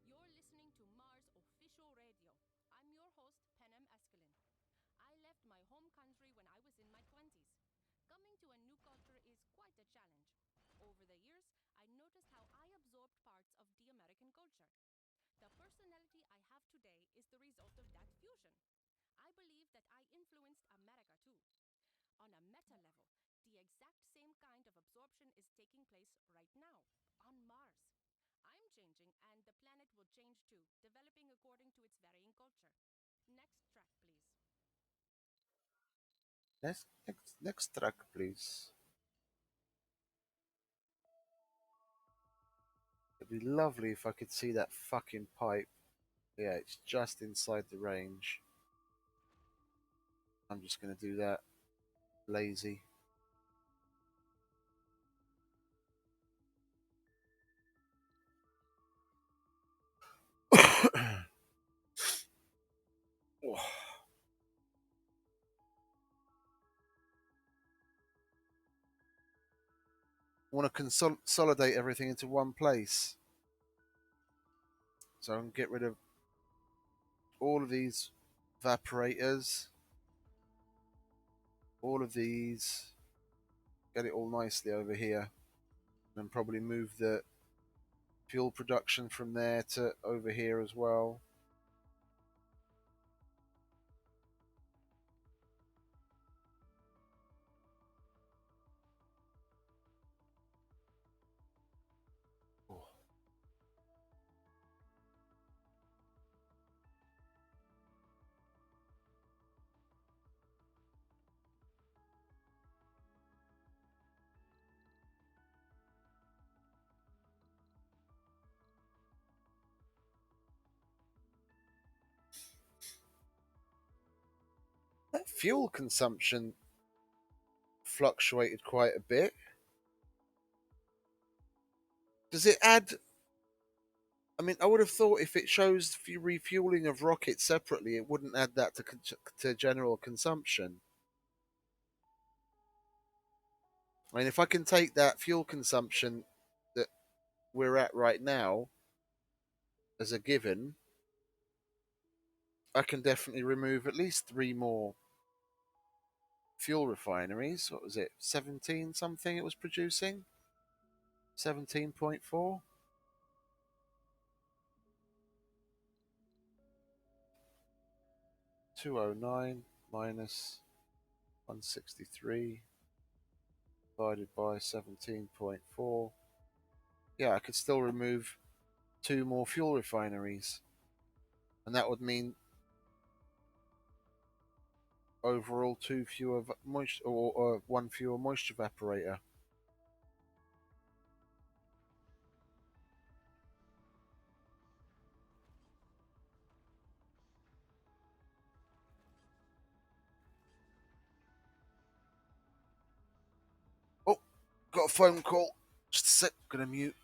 Speaker 3: You're listening to Mars Official Radio. I'm your host, Penem Eskelin. I left my home country when I was in my 20s. Coming to a new culture is quite a challenge. Over the years, I noticed how I absorbed parts of the American culture. The personality I have today is the result of that fusion. I believe that I influenced America too. On a meta level, the exact same kind of absorption is taking place right now, on Mars. I'm changing, and the planet will change too, developing according to its varying culture. Next track, please.
Speaker 1: Next track, please. It'd be lovely if I could see that fucking pipe. Yeah, it's just inside the range. I'm just going to do that. Lazy. Want to consolidate everything into one place, so I can get rid of all of these evaporators. all of these, get it all nicely over here, and probably move the fuel production from there to over here as well. Oh. That fuel consumption fluctuated quite a bit. Does it add? I mean, I would have thought if it shows refueling of rockets separately, it wouldn't add that to general consumption. I mean, if I can take that fuel consumption that we're at right now as a given, I can definitely remove at least three more fuel refineries. What was it? 17 something it was producing? 17.4? 209 minus 163 divided by 17.4. Yeah, I could still remove two more fuel refineries. And that would mean overall two fewer moisture or one fewer moisture evaporator. Oh, got a phone call. Just a sec, gonna mute.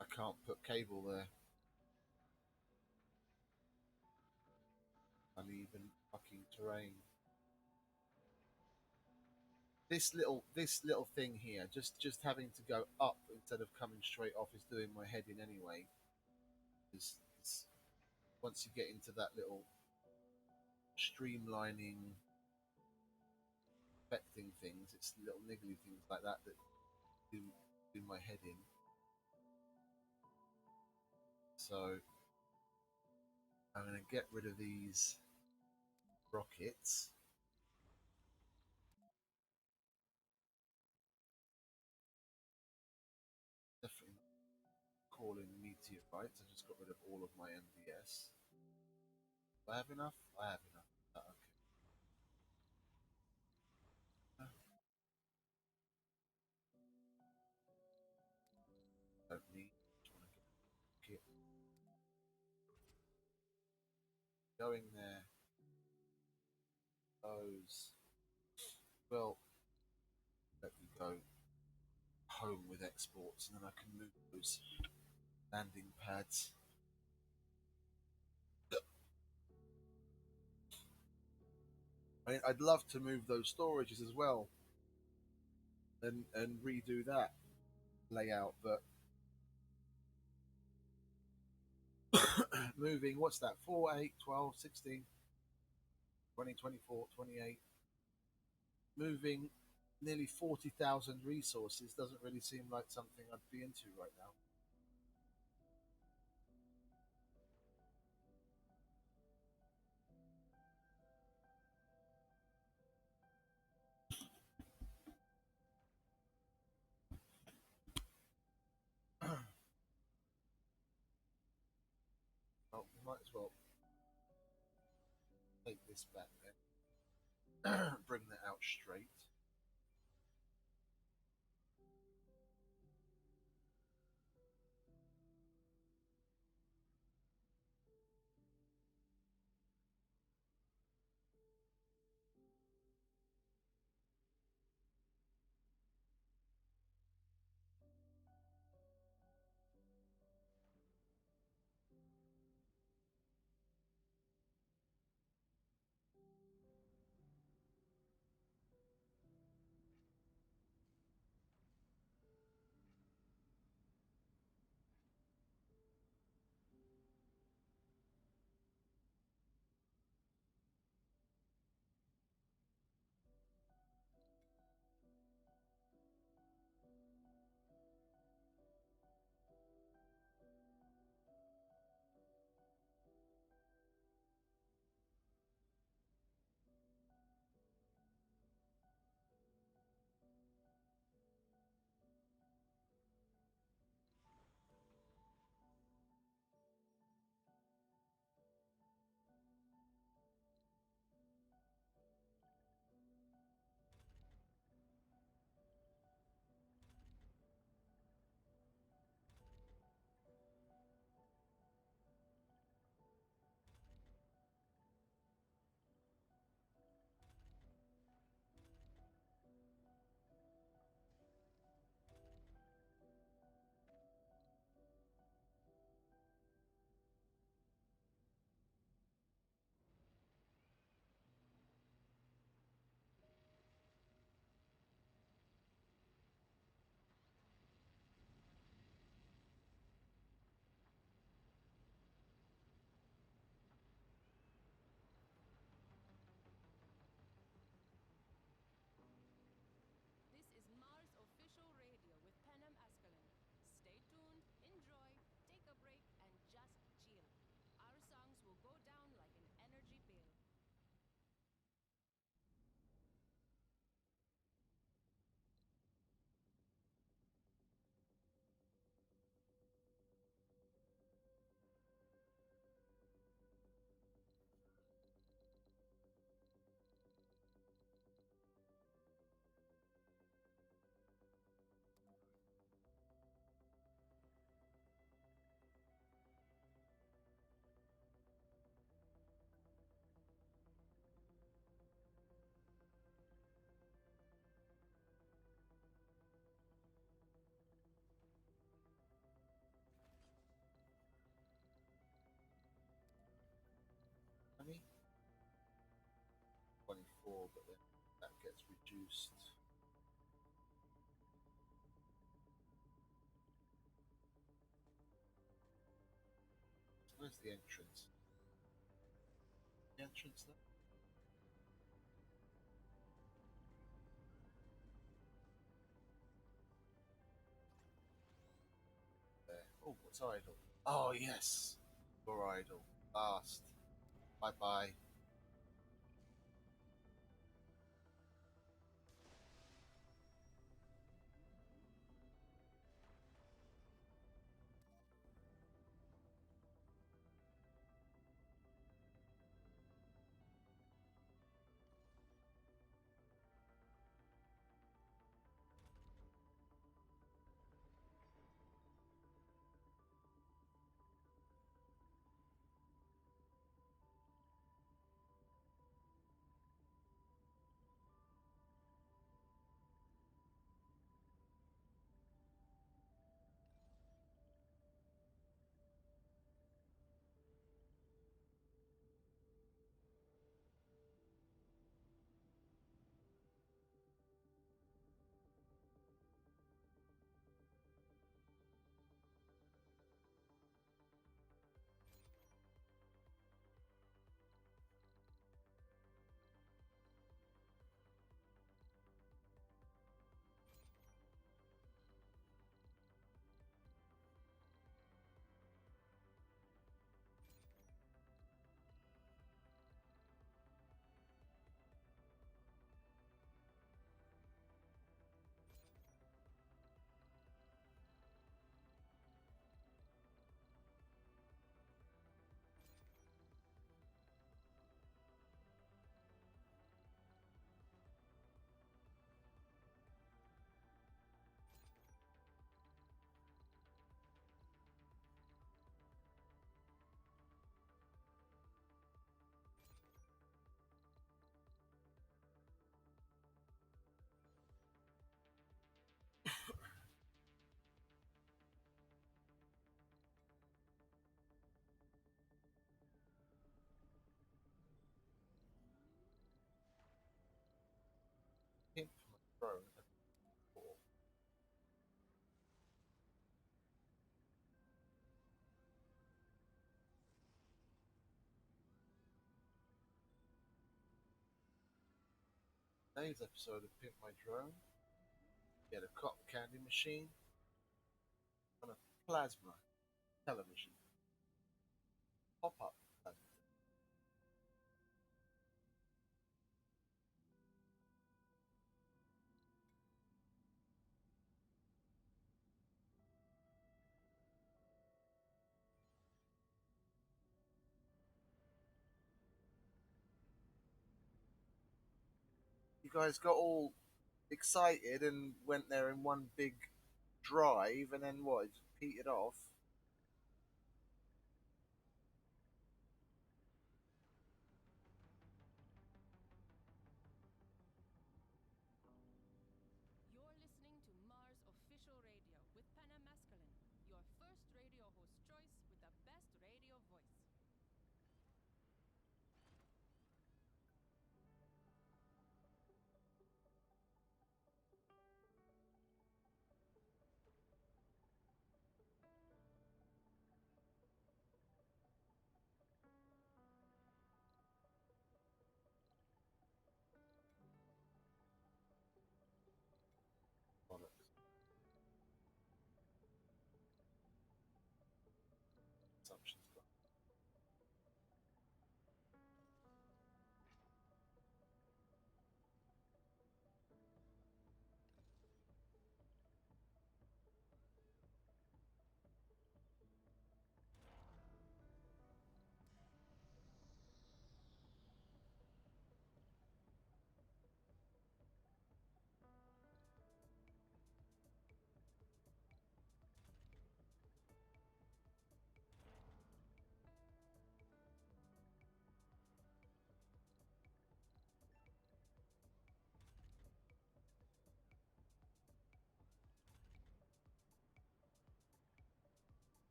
Speaker 1: I can't put cable there. Uneven fucking terrain. This little thing here, just having to go up instead of coming straight off, is doing my head in anyway. It's, once you get into that little streamlining, affecting things, it's little niggly things like that that do my head in. So I'm going to get rid of these rockets. Definitely not calling meteorites. I just got rid of all of my NBS. Do I have enough? I have enough. Okay. Don't need. Just want to get going there. Those. Well, let me go home with exports, and then I can move those landing pads. I mean, I'd love to move those storages as well, and redo that layout, but moving, what's that, 4, 8, 12, 16?
Speaker 4: 2024, 28, moving nearly 40,000 resources doesn't really seem like something I'd be into right now. Well, we might as well take this back then. Bring that out straight.
Speaker 3: This is Mars official radio with Penem Askelin. Stay tuned, enjoy, take a break, and just chill. Our songs will go down like an energy bill.
Speaker 4: Honey? 24, but then that gets reduced. So where's the entrance? The entrance there? There. Oh, what's idle? Oh, yes. Your idle. Last. Bye bye. drone. Today's episode of Pimp My Drone, get a cotton candy machine on a plasma television. Pop up plasma. You guys got all excited and went there in one big drive, and then what? It just petered off.
Speaker 3: You're listening to Mars Official Radio with Panamasculine, your first radio host choice with the best radio voice.
Speaker 4: Bollocks. Assumptions gone.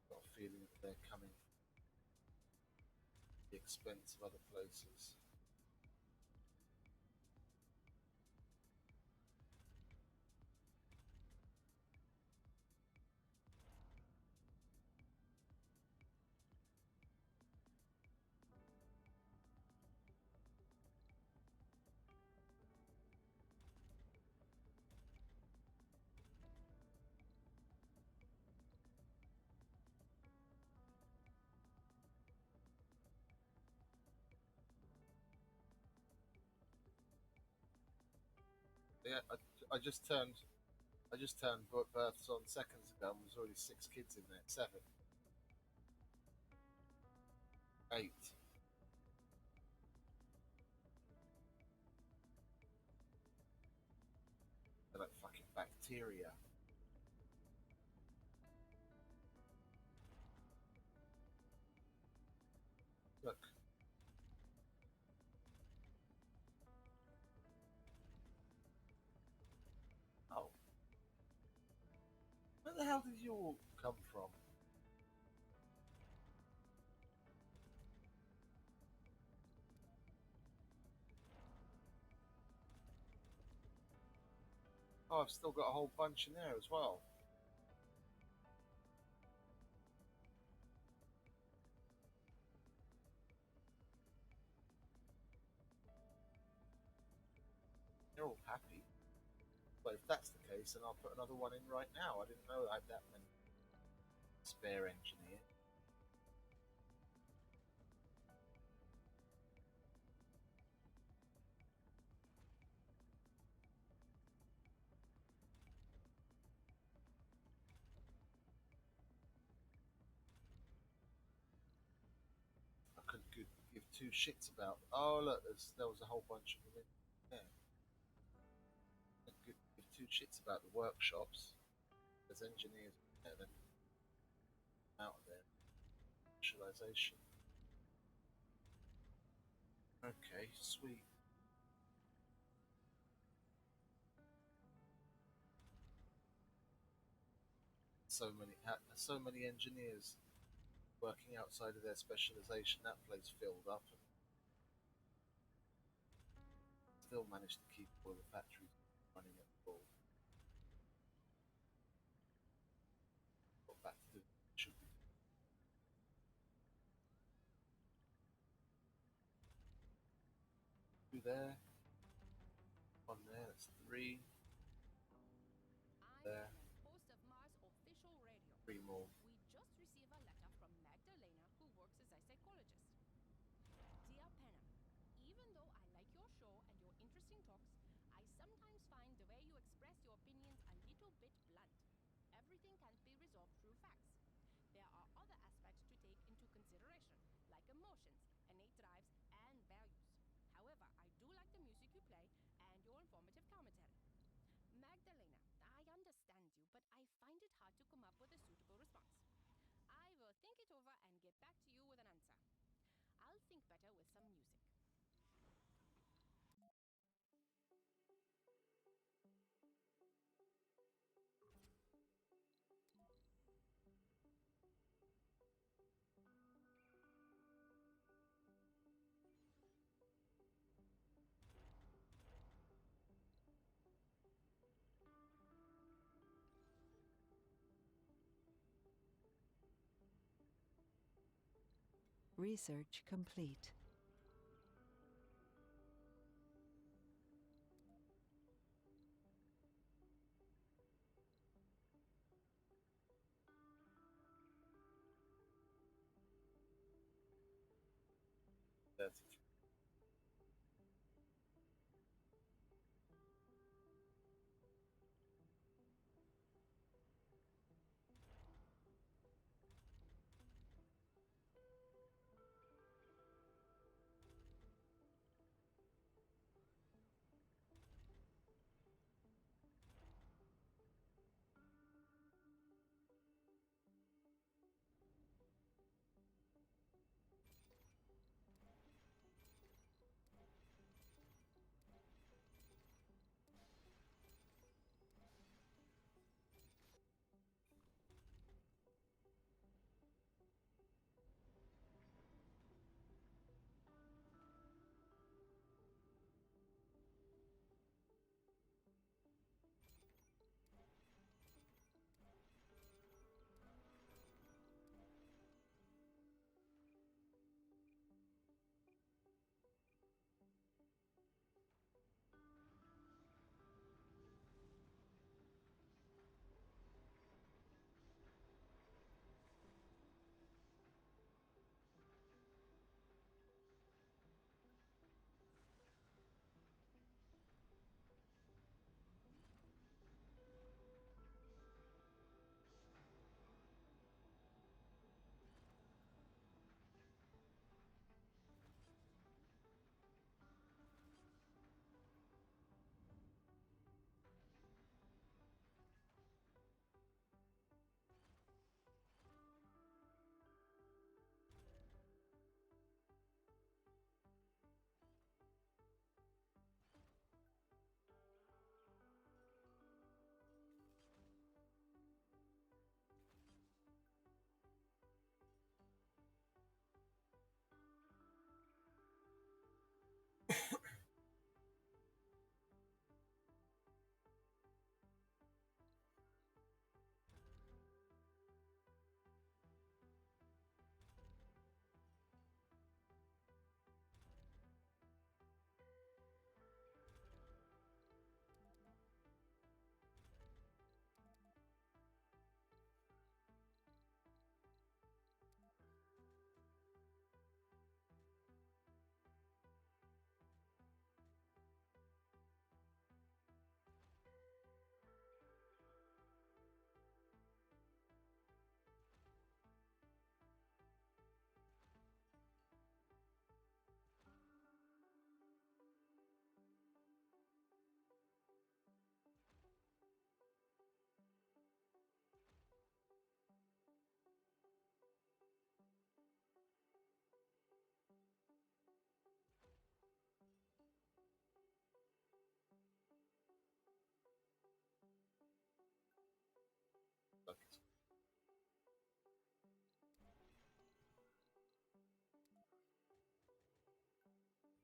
Speaker 4: Got a feeling that they're coming at the expense of other places. Yeah, I just turned. I just turned births on seconds ago, and there's already 6 kids in there. 7, 8. They're like fucking bacteria. Look. Oh. Where the hell did you all come from? Oh, I've still got a whole bunch in there as well. They're all happy. But if that's the case, then I'll put another one in right now. I didn't know I had that many spare engineers. I couldn't give 2 shits about. Oh look, there was a whole bunch of them in there. I could give 2 shits about the workshops. There's engineers in there, then out of there. Visualization. Okay, sweet. so many engineers working outside of their specialization. That place filled up and still managed to keep all the factories running at full. Got back to doing what should be two there, one there. That's three
Speaker 3: I
Speaker 4: there,
Speaker 3: am host of Mars Official Radio.
Speaker 4: three more.
Speaker 3: We just received a letter from Magdalena, who works as a psychologist. Dear Penna, even though I like your show and your interesting talks, I sometimes find the way you express your opinions a little bit blunt. Everything can't be resolved through facts. There are other aspects to take into consideration, like emotions, innate drives, and values. However, I do like the music you play and your informative commentary. Magdalena, I understand you, but I find it hard to come up with a suitable response. I will think it over and get back to you with an answer. I'll think better with some music.
Speaker 2: Research complete.
Speaker 4: That's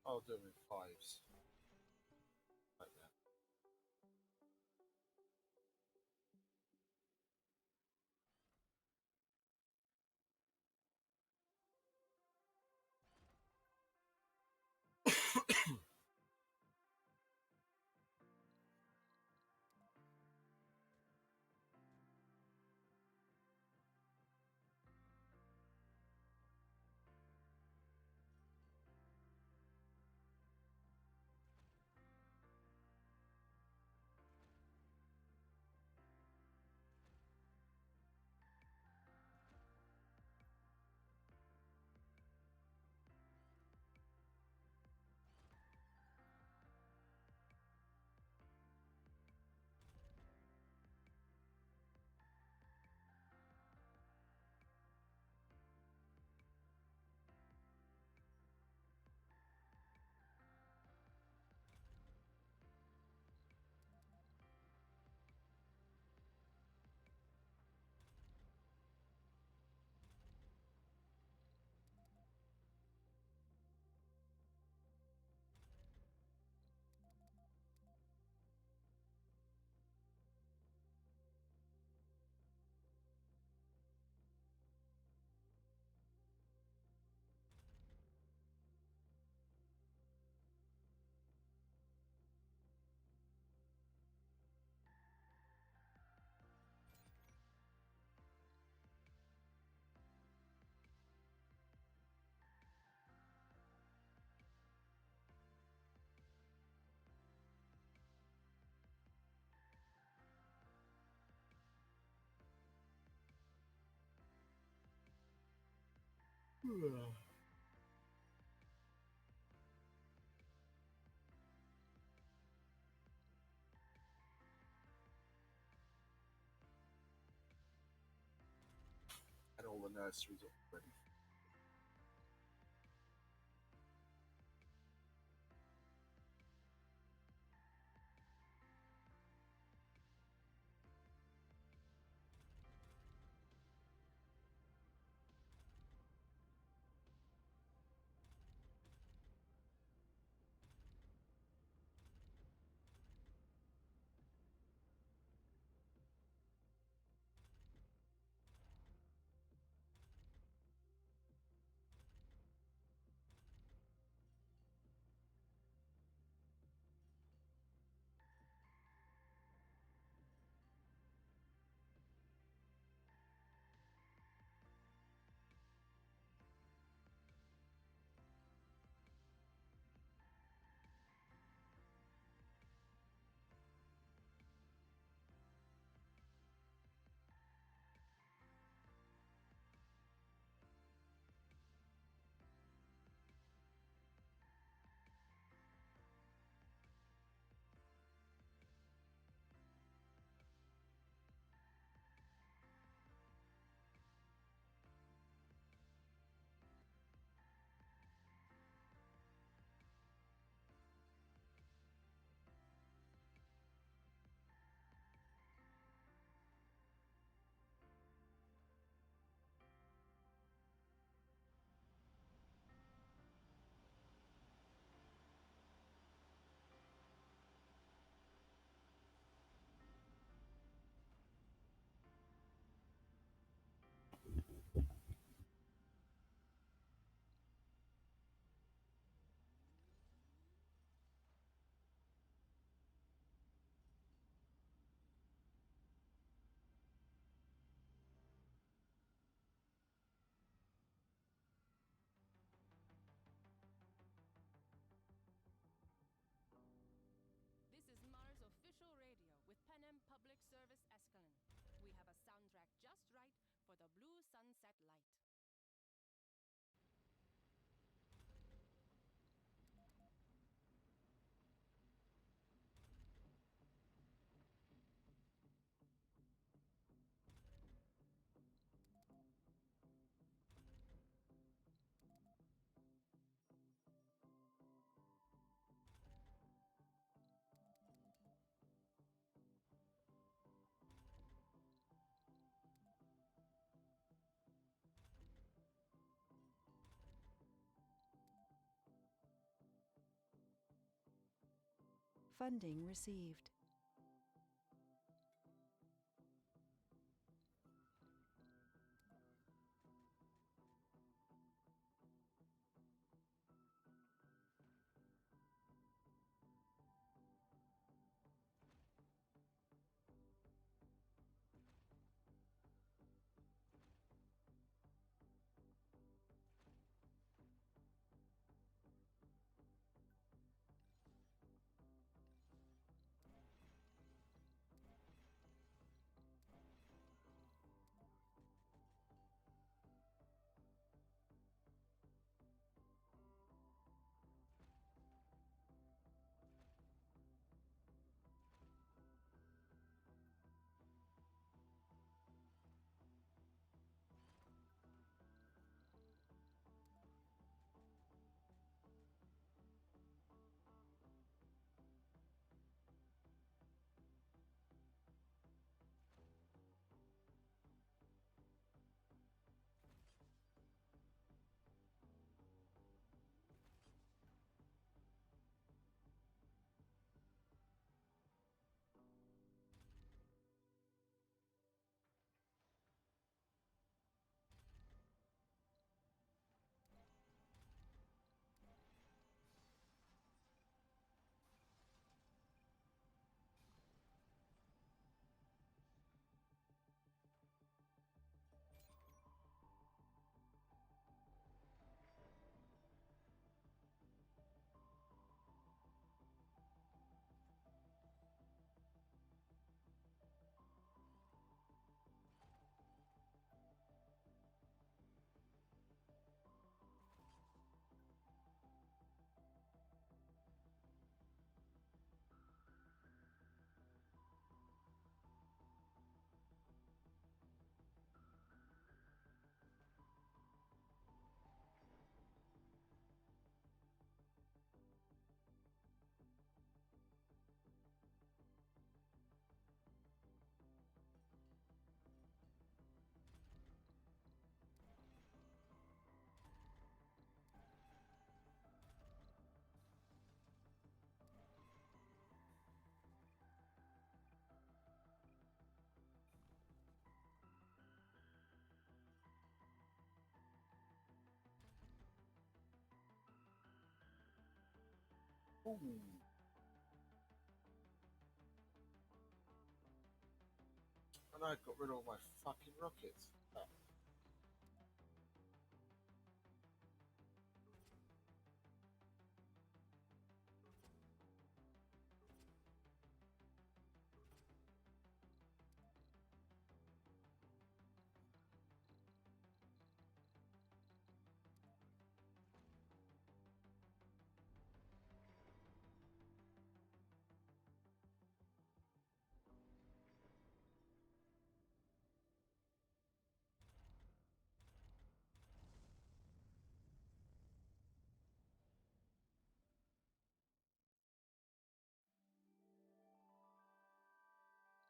Speaker 4: I'll do them in fives, like that. And all the nurseries are ready.
Speaker 3: This is Mars Official Radio with Panem Public Service Escalon. We have a soundtrack just right for the blue sunset light.
Speaker 2: Funding received.
Speaker 4: Ooh. And I got rid of all my fucking rockets.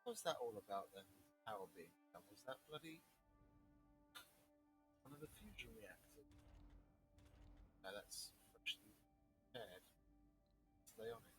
Speaker 4: What was that all about then? Power being down? Was that bloody one of the fusion reactors? No, that's freshly prepared. Stay on it.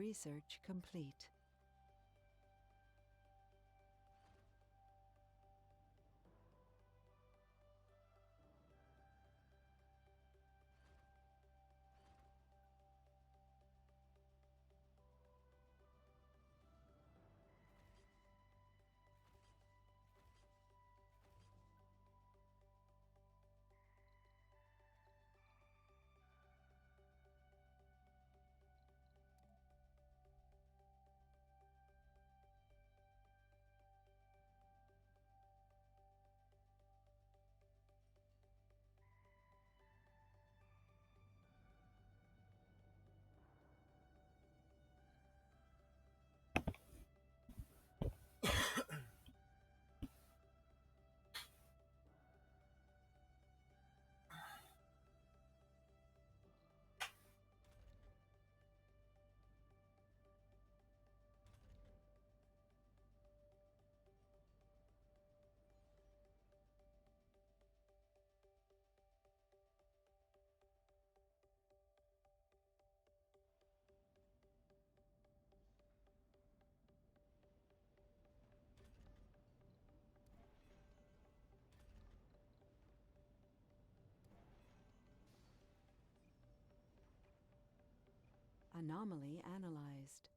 Speaker 2: Research complete. Anomaly analyzed.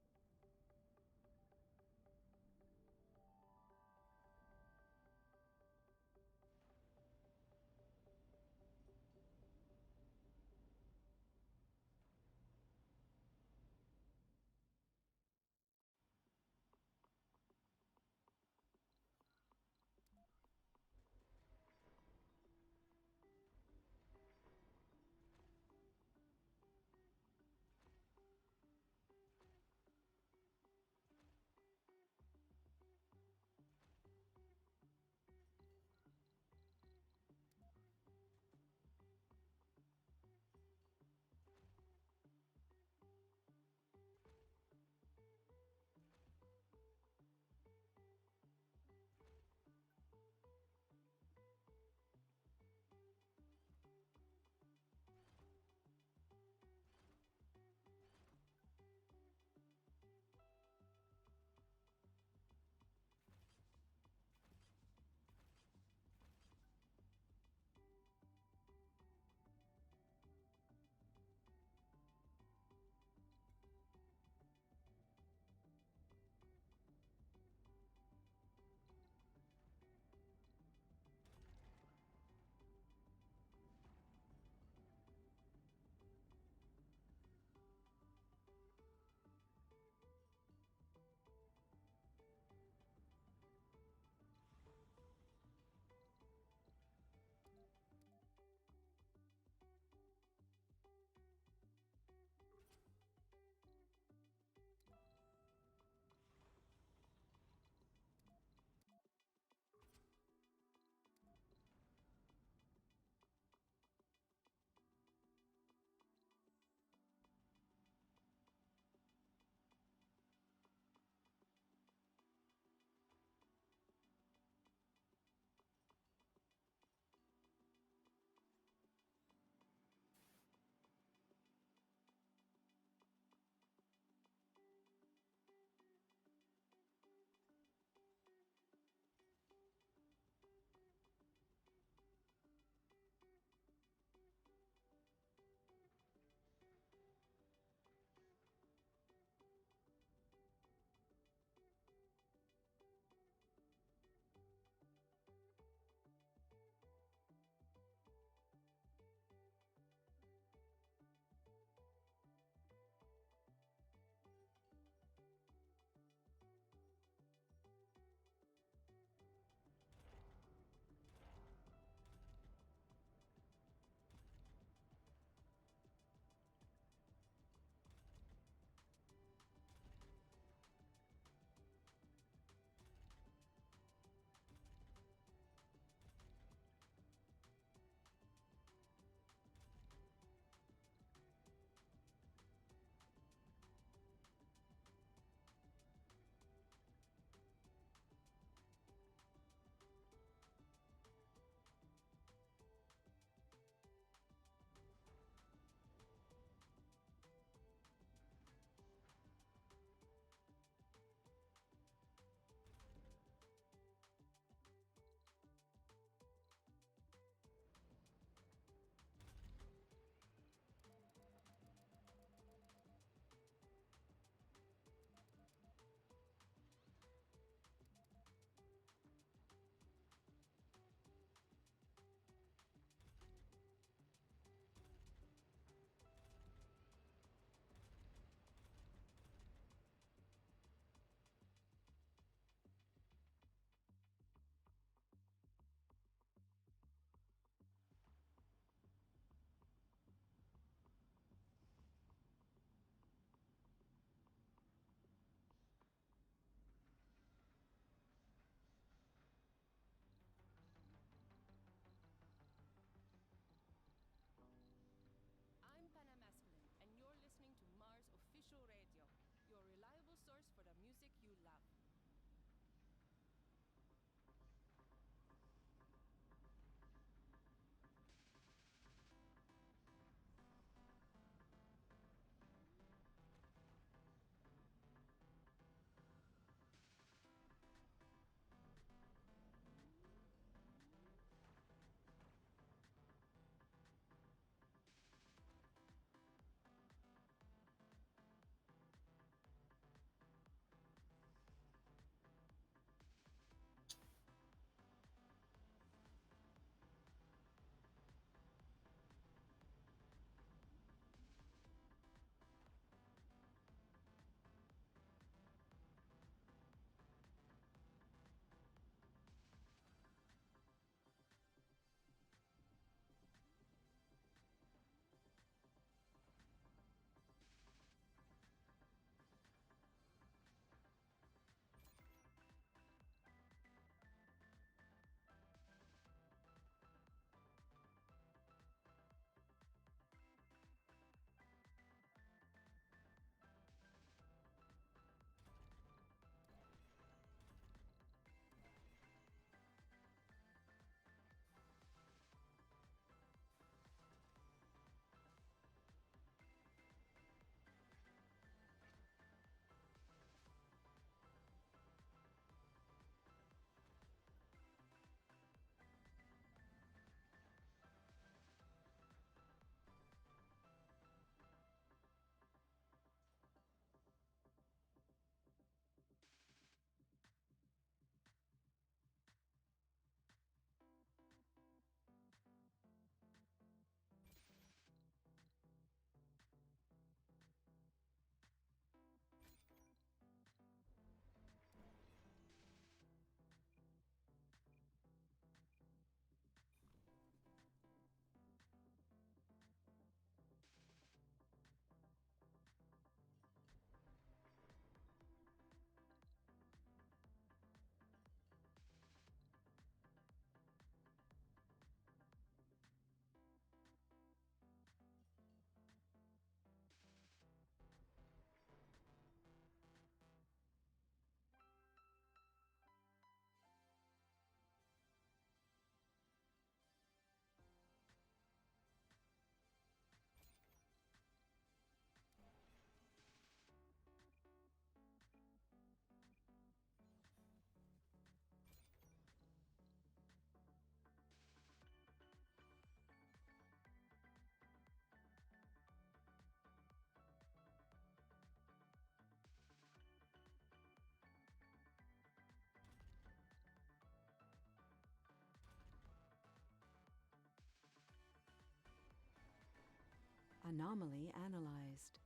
Speaker 2: Anomaly analyzed.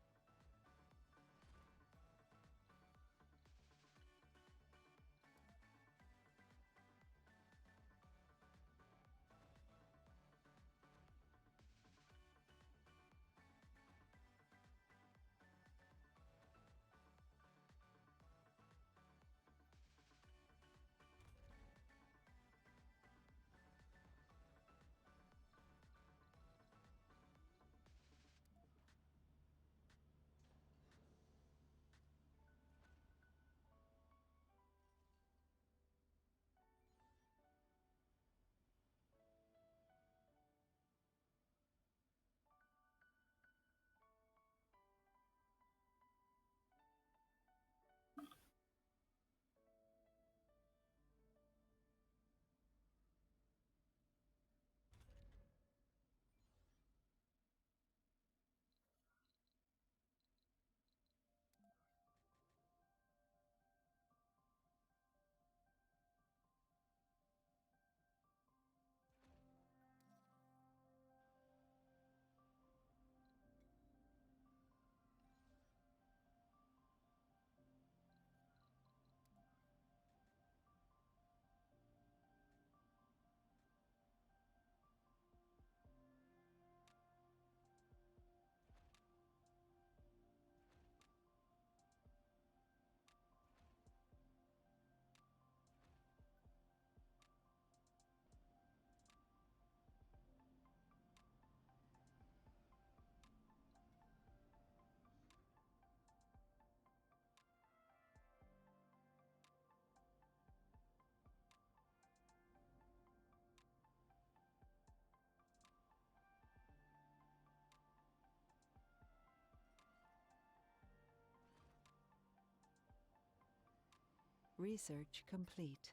Speaker 2: Research complete.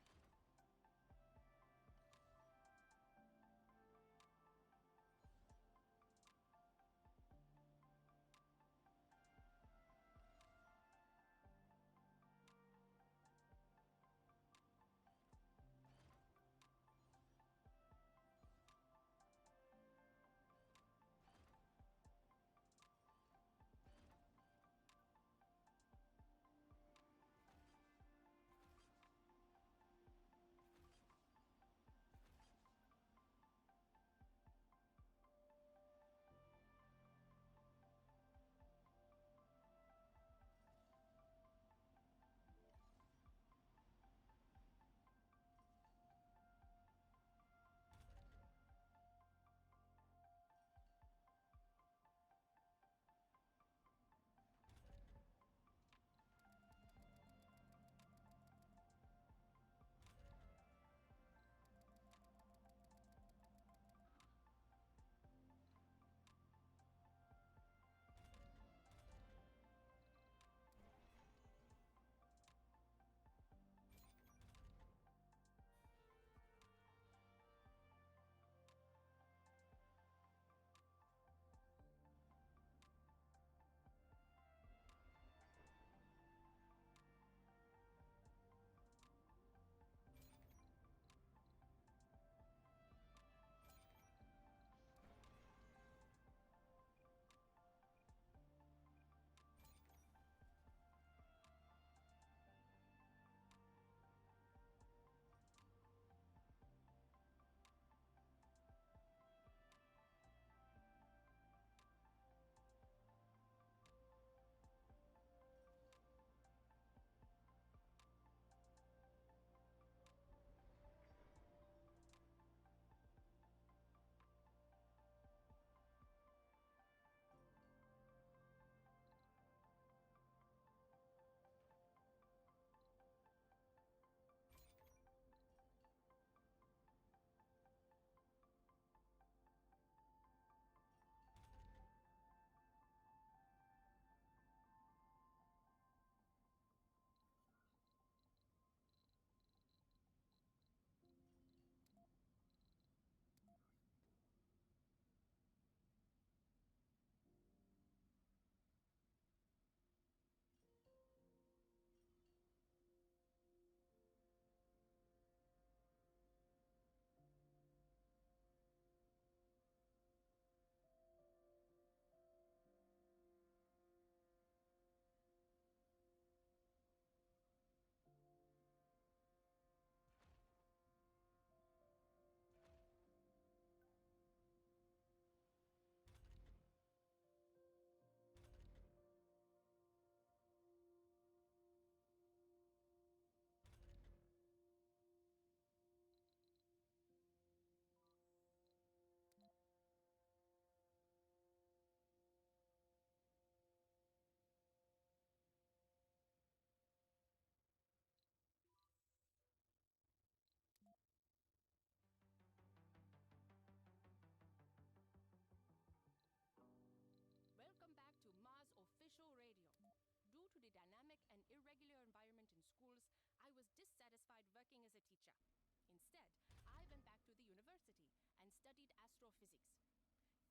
Speaker 3: schools, I was dissatisfied working as a teacher. Instead, I went back to the university and studied astrophysics.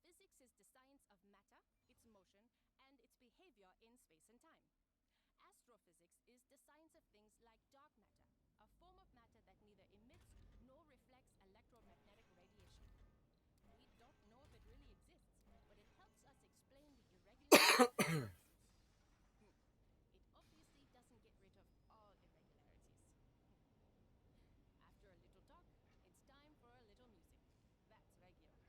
Speaker 3: Physics is the science of matter, its motion, and its behavior in space and time. Astrophysics is the science of things like dark matter, a form of matter that neither emits nor reflects electromagnetic radiation. We don't know if it really exists, but it helps us explain the irregularities of the galaxies. It obviously doesn't get rid of all irregularities. After a little talk, it's time for a little music. That's regular.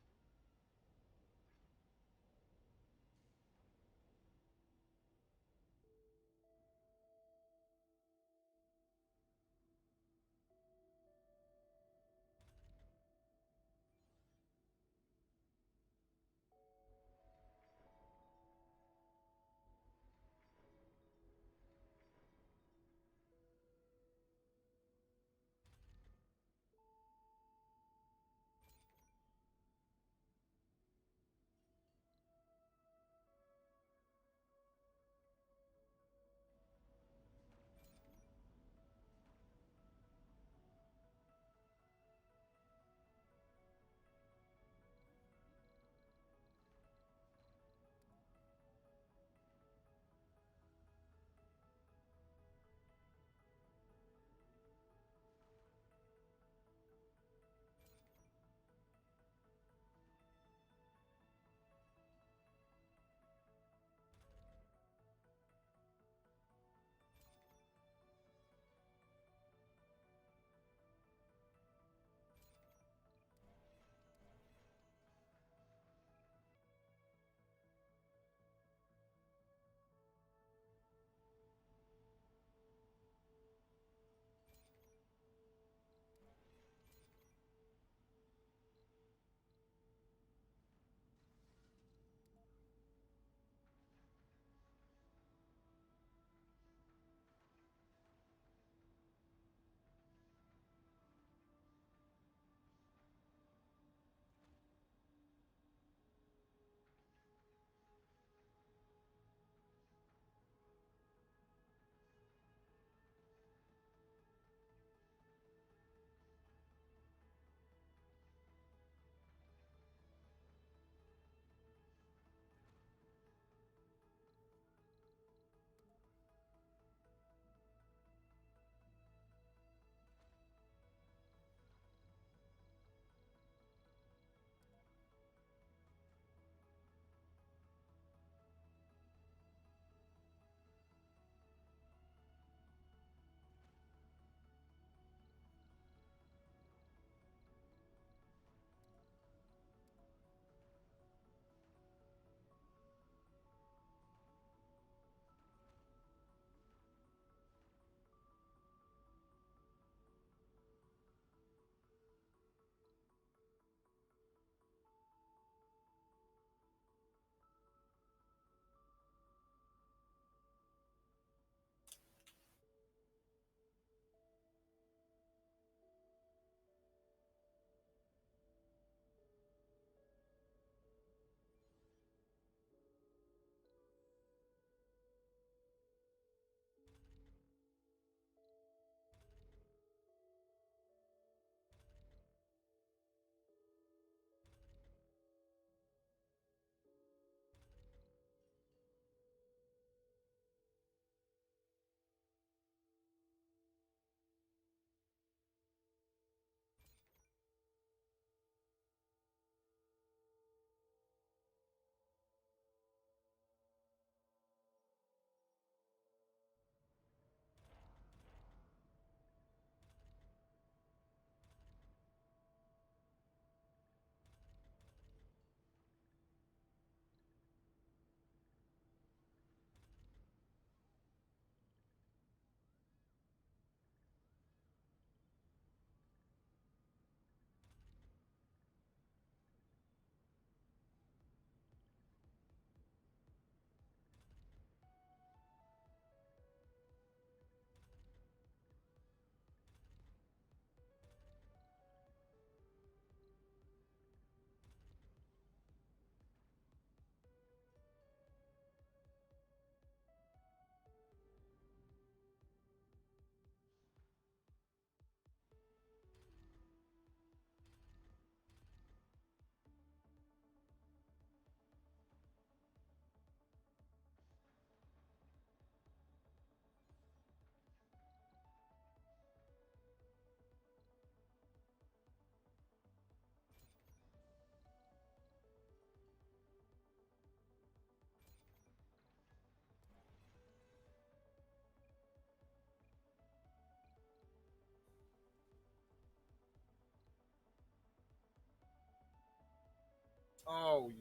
Speaker 4: Oh,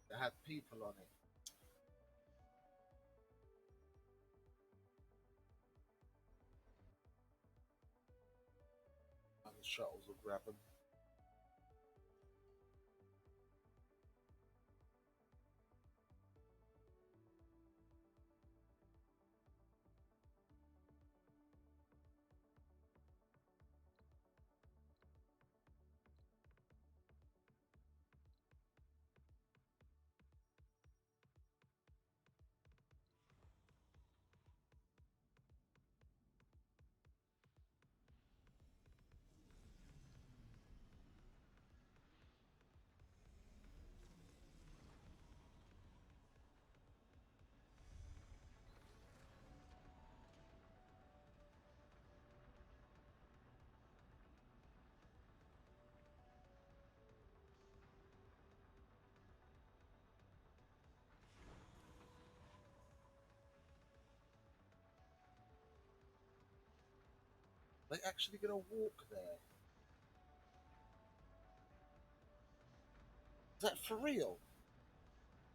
Speaker 4: it had people on it. And the shuttles will grab them. They actually going to walk there? Is that for real?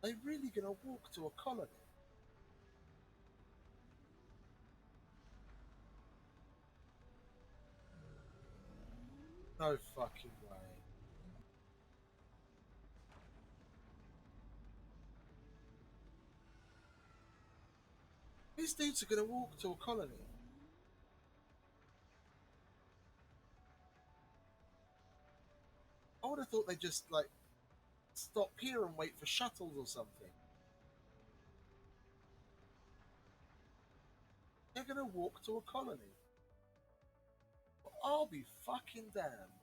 Speaker 4: They really going to walk to a colony? No fucking way. These dudes are going to walk to a colony. I would have thought they'd just, like, stop here and wait for shuttles or something. They're going to walk to a colony. Well, I'll be fucking damned.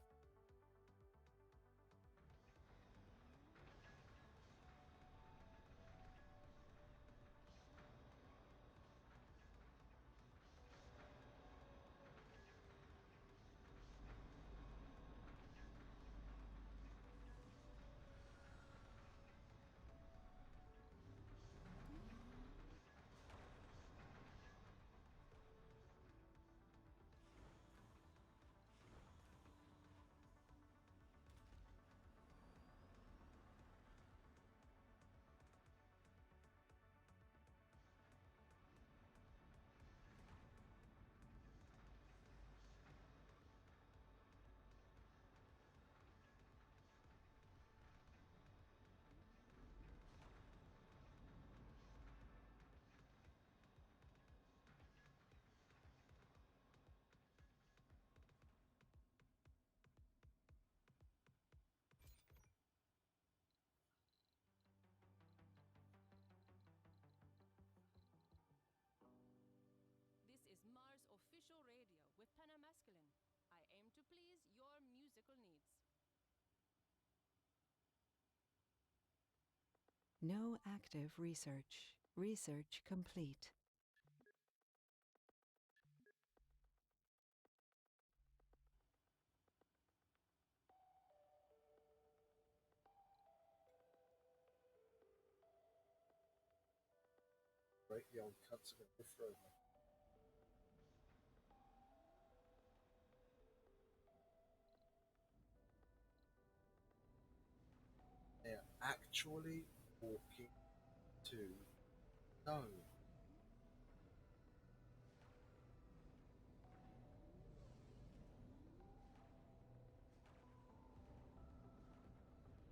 Speaker 3: This is Mars official radio with Panamasculine. I aim to please your musical needs.
Speaker 2: No active research. Research complete.
Speaker 4: Right, the old cunts are going to throw me. They're actually walking to no.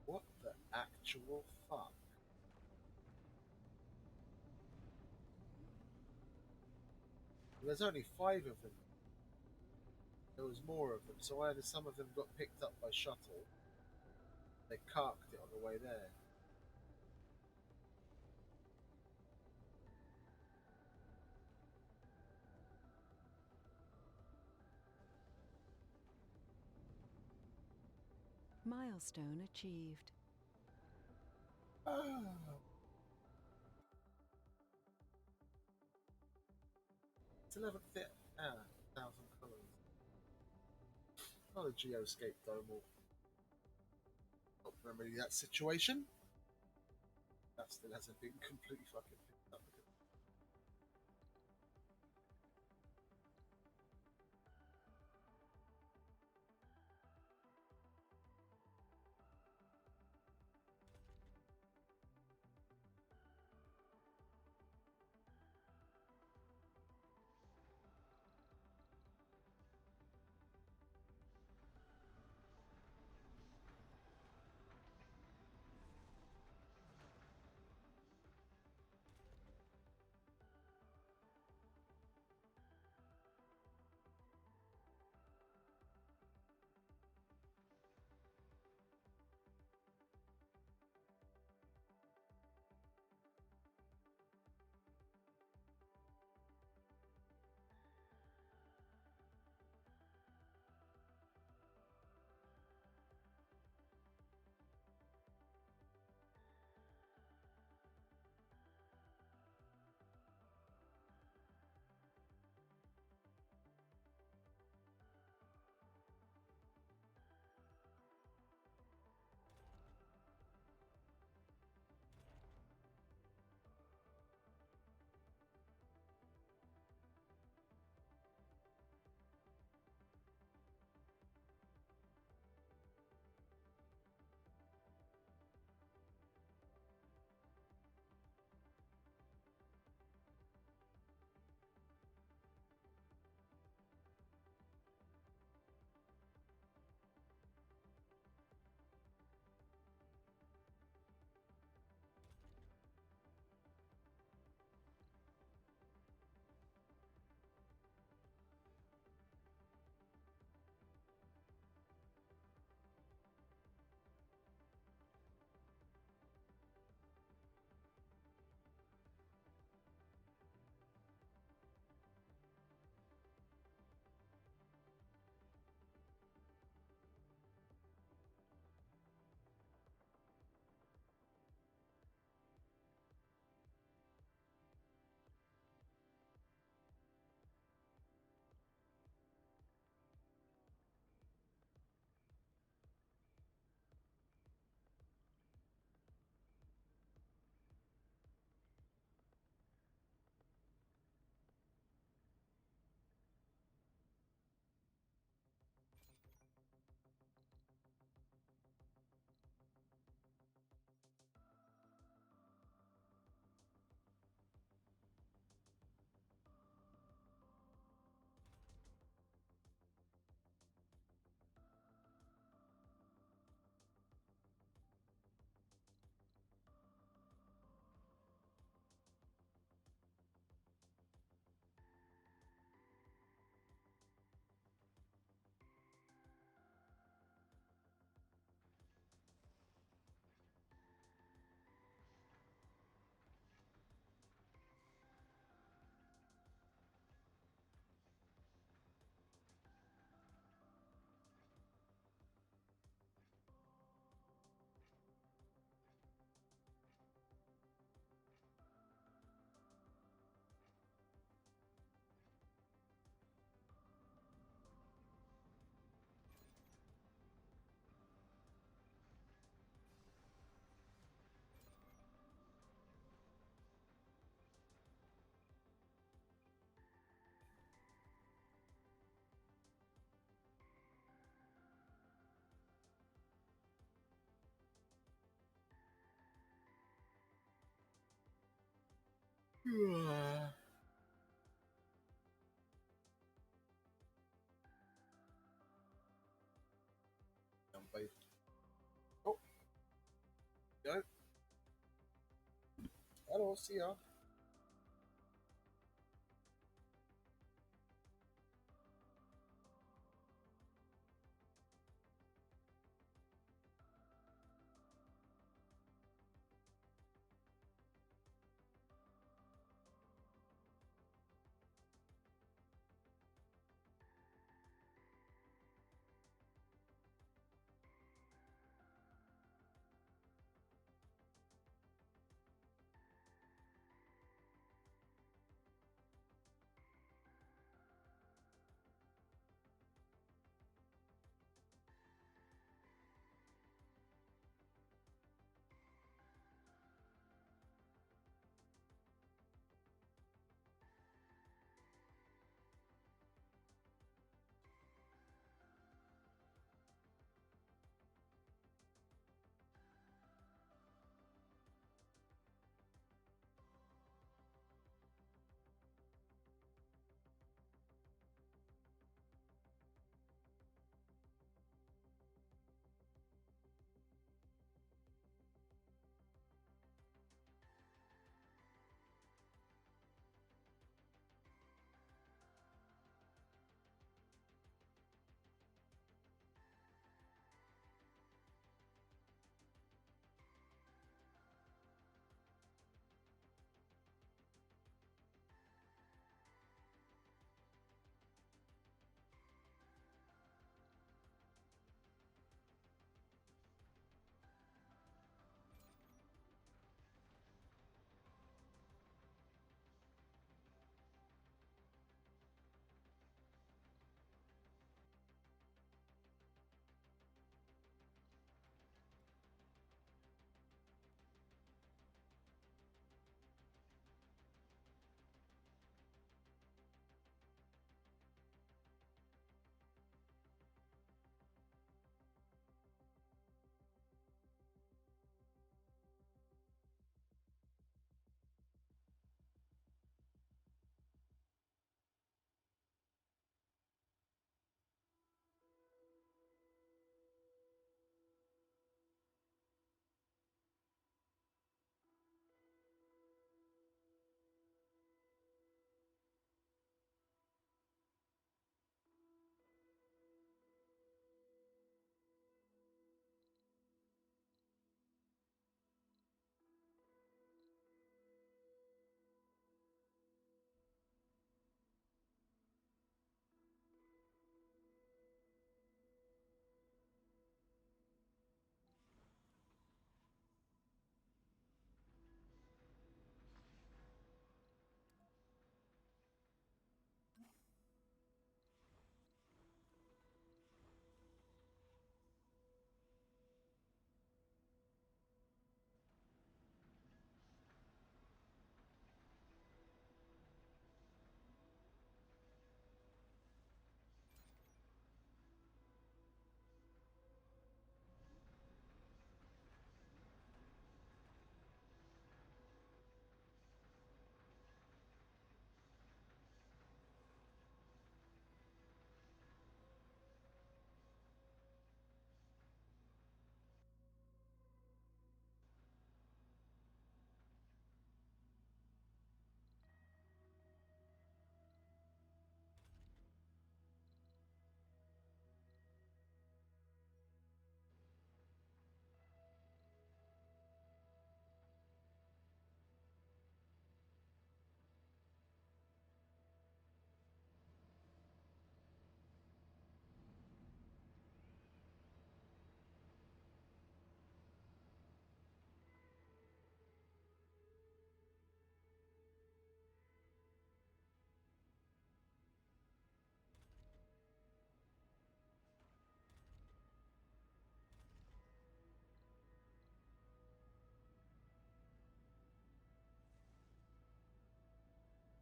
Speaker 4: What the actual fuck? There's only 5 of them. There was more of them, so either some of them got picked up by shuttle, they carked it on the way there.
Speaker 2: Milestone achieved.
Speaker 4: Oh. It's 11th fit. 1,000 colours. Not a geoscape dome will help remedy that situation. That still hasn't been completely fucking picked up.
Speaker 1: Yeah.
Speaker 4: I'm both. Oh, go. Hello, see ya.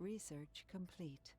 Speaker 2: Research complete.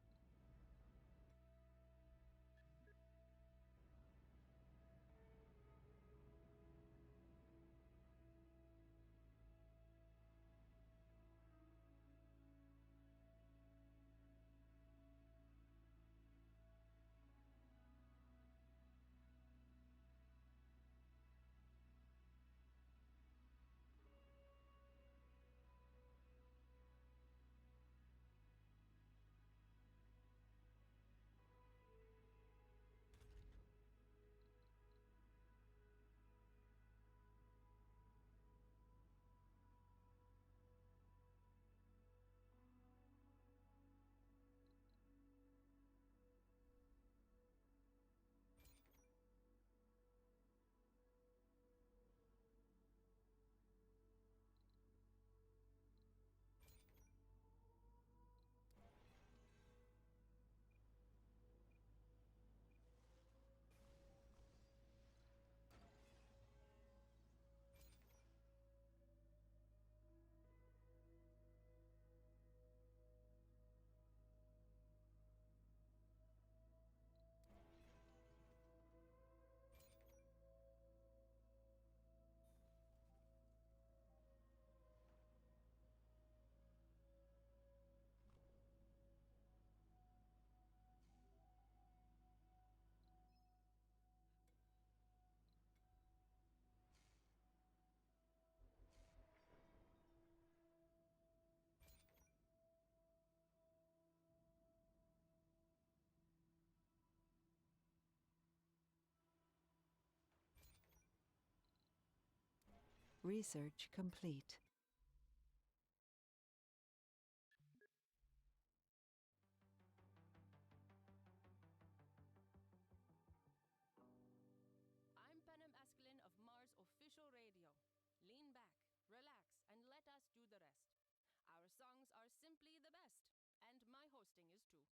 Speaker 2: Research complete.
Speaker 3: I'm Panem Askelin of Mars Official Radio. Lean back, relax, and let us do the rest. Our songs are simply the best, and my hosting is too.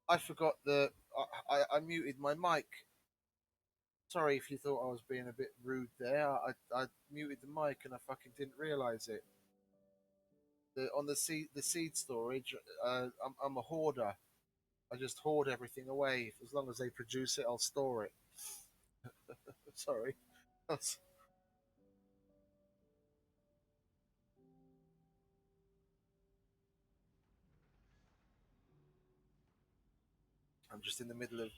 Speaker 1: I forgot the. I muted my mic. Sorry if you thought I was being a bit rude there. I muted the mic and I fucking didn't realise it. On the seed storage, I'm a hoarder. I just hoard everything away. As long as they produce it, I'll store it. Sorry. I'm just in the middle of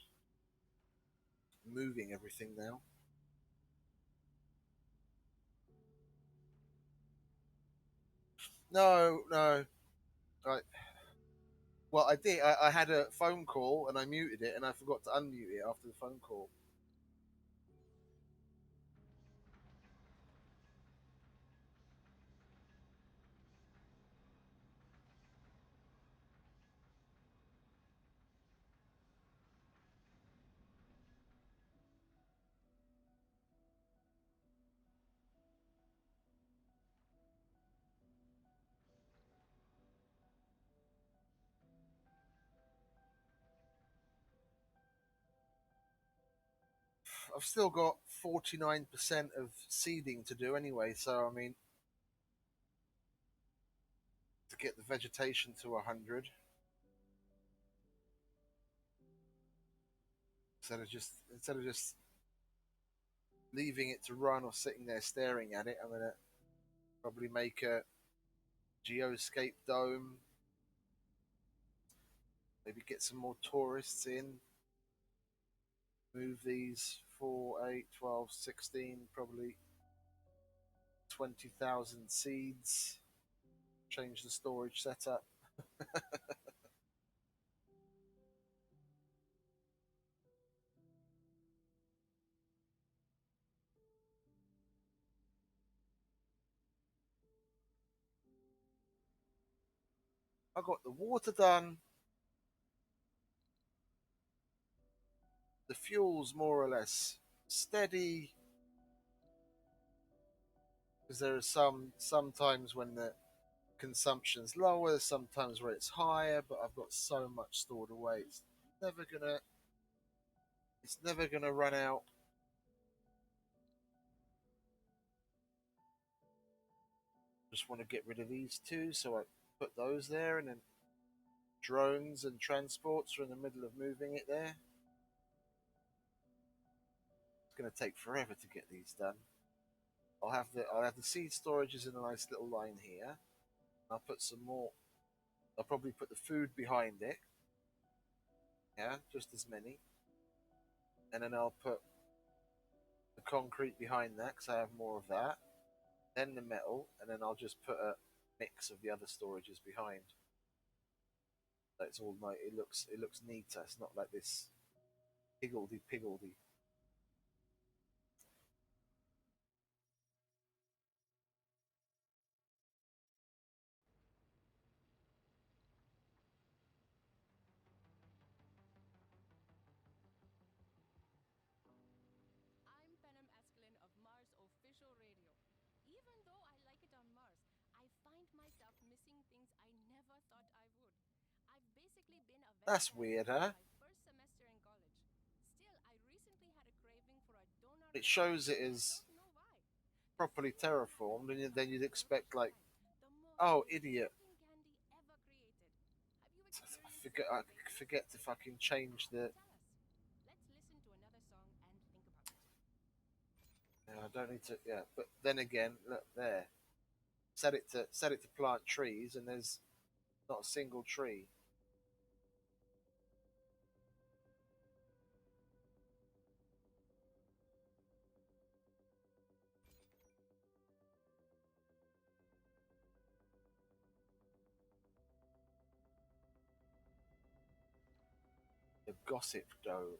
Speaker 1: moving everything now. No, no. I, well, I did. I had a phone call and I muted it, and I forgot to unmute it after the phone call. I've still got 49% of seeding to do anyway, so I mean, to get the vegetation to 100 instead of just leaving it to run or sitting there staring at it. I'm gonna probably make a geoscape dome, maybe get some more tourists in, move these 4, 8, 12, 16, probably 20,000 seeds, change the storage setup. I got the water done, the fuel's more or less steady, because there are sometimes when the consumption's lower, sometimes where it's higher, but I've got so much stored away. Never gonna it's never gonna run out. Just want to get rid of these two, so I put those there, and then drones and transports are in the middle of moving it there. It's gonna take forever to get these done. I'll have the seed storages in a nice little line here. I'll put some more. I'll probably put the food behind it. Yeah, just as many. And then I'll put the concrete behind that because I have more of that. Then the metal, and then I'll just put a mix of the other storages behind. So it's all nice. It looks neater. It's not like this higgledy piggledy.
Speaker 3: I'm Penem Escalin of Mars Official Radio. Even though I like it on Mars, I find myself missing things I never thought I would. I've basically been a
Speaker 1: That's
Speaker 3: vegetarian
Speaker 1: weird,
Speaker 3: since
Speaker 1: huh?
Speaker 3: my first semester in college. Still, I recently had a craving for a donut
Speaker 1: It
Speaker 3: hole.
Speaker 1: shows it
Speaker 3: I
Speaker 1: is
Speaker 3: don't know why. The
Speaker 1: properly
Speaker 3: flavor of the
Speaker 1: terraformed, and
Speaker 3: donut
Speaker 1: then
Speaker 3: was
Speaker 1: you'd
Speaker 3: the
Speaker 1: expect
Speaker 3: perfect
Speaker 1: like,
Speaker 3: crunch, the most
Speaker 1: oh, idiot,
Speaker 3: insulting candy ever created. Have you
Speaker 1: I
Speaker 3: experienced
Speaker 1: forget, I
Speaker 3: something like this?
Speaker 1: forget to fucking change the.
Speaker 3: Tell us. Let's listen to another song and think about it.
Speaker 1: Yeah, I don't need to. Yeah, but then again, look there. Set it to plant trees, and there's not a single tree. The gossip dome.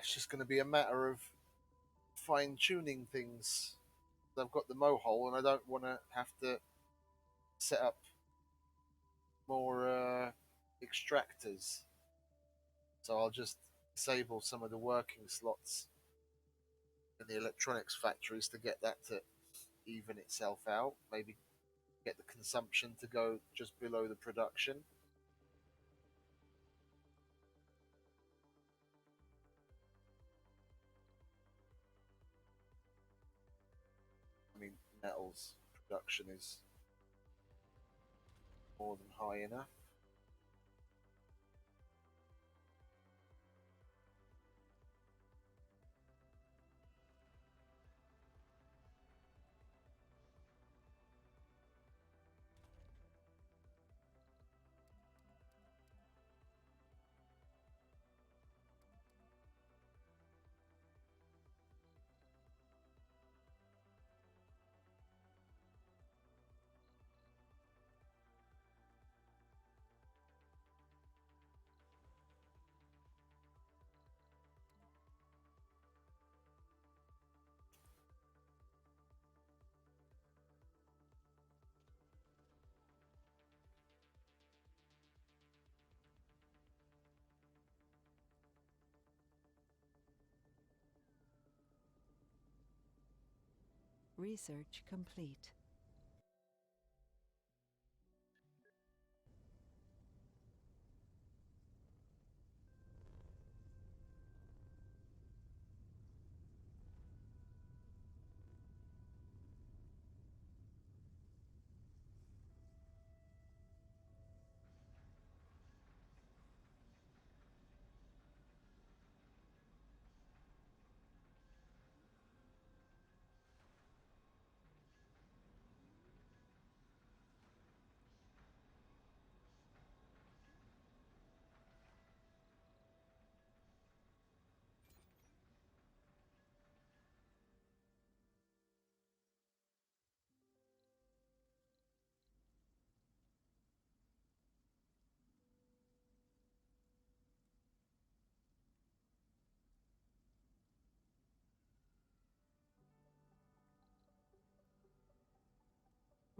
Speaker 4: It's just going to be a matter of fine tuning things. I've got the mohole, and I don't want to have to set up more extractors. So I'll just disable some of the working slots in the electronics factories to get that to even itself out. Maybe get the consumption to go just below the production. I mean, metals production is more than high enough.
Speaker 2: Research complete.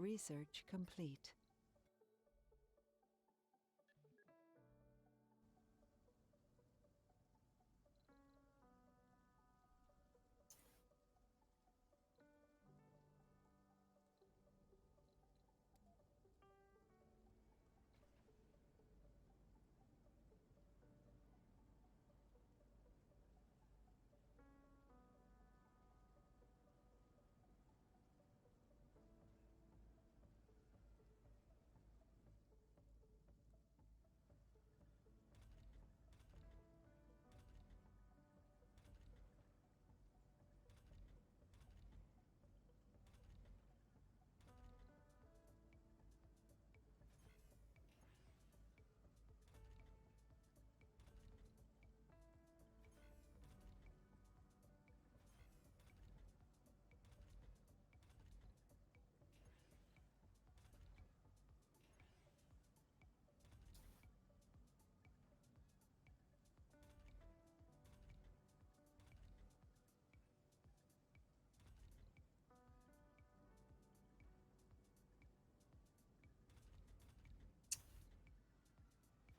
Speaker 2: Research complete.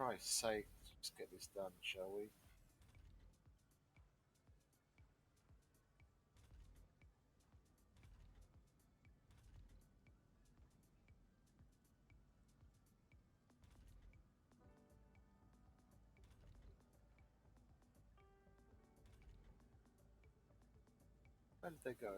Speaker 4: Christ's sake, let's get this done, shall we? Where did they go?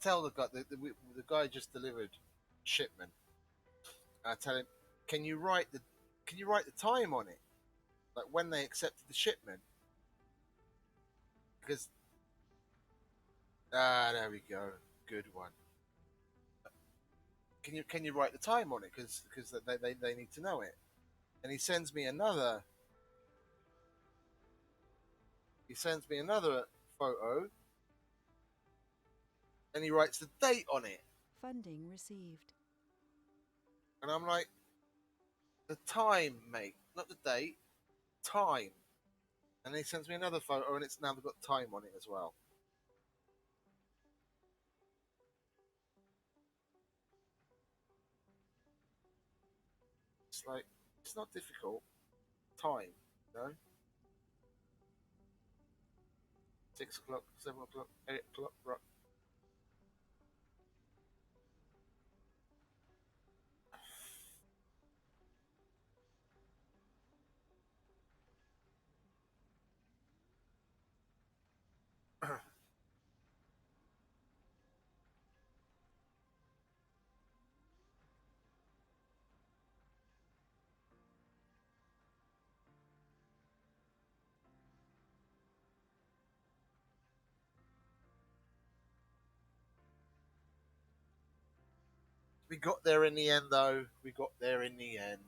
Speaker 4: tell the guy the guy just delivered shipment. I tell him, can you write the time on it, like when they accepted the shipment? Because there we go, good one. Can you write the time on it? Because they need to know it. And he sends me another photo, and he writes the date on it,
Speaker 2: Funding received.
Speaker 4: and I'm like, the time, mate, not the date, time. And he sends me another photo, and it's now got time on it as well. It's like, it's not difficult. Time, you know? 6 o'clock, 7 o'clock, 8 o'clock, right? We got there in the end, though. We got there in the end.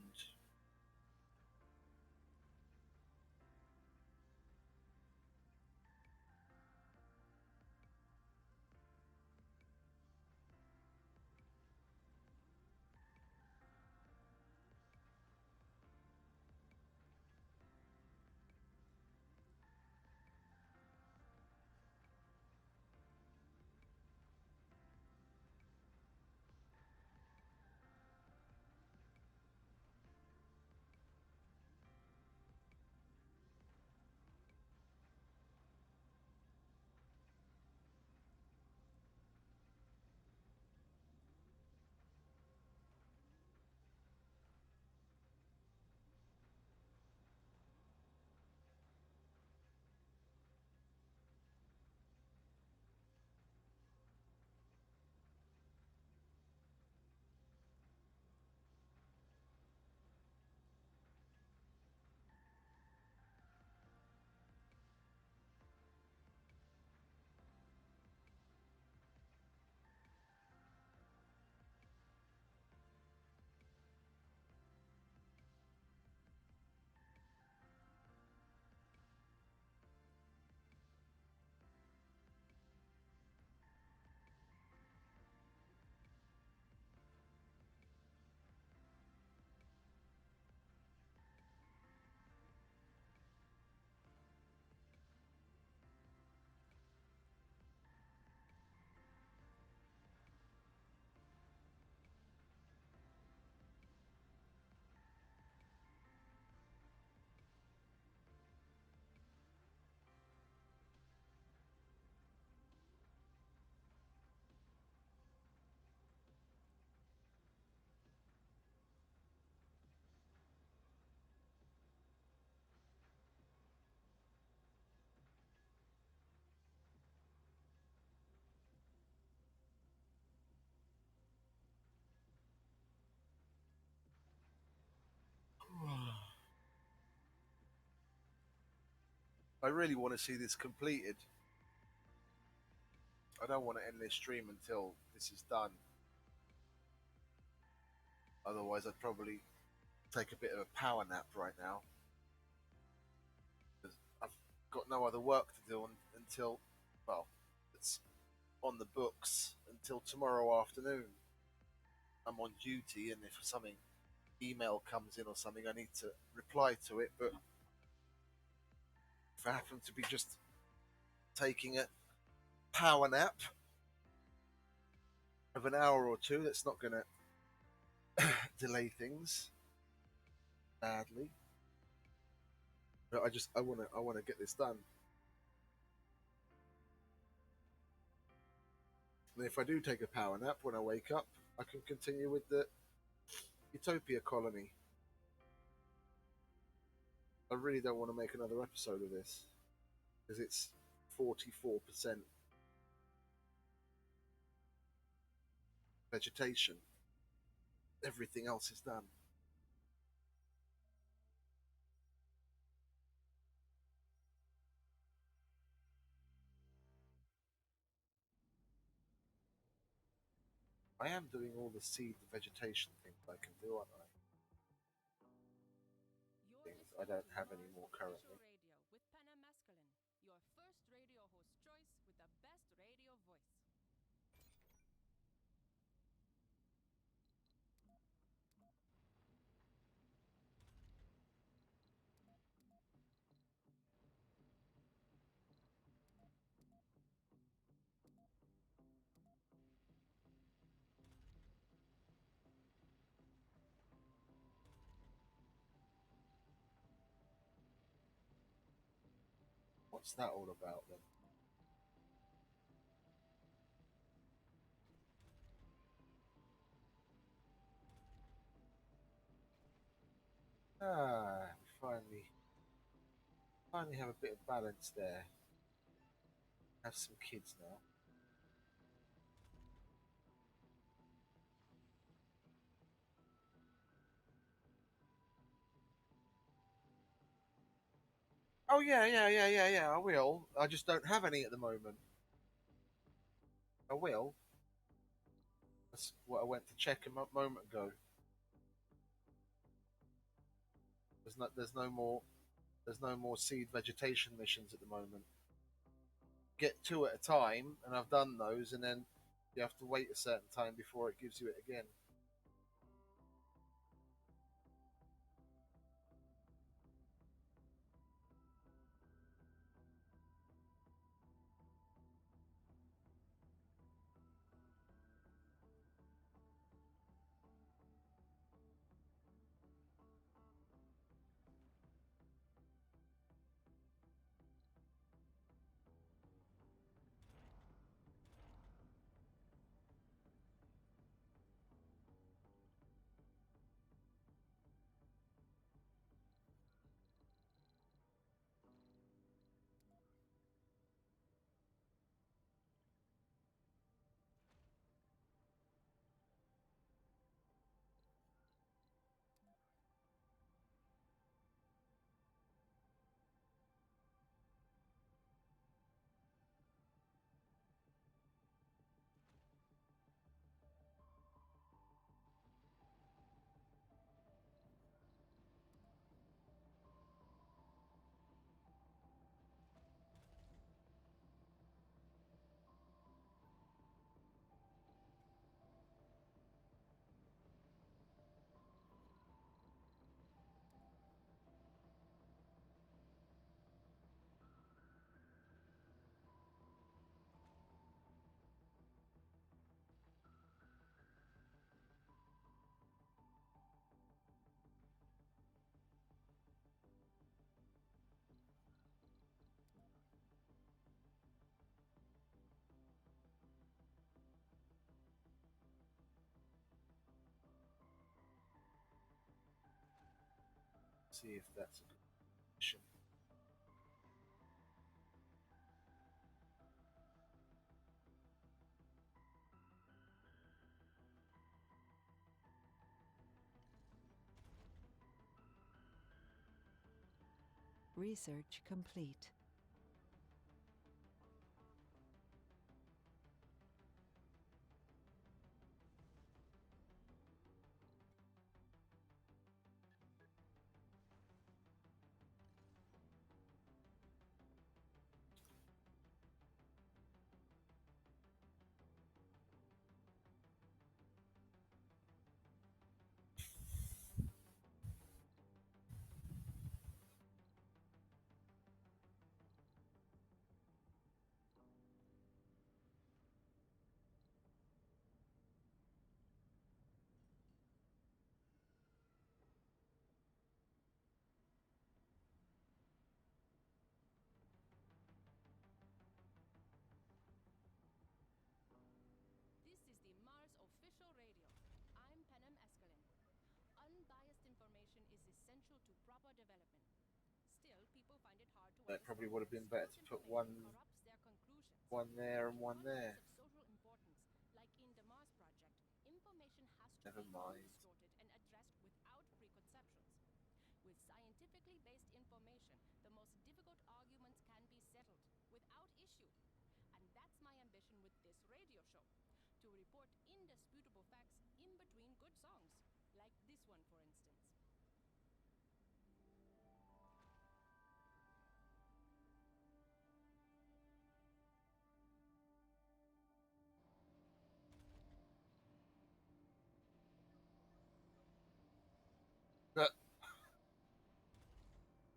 Speaker 4: I really want to see this completed. I don't want to end this stream until this is done. Otherwise, I'd probably take a bit of a power nap right now. Because I've got no other work to do until, well, it's on the books until tomorrow afternoon. I'm on duty, and if something email comes in or something, I need to reply to it. But if I happen to be just taking a power nap of an hour or two, that's not going to delay things badly. But I want to get this done. And if I do take a power nap when I wake up, I can continue with the Utopia colony. I really don't want to make another episode of this because it's 44%.
Speaker 1: vegetation, everything else is done. I am doing all the seed vegetation things I can do, aren't I?
Speaker 3: You're
Speaker 1: Things I
Speaker 3: listening
Speaker 1: don't
Speaker 3: to
Speaker 1: have any
Speaker 3: Mars
Speaker 1: more
Speaker 3: Official
Speaker 1: currently.
Speaker 3: Radio with Penna Masculine, your first radio host choice with the best radio voice.
Speaker 1: What's that all about then? We finally have a bit of balance there. Have some kids now. Oh yeah. I will. I just don't have any at the moment. I will. That's what I went to check a moment ago. There's no more seed vegetation missions at the moment. Get two at a time, and I've done those, and then you have to wait a certain time before it gives you it again. See if that's a good mission.
Speaker 2: Research complete.
Speaker 3: This is the Mars Official Radio. I'm Penna Masculine. Unbiased information is essential to proper development. Still, people find it hard to
Speaker 1: It probably
Speaker 3: understand
Speaker 1: would
Speaker 3: that
Speaker 1: have been better
Speaker 3: skewed
Speaker 1: to put
Speaker 3: information corrupts their conclusions.
Speaker 1: one there and
Speaker 3: In
Speaker 1: one
Speaker 3: context
Speaker 1: there.
Speaker 3: of social importance, like in the Mars Project,
Speaker 4: Never mind.
Speaker 3: undistorted and addressed without preconceptions. With scientifically based information, the most difficult arguments can be settled without issue. And that's my ambition with this radio show, to report indisputable facts in between good songs, like this one, for instance.
Speaker 4: But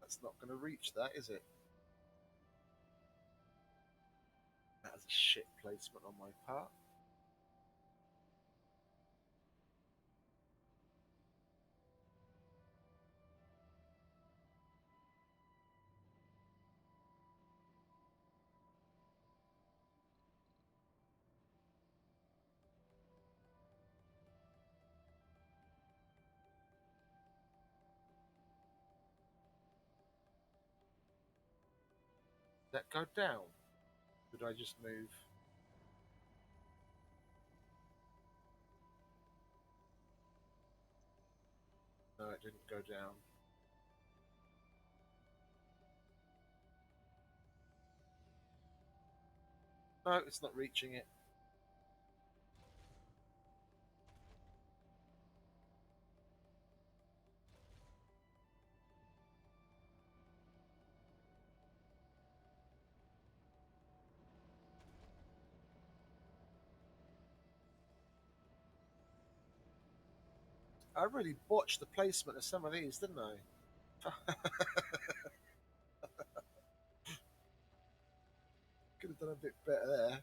Speaker 4: that's not going to reach that, is it? That was a shit placement on my part. Did that go down? Did I just move? No, it didn't go down. No, it's not reaching it. I really botched the placement of some of these, didn't I? Could have done a bit better there.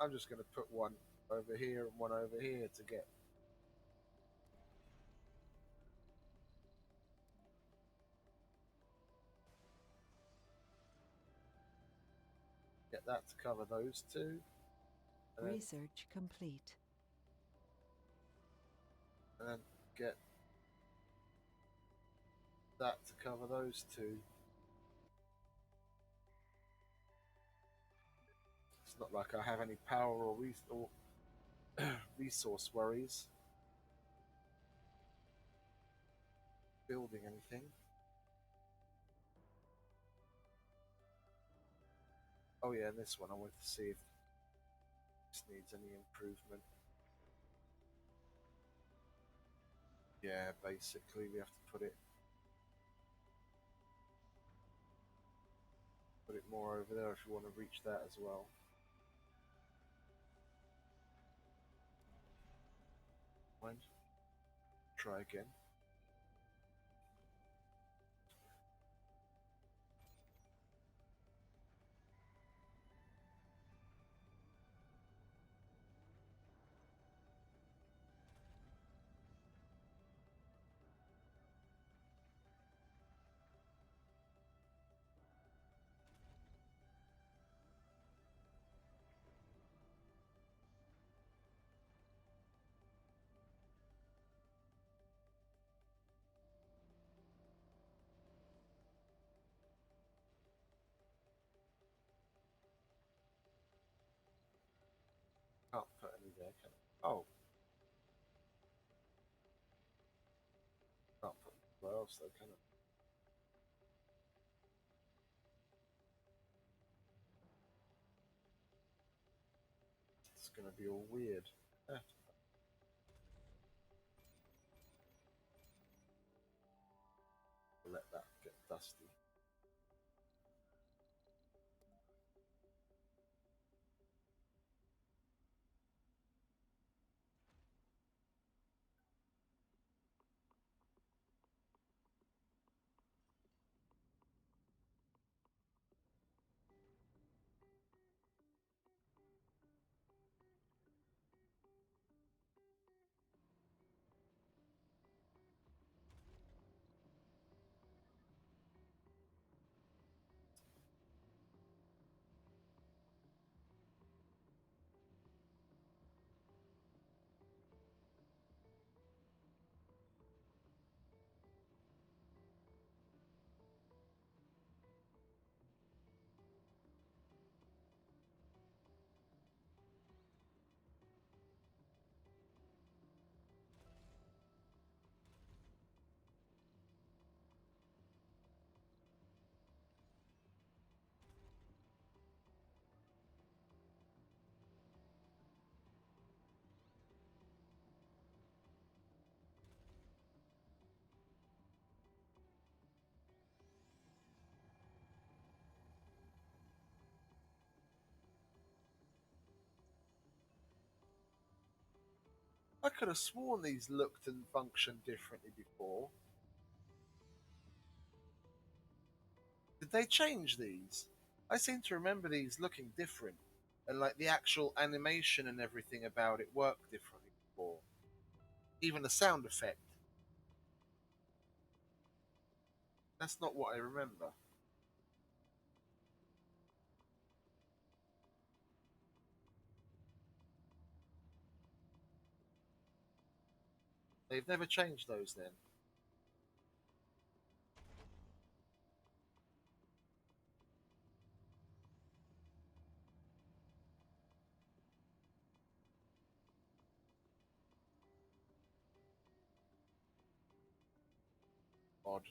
Speaker 4: I'm just going to put one over here and one over here to get that to cover those two, and
Speaker 2: Research complete.
Speaker 4: then get that to cover those two. It's not like I have any power or resource worries building anything. Oh yeah, and this one I want to see if this needs any improvement. Yeah, basically we have to put it more over there if you want to reach that as well. Mind? Try again. Can't put any there, can I? Oh, can't put where else though, can I? It's gonna be all weird. Eh, let that get dusty. I could have sworn these looked and functioned differently before. Did they change these? I seem to remember these looking different, and like the actual animation and everything about it worked differently before. Even the sound effect. That's not what I remember. They've never changed those then. Odd.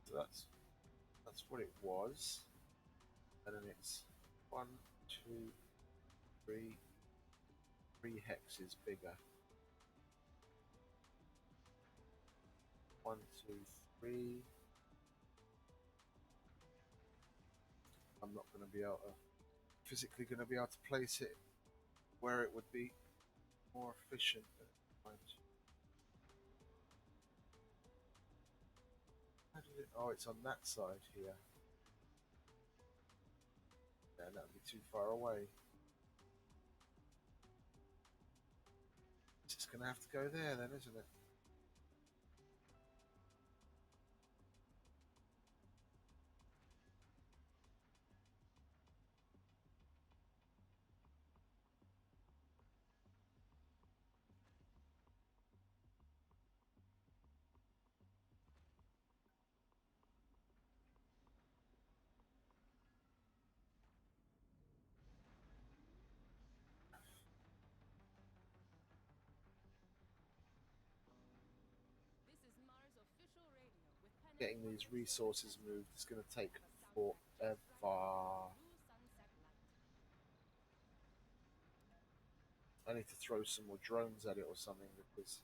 Speaker 4: So that's what it was. And then it's one, two, three hexes bigger. One, two, three. I'm not going to be able to physically going to be able to place it where it would be more efficient. How did it? Oh, it's on that side here. Yeah, that would be too far away. It's just going to have to go there then, isn't it?
Speaker 3: This is Mars official radio with
Speaker 4: Getting
Speaker 3: Pennant
Speaker 4: these
Speaker 3: 107
Speaker 4: resources
Speaker 3: FM.
Speaker 4: moved is going to take
Speaker 3: We have a soundtrack just right
Speaker 4: forever.
Speaker 3: for your blue sunset light.
Speaker 4: I need to throw some more drones at it or something because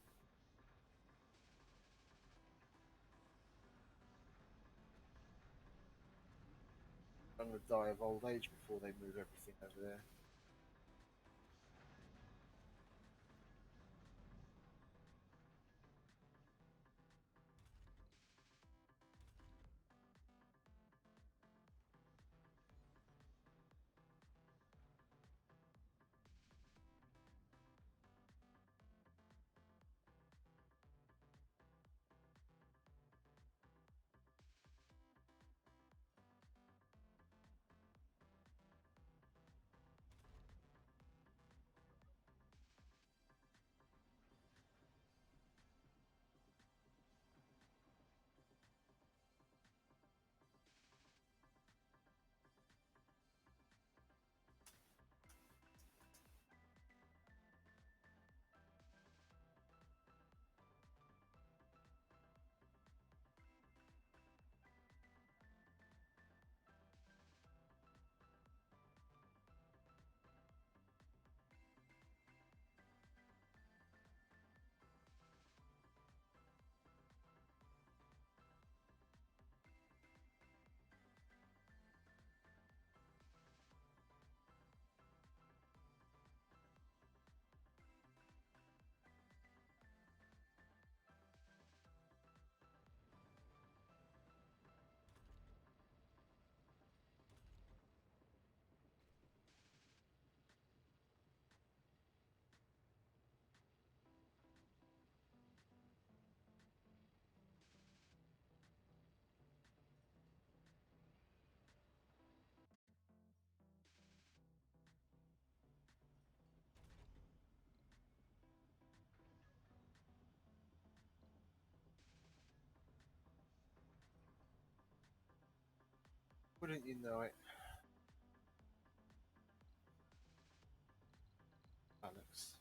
Speaker 4: I'm going to die of old age before they move everything over there.
Speaker 1: Wouldn't you know it, Alex?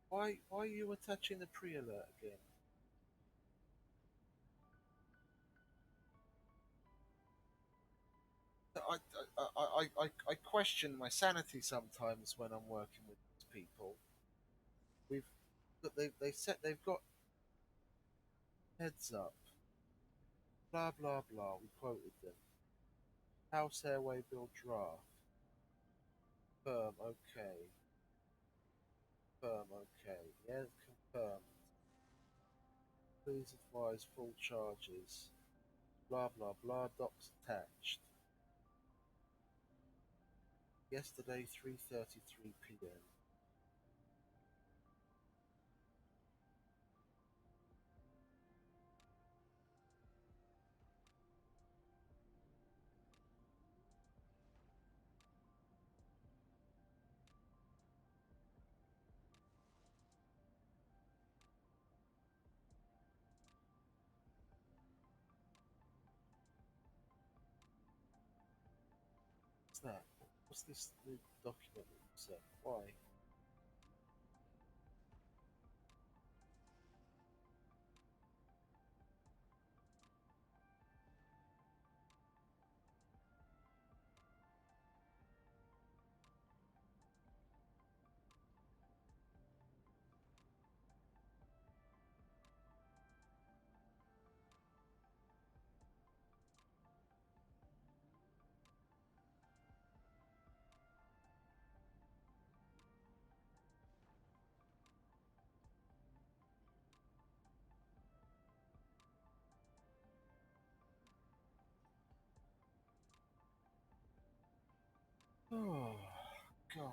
Speaker 1: Why are you attaching the pre-alert again? I question my sanity sometimes when I'm working with these people. We've look, they've got heads up, blah blah blah. We quoted them. House airway bill draft. Confirm, okay. Confirm, okay. Yeah, confirmed. Please advise full charges. Blah blah blah. Docs attached. Yesterday, 3:33 p.m. What's that? What's this new document that you sent? Why? Oh, God.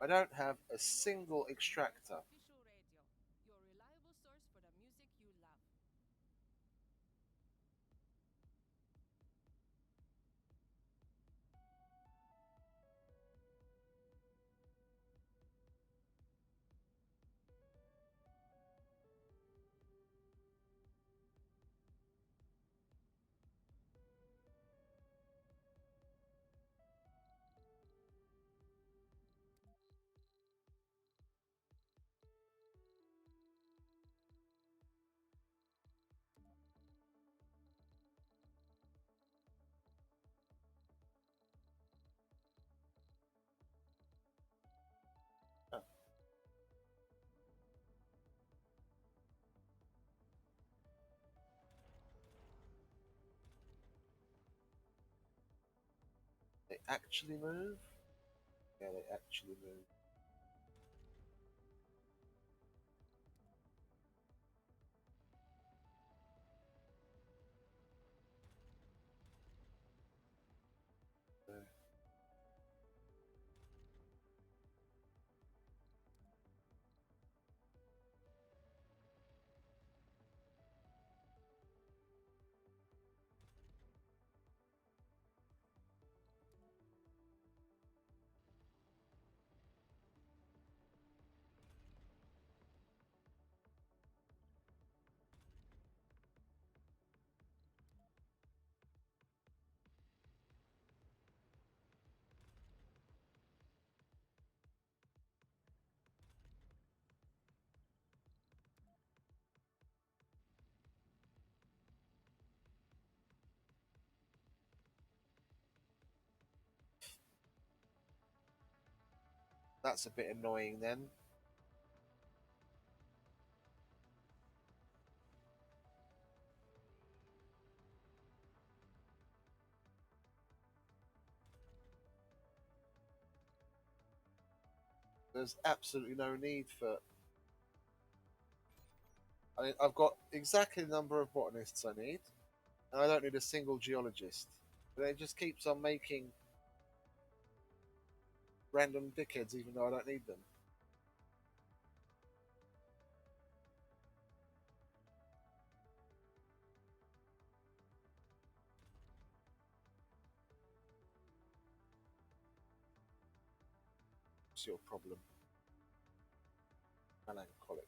Speaker 1: I don't have a single extractor.
Speaker 3: Official radio, your reliable source for the music you love.
Speaker 1: Oh, they actually move? Yeah, they actually move. Uh, that's a bit annoying then. There's absolutely no need for. I mean, I've got exactly the number of botanists I need, and I don't need a single geologist. But it just keeps on making random dickheads, even though I don't need them. What's your problem? Melancholic.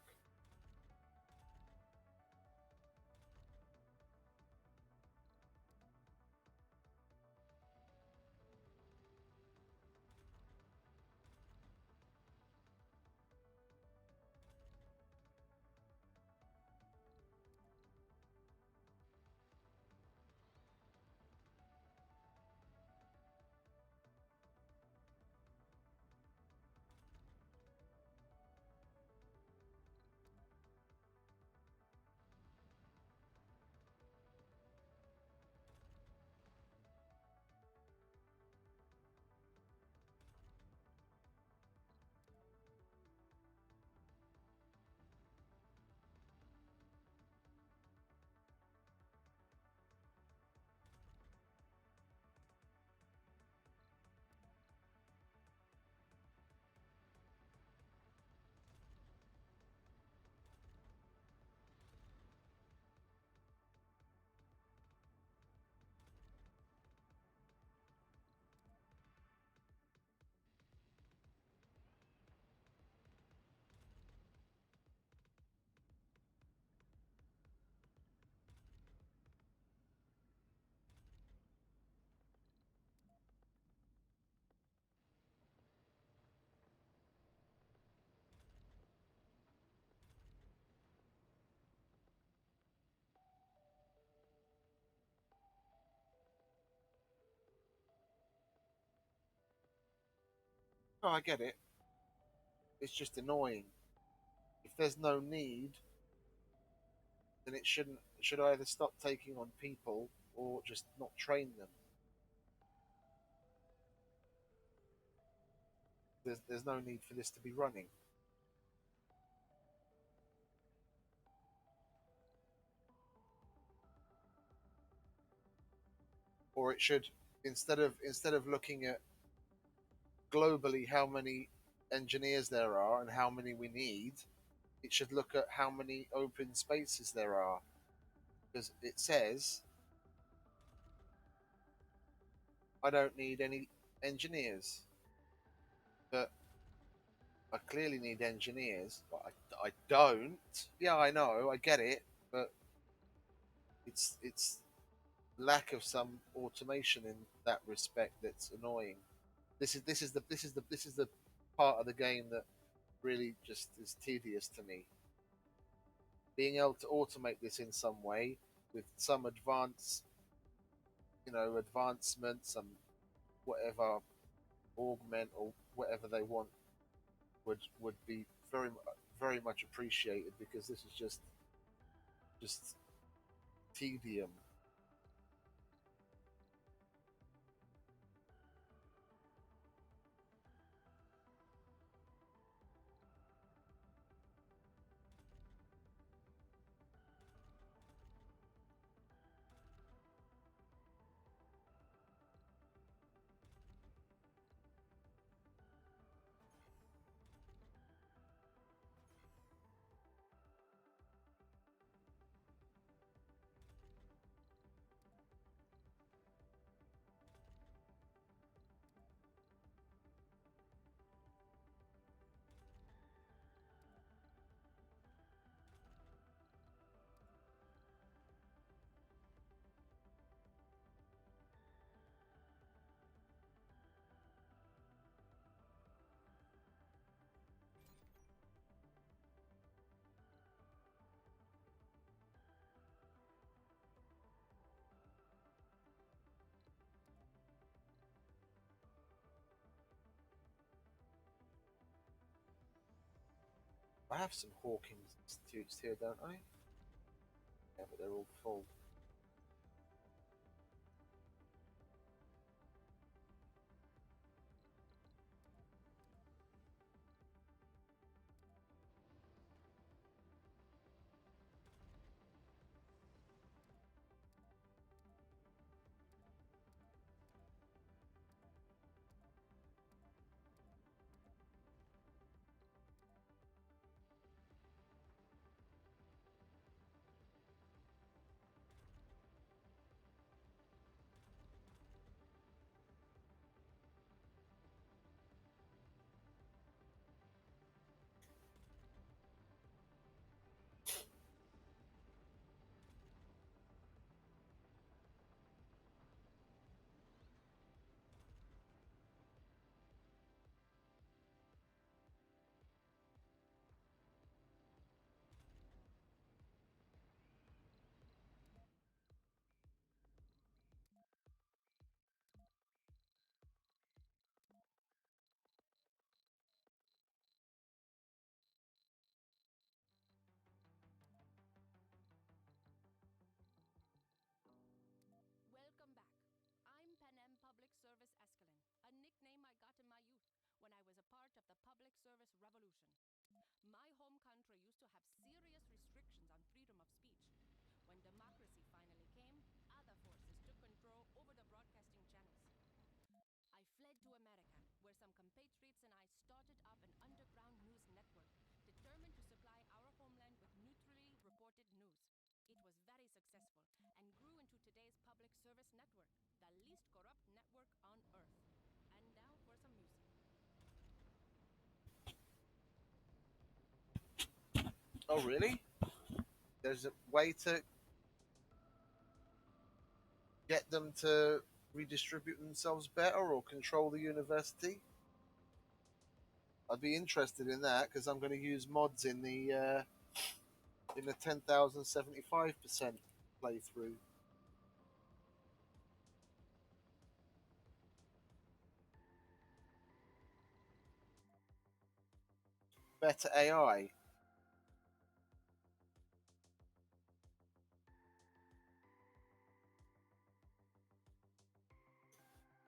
Speaker 1: No, I get it. It's just annoying. If there's no need, then it shouldn't. It should either stop taking on people or just not train them. There's no need for this to be running. Or it should, instead of looking at globally how many
Speaker 4: engineers there are and how many we need. It should look at how many open spaces there are, because it says I don't need any engineers, but I clearly need engineers. But I don't. Yeah, I know, I get it, but it's lack of some automation in that respect that's annoying. This is the part of the game that really just is tedious to me. Being able to automate this in some way with some advancement, some whatever augment or whatever they want would be very much appreciated, because this is just tedium. I have some Hawking institutes here, don't I? Yeah, but they're all full.
Speaker 3: Welcome back. I'm Panem Public Service Escalon, a nickname I got in my youth when I was a part of the public service revolution. My home country used to have serious restrictions on freedom of speech. When democracy finally came, other forces took control over the broadcasting channels. I fled to America, where some compatriots and I started up an underground news network, determined to supply our homeland with neutrally reported news. It was very successful and grew into today's public service network, the least corrupt network on earth. And now for some music.
Speaker 4: Oh, really? There's a way to get them to redistribute themselves better or control the university? I'd be interested in that, because I'm going to use mods in the 10,075% playthrough. Better AI.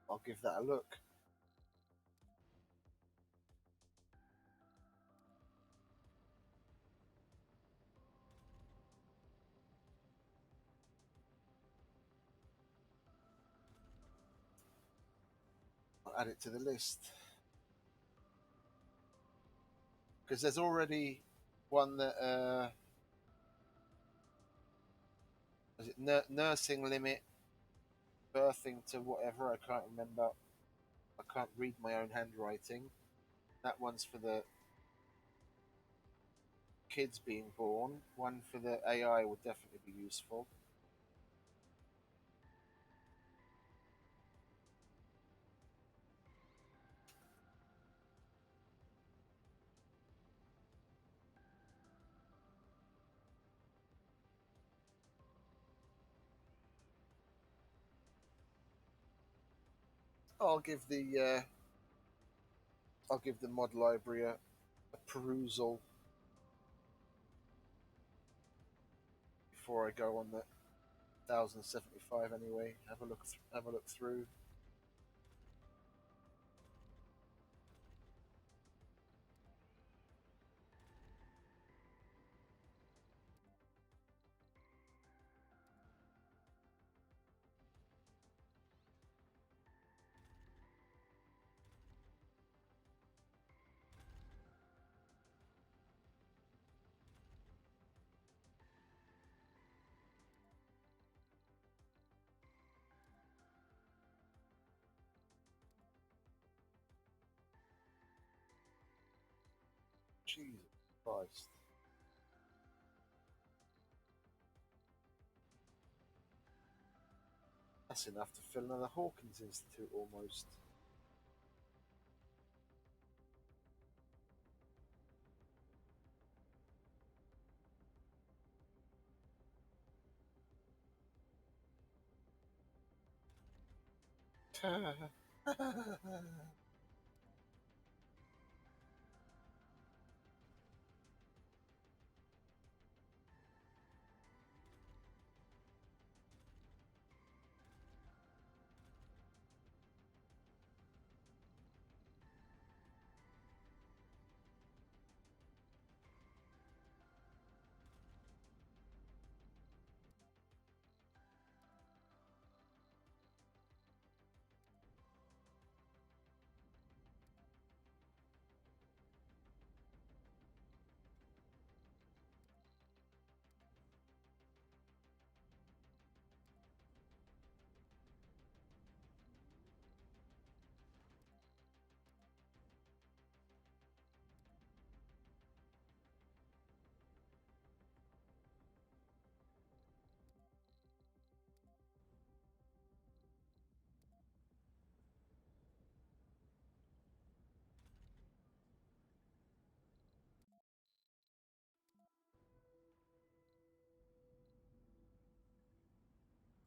Speaker 4: I'll give that a look. I'll add it to the list. because there's already one that was it nursing limit, birthing to whatever. I can't remember. I can't read my own handwriting. That one's for the kids being born. One for the AI would definitely be useful. I'll give the I'll give the mod library a perusal before I go on the 1075 anyway. Have a look through. Jesus Christ. That's enough to fill another Hawkins Institute almost.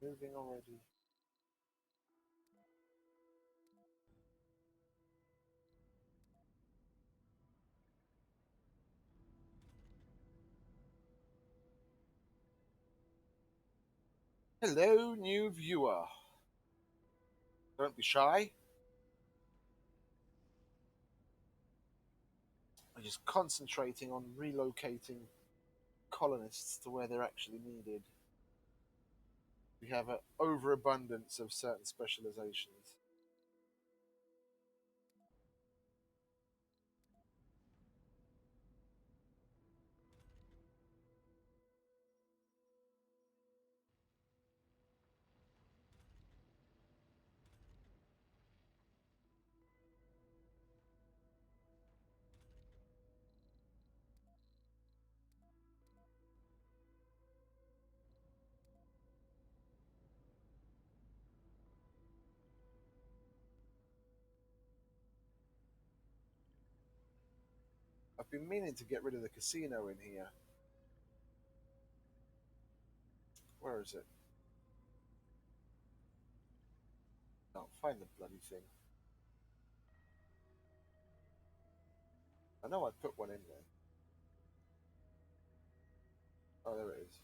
Speaker 4: Moving already. Hello, new viewer. Don't be shy. We're just concentrating on relocating colonists to where they're actually needed. We have an overabundance of certain specializations. I've been meaning to get rid of the casino in here. Where is it? Can't find the bloody thing. I know I put one in there. Oh, there it is.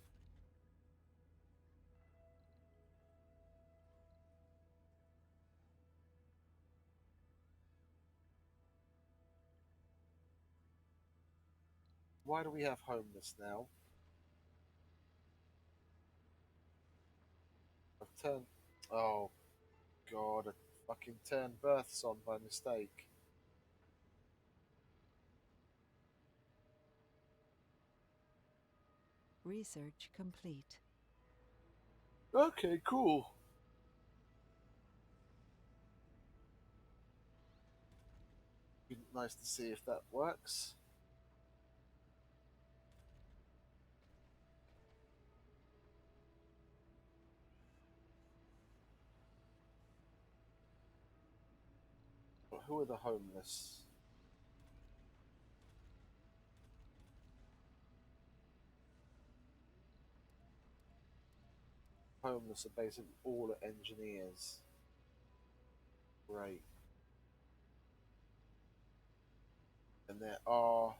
Speaker 4: Why do we have homeless now? I've turned. Oh, God. I fucking turned births on by mistake.
Speaker 2: Research complete.
Speaker 1: Okay, cool. Be nice to see if that works. But who are the homeless? Homeless are basically all engineers. Great. And there are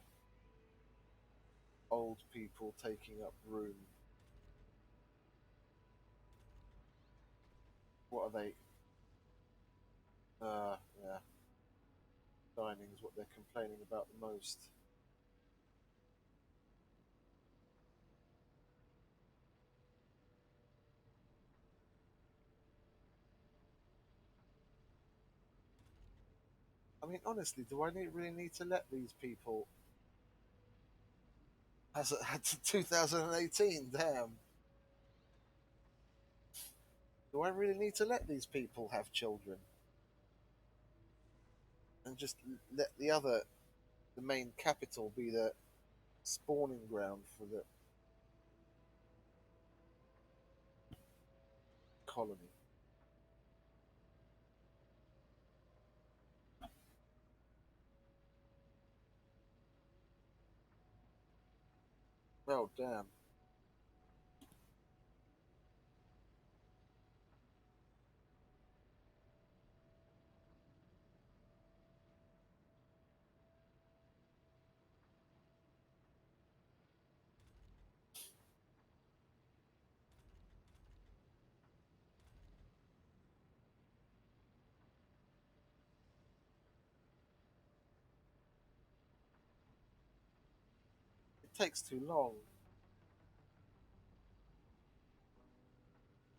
Speaker 1: old people taking up room. What are they? Yeah. Dining is what they're complaining about the most. I mean, honestly, do I really need to let these people? Has it had to 2018? Damn. Do I really need to let these people have children and just let the main capital, be the spawning ground for the colony? Oh, damn. It takes too long.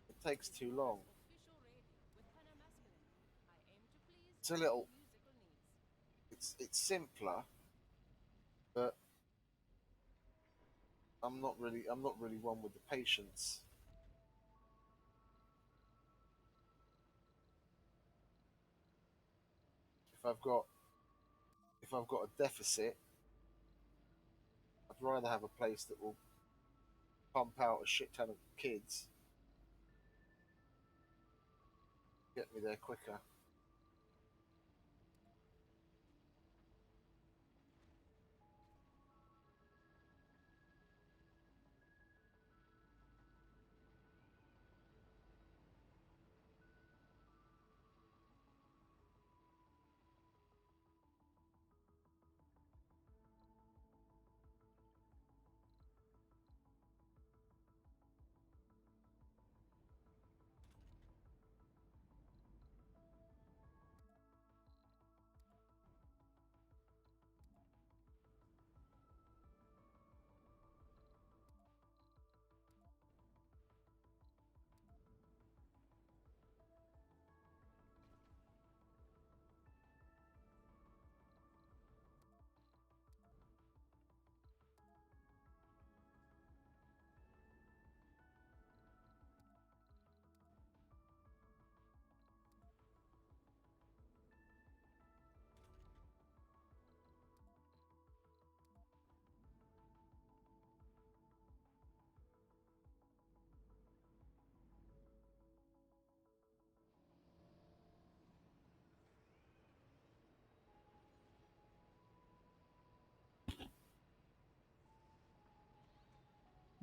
Speaker 1: It takes too long.
Speaker 3: Official radio with Henna Masculine. I aim to please
Speaker 1: It's a
Speaker 3: all
Speaker 1: little.
Speaker 3: musical needs.
Speaker 1: It's simpler, but I'm not really one with the patience. If I've got if I've got a deficit, I'd rather have a place that will pump out a shit ton of kids, get me there quicker.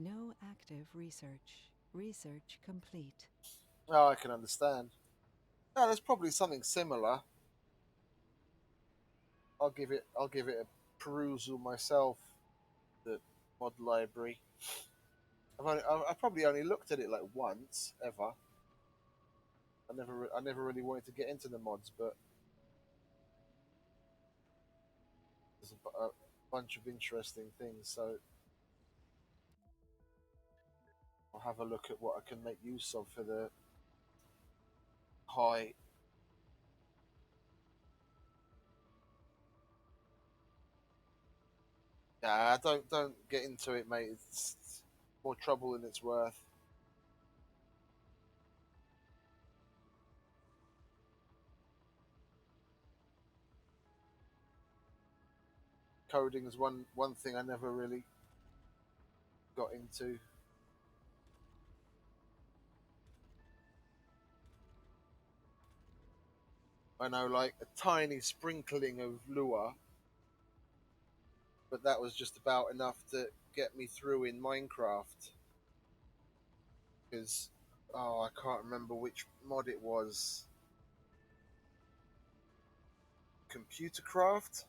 Speaker 2: No active research. Research complete.
Speaker 1: Oh, I can understand. No, there's probably something similar. I'll give it a perusal myself. The mod library. I probably only looked at it like once ever. I never really wanted to get into the mods, but there's a bunch of interesting things. So I'll have a look at what I can make use of for the high. Yeah, don't get into it, mate. It's more trouble than it's worth. Coding is one thing I never really got into. I know like a tiny sprinkling of Lua, but that was just about enough to get me through in Minecraft. Because I can't remember which mod it was. Computercraft?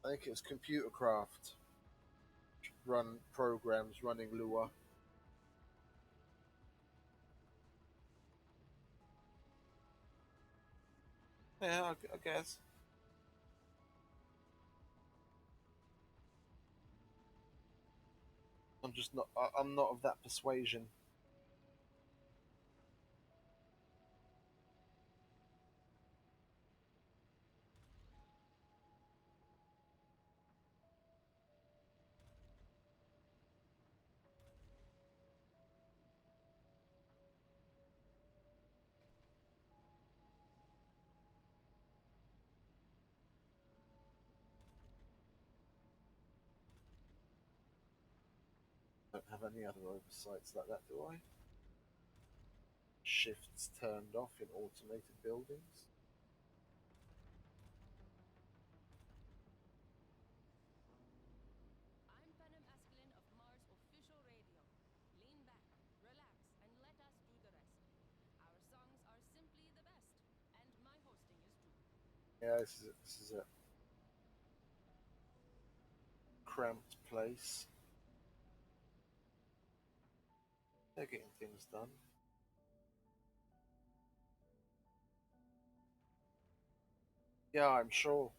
Speaker 1: I think it was Computercraft. Run programs running Lua. Yeah, I guess. I'm just not. I'm not of that persuasion. Don't have any other oversights like that, do I? Shifts turned off in automated buildings.
Speaker 3: I'm Panem Askelin of Mars official radio. Lean back, relax, and let us do the rest. Our songs are simply the best, and my hosting is too.
Speaker 1: Yeah, this is a cramped place. They're getting things done. Yeah, I'm sure.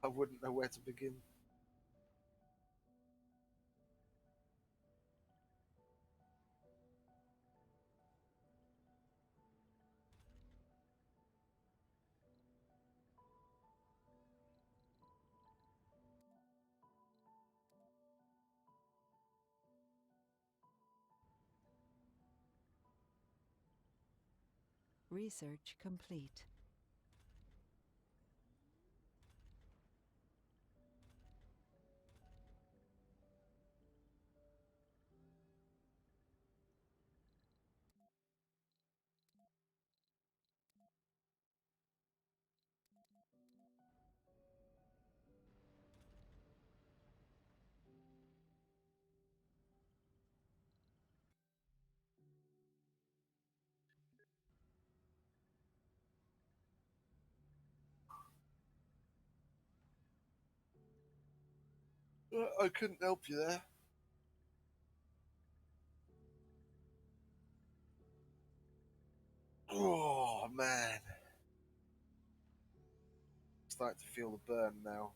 Speaker 1: I wouldn't know where to begin.
Speaker 2: Research complete.
Speaker 1: I couldn't help you there. Oh man, starting to feel the burn now.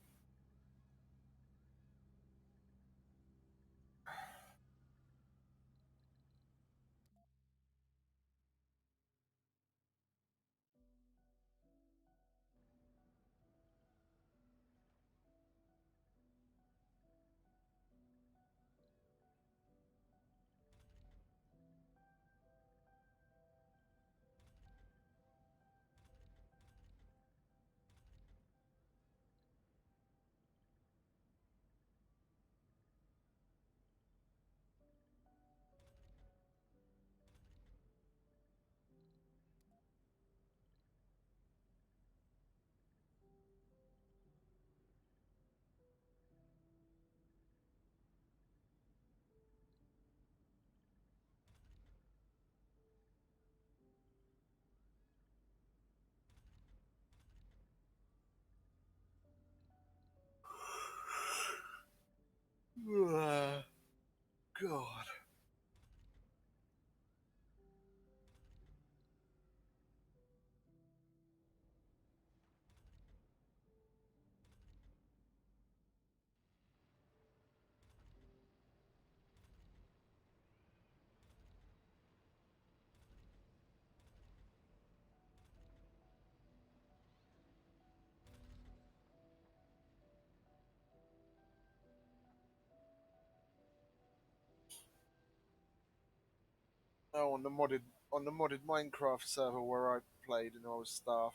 Speaker 1: Oh, on the modded Minecraft server where I played and I was staff,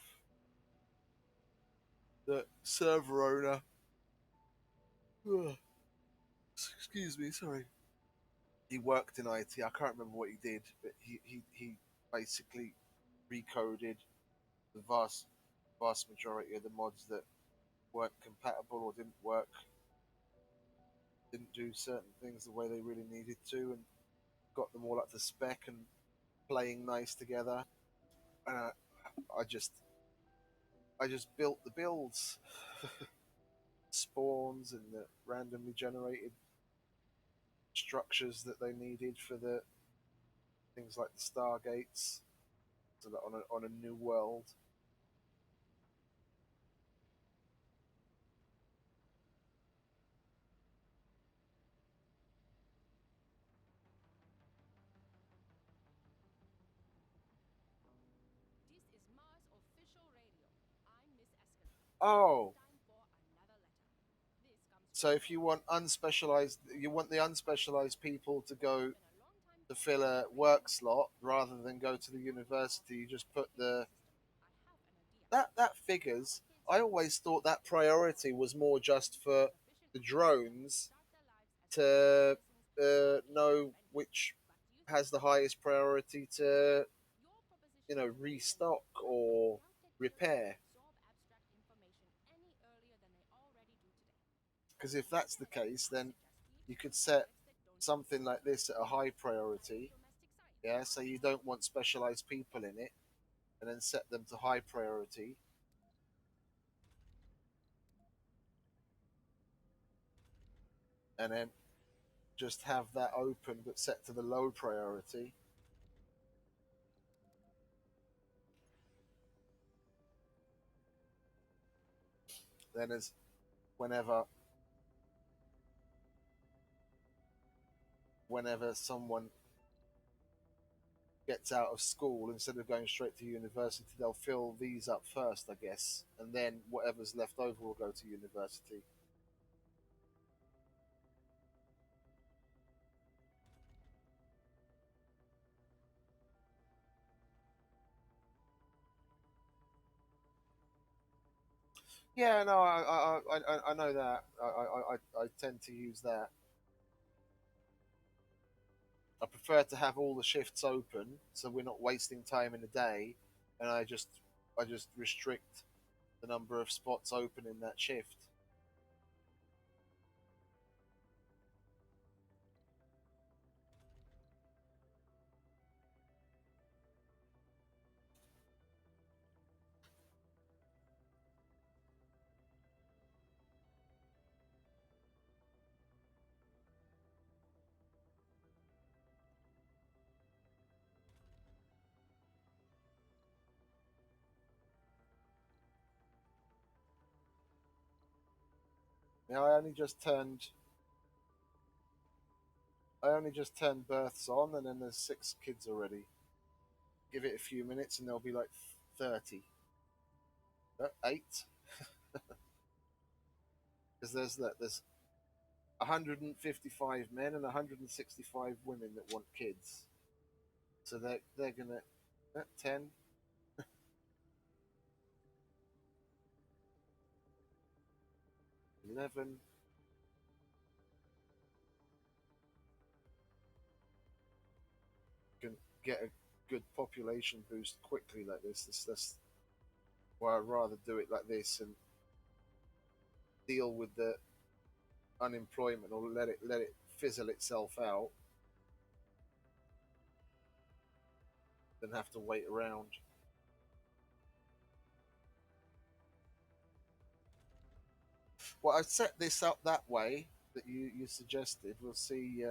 Speaker 1: the server owner, ugh, excuse me, sorry, he worked in IT. I can't remember what he did, but he basically recoded the vast majority of the mods that weren't compatible or didn't work, didn't do certain things the way they really needed to, and got them all up to spec and playing nice together. And I just I just built the builds, spawns, and the randomly generated structures that they needed for the things like the stargates, so that on a new world.
Speaker 3: This is Mars official radio. I'm Miss Escalade.
Speaker 1: Oh,
Speaker 3: It's time for another letter. This comes
Speaker 1: so
Speaker 3: from
Speaker 1: if you
Speaker 3: Mars.
Speaker 1: want unspecialized, you want the unspecialized people to go
Speaker 3: It's been a long time
Speaker 1: to
Speaker 3: coming.
Speaker 1: fill a
Speaker 3: Red
Speaker 1: work
Speaker 3: Terra.
Speaker 1: slot rather than go to the
Speaker 3: Speaking of
Speaker 1: university. You just put
Speaker 3: updating
Speaker 1: the
Speaker 3: the system, I have an idea.
Speaker 1: that
Speaker 3: Our
Speaker 1: figures.
Speaker 3: kids
Speaker 1: I
Speaker 3: need
Speaker 1: always thought
Speaker 3: access
Speaker 1: that
Speaker 3: to
Speaker 1: priority
Speaker 3: affordable
Speaker 1: was more
Speaker 3: education
Speaker 1: just for
Speaker 3: and sufficient
Speaker 1: the
Speaker 3: access to
Speaker 1: drones
Speaker 3: start their lives as independent
Speaker 1: to
Speaker 3: citizens without being
Speaker 1: know
Speaker 3: dependent.
Speaker 1: which
Speaker 3: What do you think?
Speaker 1: has the highest priority to
Speaker 3: Your proposition is brilliant,
Speaker 1: restock
Speaker 3: but I
Speaker 1: or
Speaker 3: doubt that kids can
Speaker 1: repair.
Speaker 3: absorb abstract information any earlier than they already do today.
Speaker 1: Because if that's the
Speaker 3: Instead,
Speaker 1: case,
Speaker 3: I
Speaker 1: then
Speaker 3: suggest we
Speaker 1: you could
Speaker 3: choose
Speaker 1: set
Speaker 3: subjects that don't take
Speaker 1: something
Speaker 3: so
Speaker 1: like
Speaker 3: much
Speaker 1: this at a
Speaker 3: time,
Speaker 1: high
Speaker 3: like
Speaker 1: priority.
Speaker 3: domestic science.
Speaker 1: Yeah, so you don't want specialized people in it, and then set them to high priority, and then just have that open but set to the low priority. Then as whenever someone gets out of school, instead of going straight to university, they'll fill these up first, I guess, and then whatever's left over will go to university. Yeah, no, I know that. I tend to use that. I prefer to have all the shifts open, so we're not wasting time in a day, and I just restrict the number of spots open in that shift. Now I only just turned births on, and then there's 6 kids already. Give it a few minutes, and there'll be like 30. 8, because there's 155 men and 165 women that want kids. So they're gonna 10, 11 can get a good population boost quickly like this. That's why I'd rather do it like this and deal with the unemployment, or let it fizzle itself out, than have to wait around. Well, I set this up that way that you suggested. We'll see.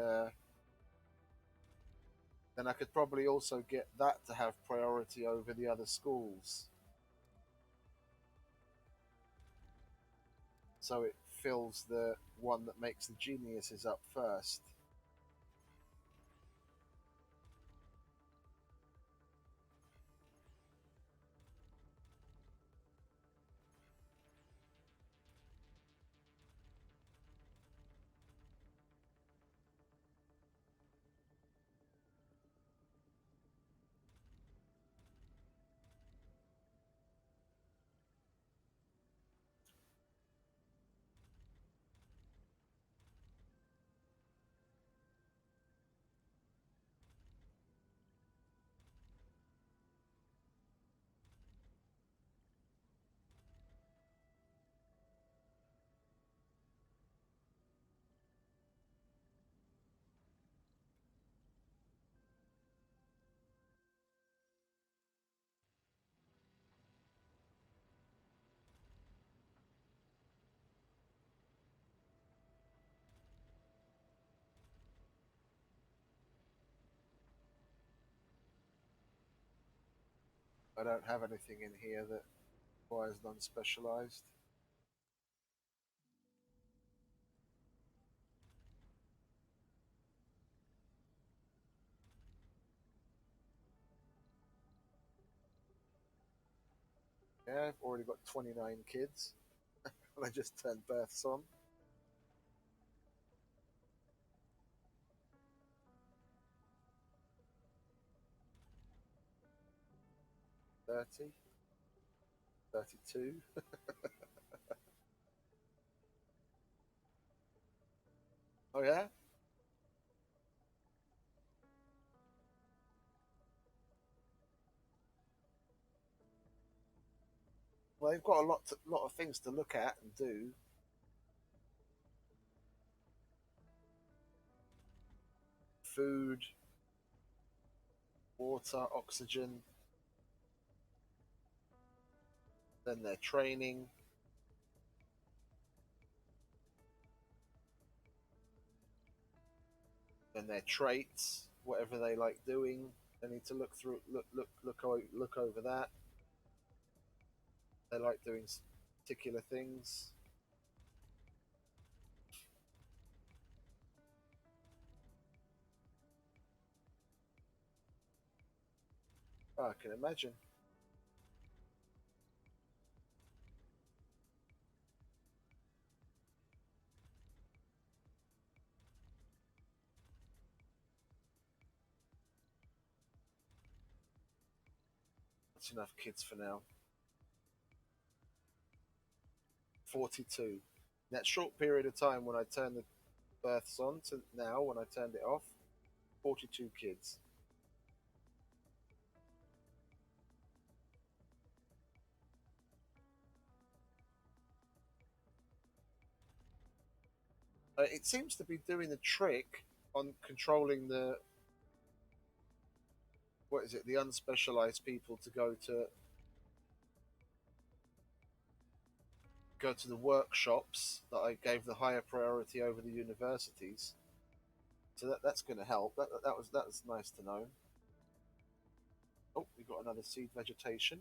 Speaker 1: Then I could probably also get that to have priority over the other schools, so it fills the one that makes the geniuses up first. I don't have anything in here that requires non-specialized. Yeah, I've already got 29 kids. And I just turned births on. 30, 32. Oh yeah. Well, they've got lot of things to look at and do. Food, water, oxygen. Then their training. Then their traits, whatever they like doing. They need to look through, look over that. They like doing particular things. Oh, I can imagine. That's enough kids for now. 42. In that short period of time when I turned the births on to now when I turned it off, 42 kids. It seems to be doing the trick on controlling the what is it, the unspecialized people to go to the workshops that I gave the higher priority over the universities. So that's going to help. That was nice to know. Oh, we got another seed vegetation.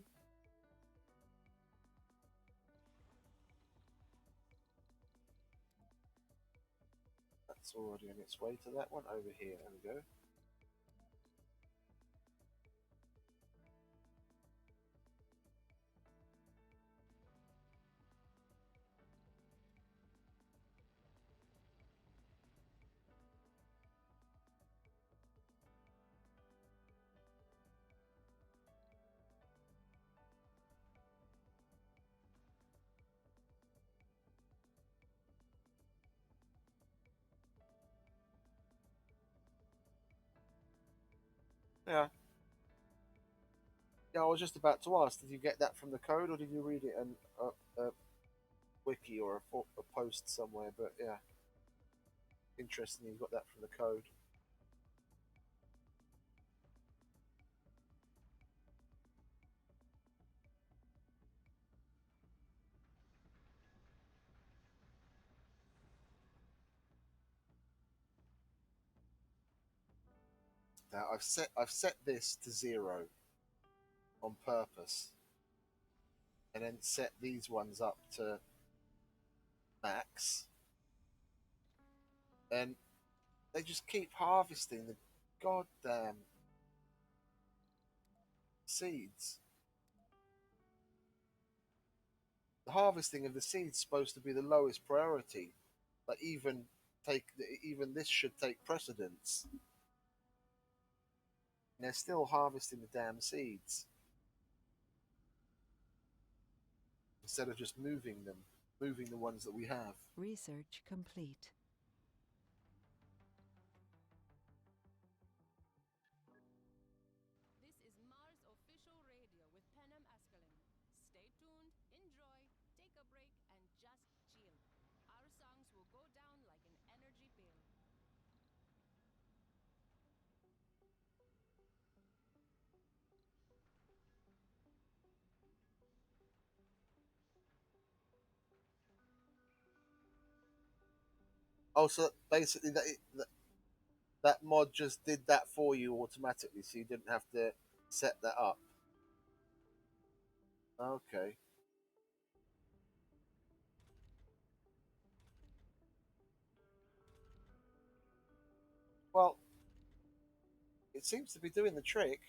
Speaker 1: That's already on its way to that one over here. There we go. Yeah, yeah. I was just about to ask. Did you get that from the code, or did you read it in a wiki or a post somewhere? But yeah, interesting. You got that from the code. Now I've set this to 0 on purpose, and then set these ones up to max, and they just keep harvesting the goddamn seeds. The harvesting of the seeds is supposed to be the lowest priority, but even this should take precedence. And they're still harvesting the damn seeds instead of just moving the ones that we have.
Speaker 2: Research complete.
Speaker 3: This is Mars official radio with Penem Askelin. Stay tuned, enjoy, take a break, and just chill. Our songs will go down like an energy pill.
Speaker 1: Oh, so basically that mod just did that for you automatically, so you didn't have to set that up. Okay. Well, it seems to be doing the trick.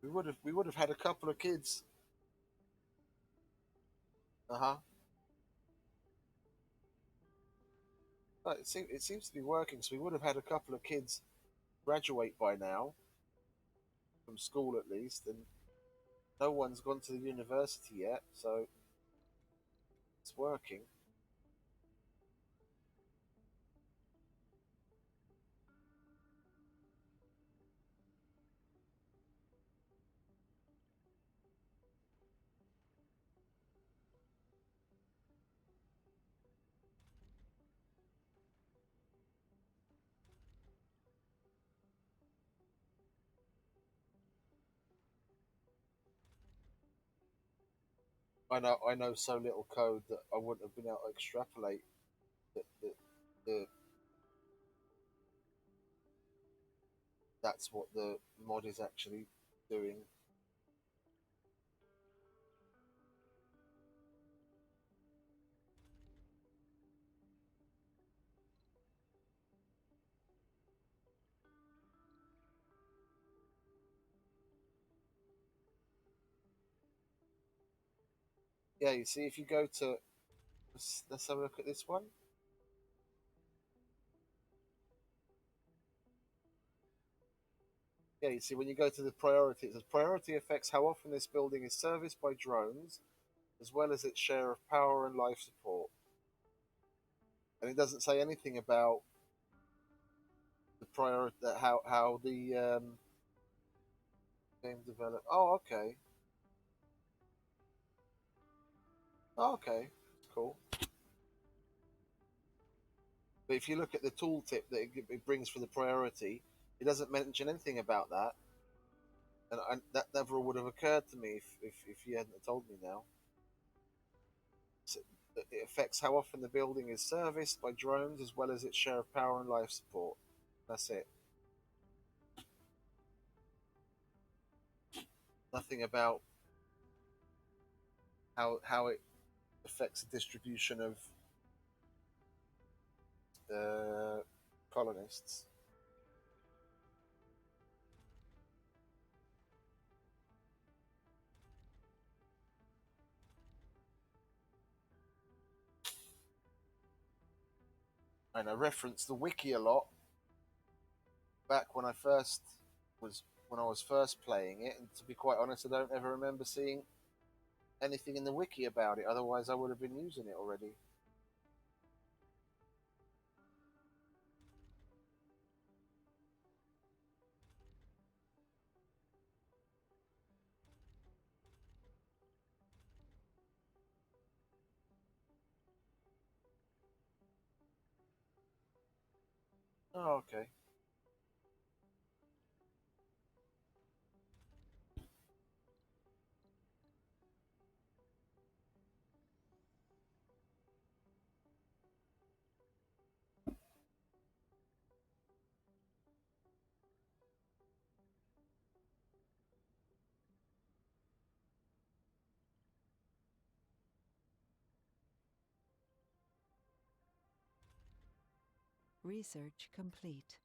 Speaker 1: We would have had a couple of kids. Uh huh. But it seems to be working. So we would have had a couple of kids graduate by now from school at least, and no one's gone to the university yet. So it's working. I know so little code that I wouldn't have been able to extrapolate that the that's what the mod is actually doing. Yeah, you see, if you go to let's have a look at this one. Yeah, you see, when you go to the priority, it says priority affects how often this building is serviced by drones, as well as its share of power and life support. And it doesn't say anything about the priority, how the game developed. Oh, okay. Oh, okay, that's cool. But if you look at the tooltip that it brings for the priority, it doesn't mention anything about that, and that never would have occurred to me if you hadn't told me now. So it affects how often the building is serviced by drones, as well as its share of power and life support. That's it. Nothing about how it affects the distribution of uh, colonists. And I reference the wiki a lot back was when I was first playing it, and to be quite honest, I don't ever remember seeing anything in the wiki about it. Otherwise, I would have been using it already. Oh, okay.
Speaker 2: Research complete.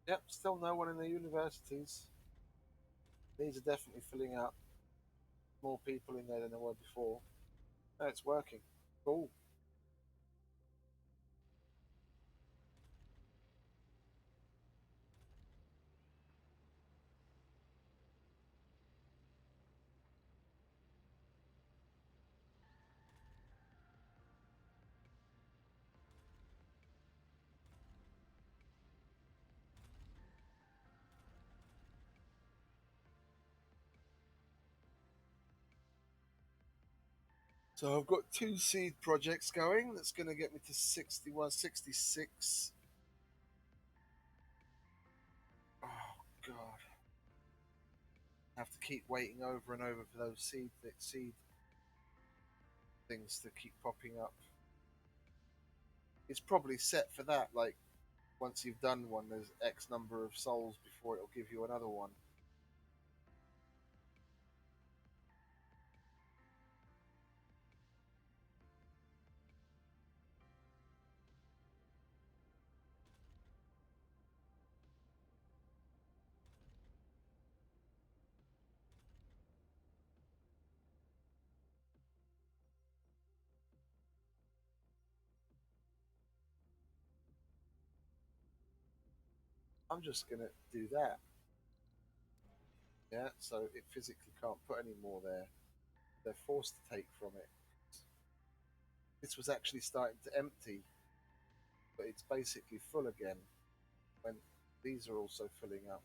Speaker 1: Yep, still no one in the universities. These are definitely filling up.
Speaker 4: more people in there than there were before. No, it's working. Cool. So I've got two seed projects going. That's going to get me to 61, 66. Oh God! I have to keep waiting over and over for those seed things to keep popping up. It's probably set for that. Like once you've done one, there's X number of souls before it'll give you another one. I'm just gonna do that. Yeah, so it physically can't put any more there. They're forced to take from it. This was actually starting to empty, but it's basically full again when these are also filling up.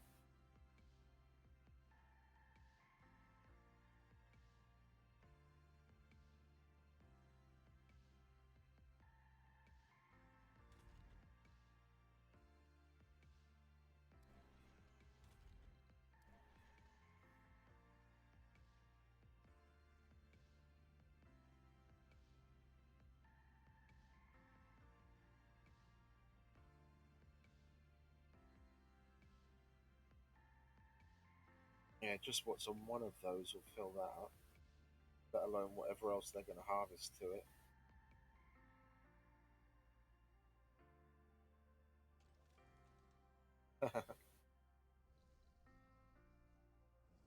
Speaker 4: Yeah, just what's on one of those will fill that up, let alone whatever else they're going to harvest to it.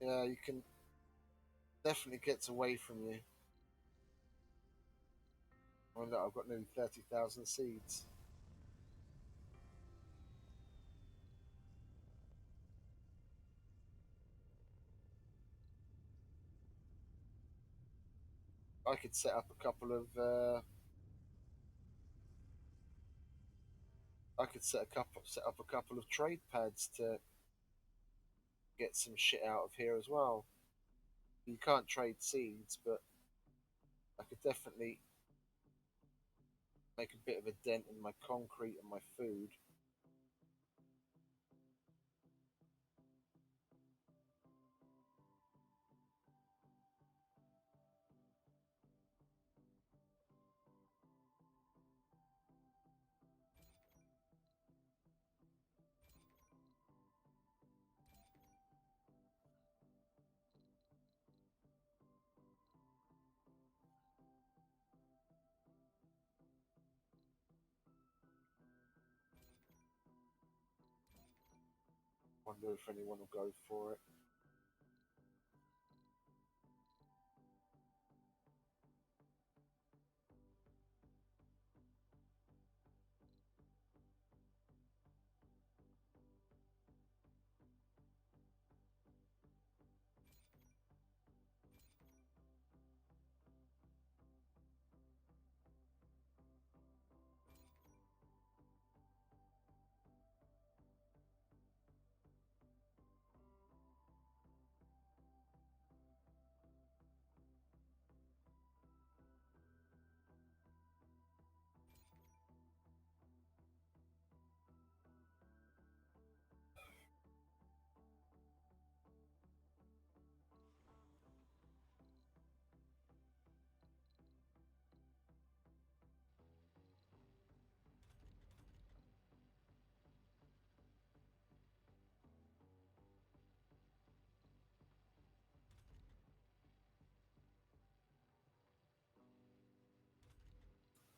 Speaker 4: Yeah, you can definitely gets away from you. I mean, look, I've got nearly 30,000 seeds. I could set up a couple of. I could set up a couple of trade pads to get some shit out of here as well. You can't trade seeds, but I could definitely make a bit of a dent in my concrete and my food. Wonder if anyone will go for it.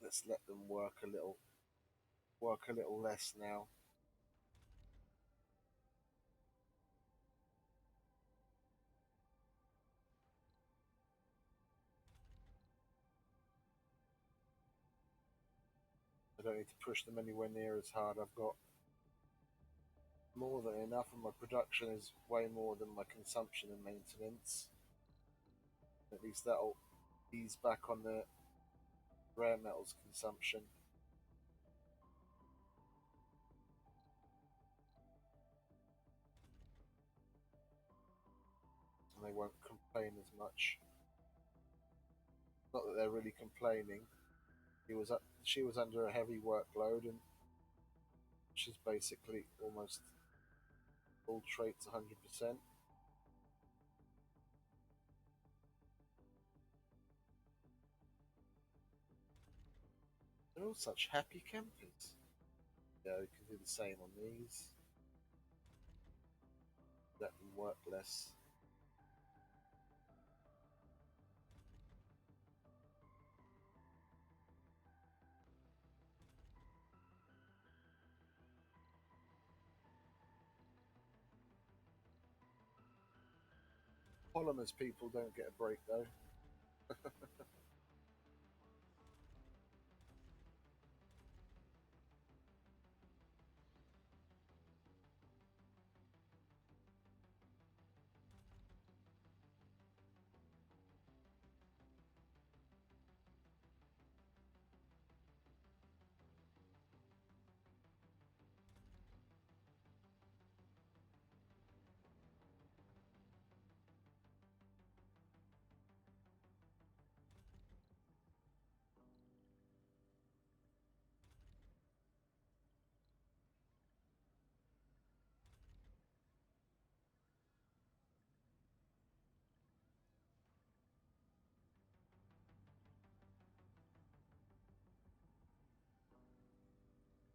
Speaker 4: Let's let them work a little less now.
Speaker 1: I don't need to push them anywhere near as hard. I've got more than enough, and my production is way more than my consumption and maintenance. At least that'll ease back on the rare metals consumption. And they won't complain as much. Not that they're really complaining. She was under a heavy workload, and she's basically almost all traits 100%. They're all such happy campers. Yeah, we can do the same on these. Let them work less. Polymers people don't get a break though.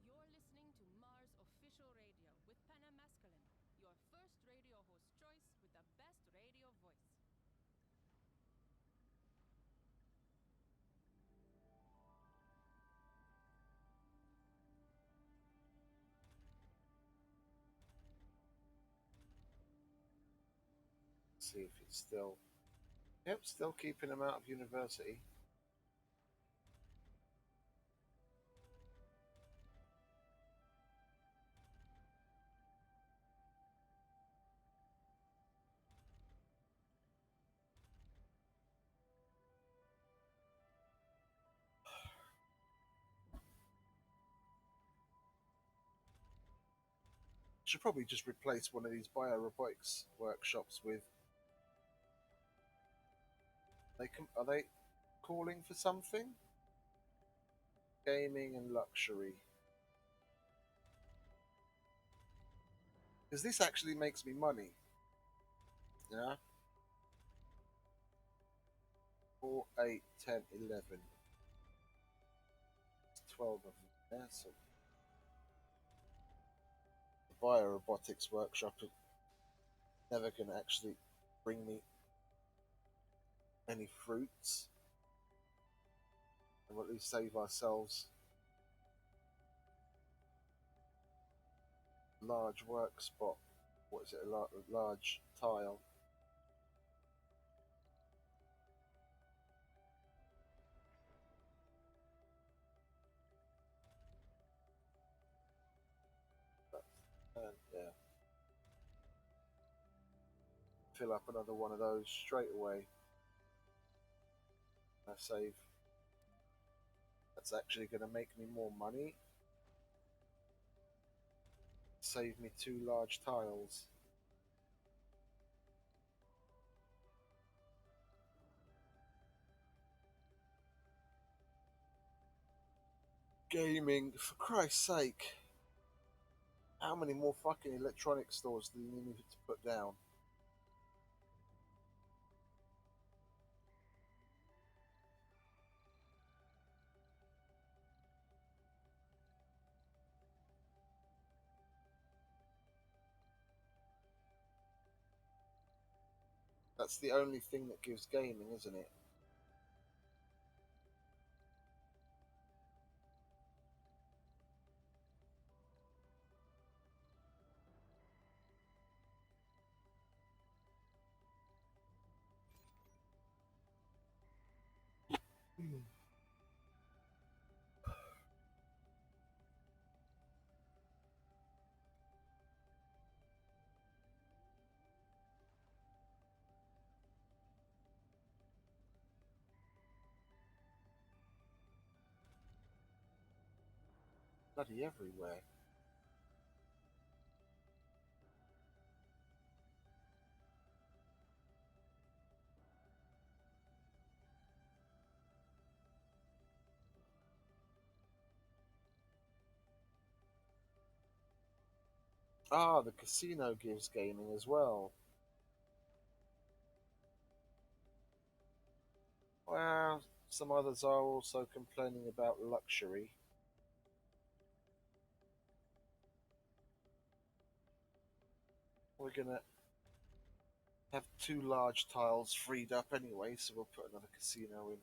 Speaker 3: You're listening to Mars Official Radio with Panamasculine, your first radio host choice with the best radio voice.
Speaker 1: See if it's still. Yep, still keeping them out of university. Should probably just replace one of these biorobotics workshops with. Are they calling for something? Gaming and luxury. Because this actually makes me money. Yeah. 4, 8, 10, 11. It's 12 of them. Yeah, so the biorobotics workshop is never going to actually bring me any fruits. And we'll at least save ourselves a large work spot. What is it? A large tile. And yeah, fill up another one of those straight away. I save. That's actually going to make me more money. Save me 2 large tiles. Gaming, for Christ's sake. How many more fucking electronic stores do you need to put down? That's the only thing that gives gaming, isn't it? bloody everywhere. Ah, the casino gives gaming as well. Well, some others are also complaining about luxury. We're gonna have two large tiles freed up anyway, so we'll put another casino in.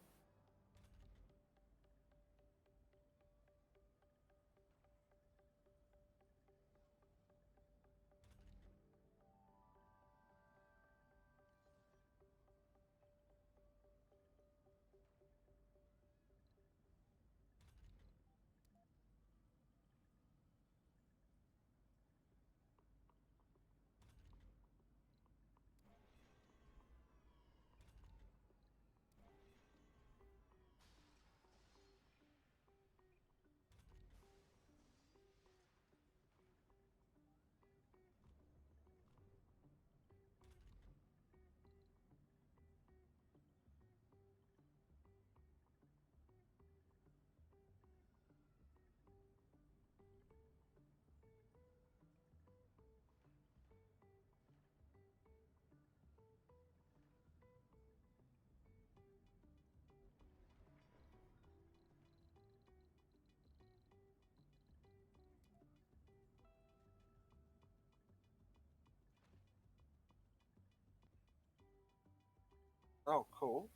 Speaker 1: Oh, cool.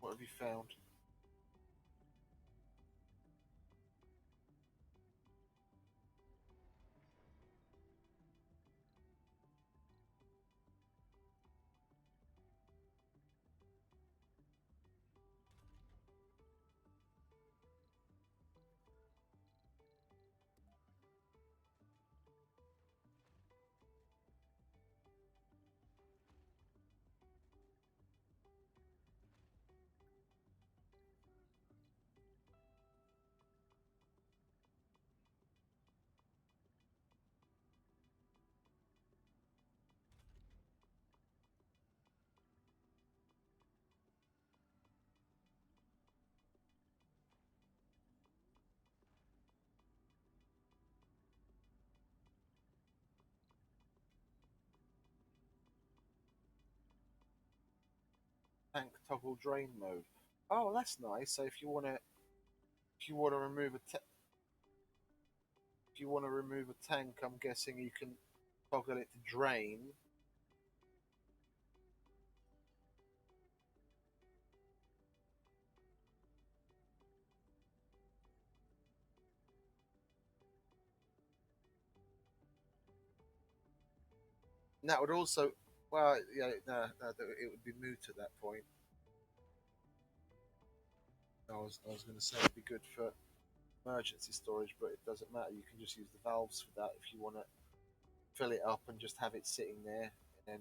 Speaker 1: What have you found? Tank toggle drain mode. Oh, that's nice. So if you want to remove if you want to remove a tank, I'm guessing you can toggle it to drain. And that would also, well, yeah, no, it would be moot at that point. I was going to say it'd be good for emergency storage, but it doesn't matter. You can just use the valves for that if you want to fill it up and just have it sitting there. And then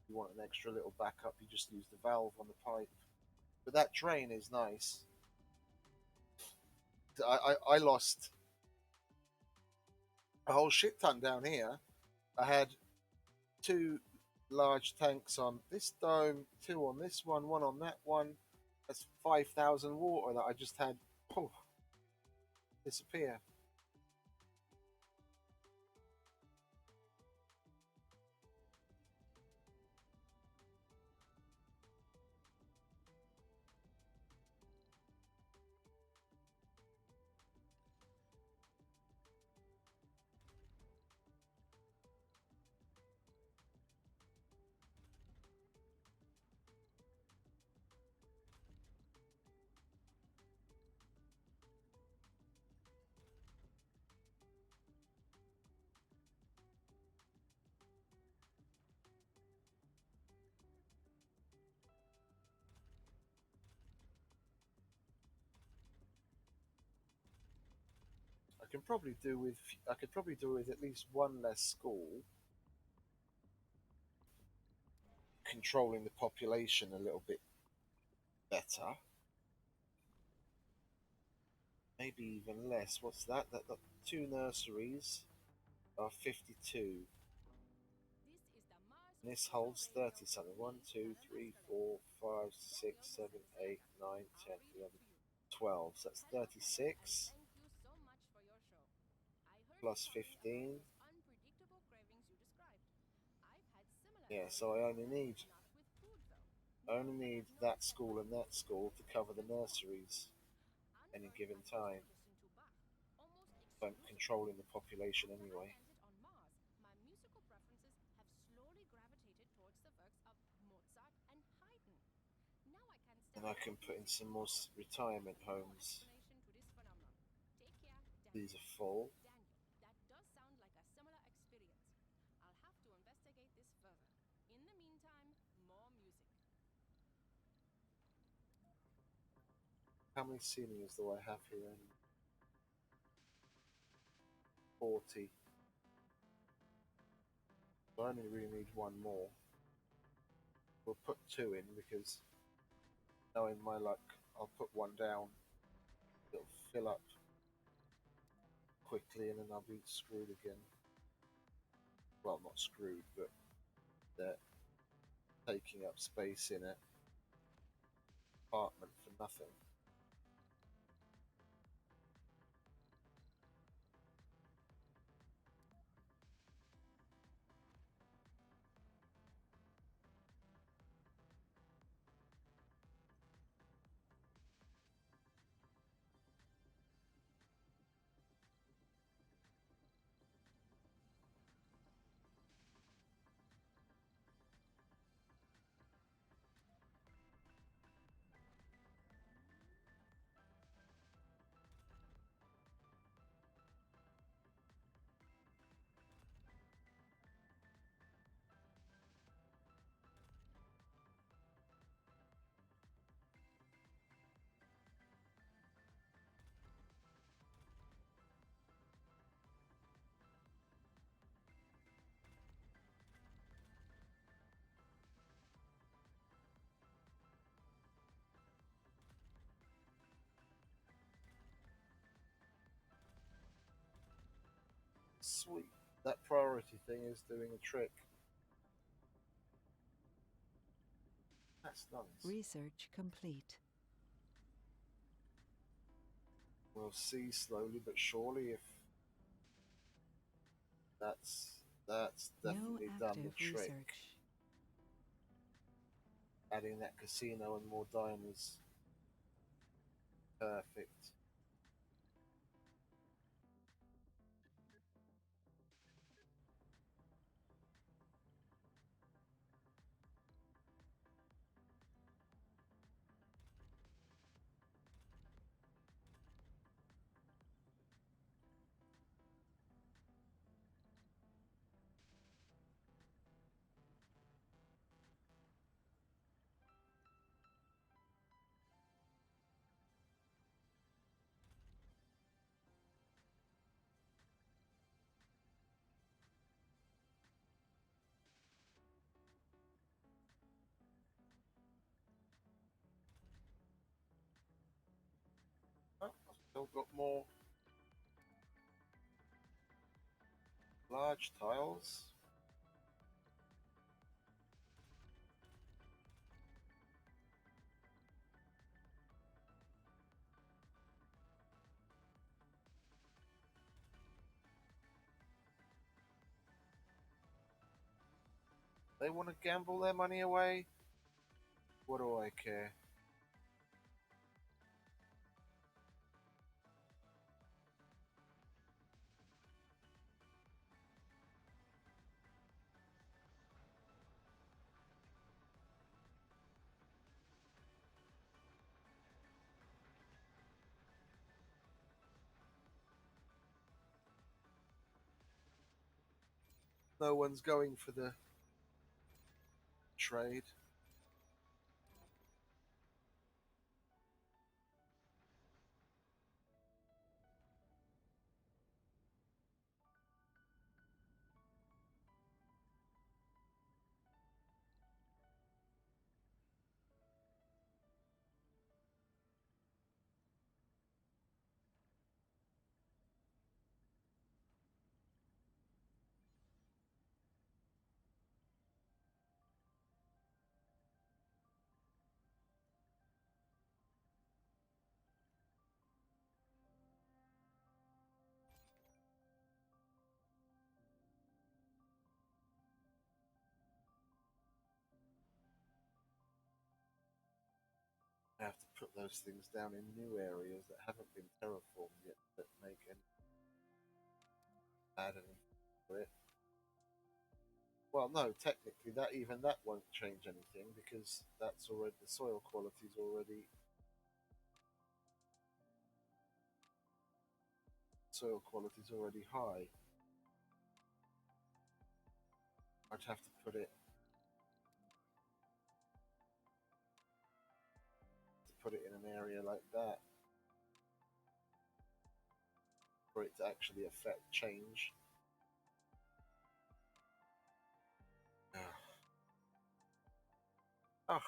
Speaker 1: if you want an extra little backup, you just use the valve on the pipe. But that drain is nice. I lost a whole shit ton down here. I had two large tanks on this dome, two on this one on that one. That's 5,000 water that I just had disappear. I could probably do with at least one less school, controlling the population a little bit better. maybe even less. What's that? That two nurseries are 52.
Speaker 3: This is the Mars
Speaker 1: And this
Speaker 3: official
Speaker 1: holds
Speaker 3: radio
Speaker 1: 30
Speaker 3: from
Speaker 1: something.
Speaker 3: me,
Speaker 1: 1, 2,
Speaker 3: Madam
Speaker 1: 3,
Speaker 3: Escalator.
Speaker 1: 4, 5,
Speaker 3: Now
Speaker 1: 6,
Speaker 3: you're
Speaker 1: 7,
Speaker 3: listening
Speaker 1: 8,
Speaker 3: safer.
Speaker 1: 9, 10,
Speaker 3: I'll read it
Speaker 1: 11,
Speaker 3: to you.
Speaker 1: 12. So that's
Speaker 3: Hello, hello, and
Speaker 1: 36
Speaker 3: thank you so much for your show. I heard you
Speaker 1: plus
Speaker 3: talking about
Speaker 1: 15.
Speaker 3: those unpredictable cravings you described. I've had similar
Speaker 1: Yeah, so I only
Speaker 3: experiences,
Speaker 1: need
Speaker 3: not with food though.
Speaker 1: only
Speaker 3: Now,
Speaker 1: need
Speaker 3: I've
Speaker 1: that
Speaker 3: noticed that
Speaker 1: school
Speaker 3: my
Speaker 1: and that
Speaker 3: musical
Speaker 1: school to cover
Speaker 3: preferences
Speaker 1: the
Speaker 3: have evolved.
Speaker 1: nurseries any
Speaker 3: First,
Speaker 1: given
Speaker 3: I used
Speaker 1: time.
Speaker 3: to listen to Bach almost
Speaker 1: I'm
Speaker 3: exclusively.
Speaker 1: controlling the population
Speaker 3: After I
Speaker 1: anyway.
Speaker 3: landed on Mars, my musical preferences have slowly gravitated towards the works of Mozart and Haydn. Now I can
Speaker 1: And
Speaker 3: stand
Speaker 1: I can
Speaker 3: pop
Speaker 1: put in
Speaker 3: music
Speaker 1: some more
Speaker 3: more. That's
Speaker 1: retirement
Speaker 3: no
Speaker 1: homes.
Speaker 3: explanation to this phenomenon. Take care,
Speaker 1: These
Speaker 3: Daniel.
Speaker 1: are full.
Speaker 3: Daniel, that does sound like a similar experience. I'll have to investigate this further. In the meantime, more music.
Speaker 1: How many seniors do I have here? 40. So I only really need one more. We'll put two in because knowing my luck, I'll put one down. It'll fill up quickly and then I'll be screwed again. Well, not screwed, but they're taking up space in an apartment for nothing. Sweet. That priority thing is doing a trick. That's nice.
Speaker 2: Research complete.
Speaker 1: We'll see slowly but surely if that's
Speaker 2: No
Speaker 1: definitely done the
Speaker 2: active
Speaker 1: trick.
Speaker 2: research.
Speaker 1: Adding that casino and more diners. Perfect. Oh, still got more large tiles. They want to gamble their money away. What do I care? No one's going for the trade. have to put those things down in new areas that haven't been terraformed yet that make any add anything to it. Well, no, technically that won't change anything because that's already the soil quality's already high. I'd have to put it in an area like that for it to actually affect change. Ah, ah.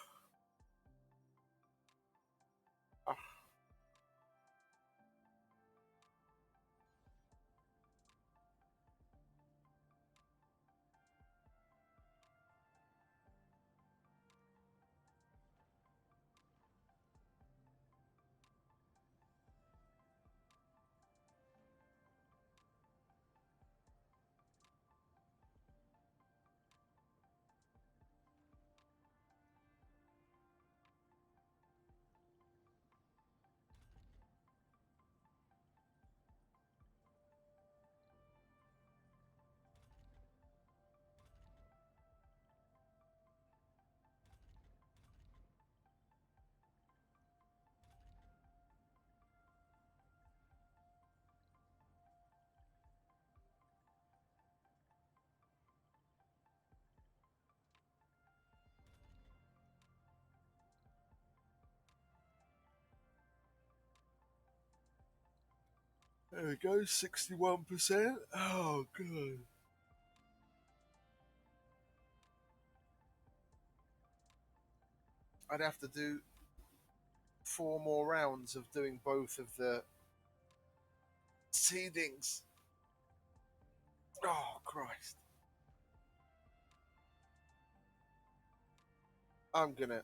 Speaker 1: There we go, 61%. Oh, good. I'd have to do 4 more rounds of doing both of the seedings. Oh, Christ. I'm gonna.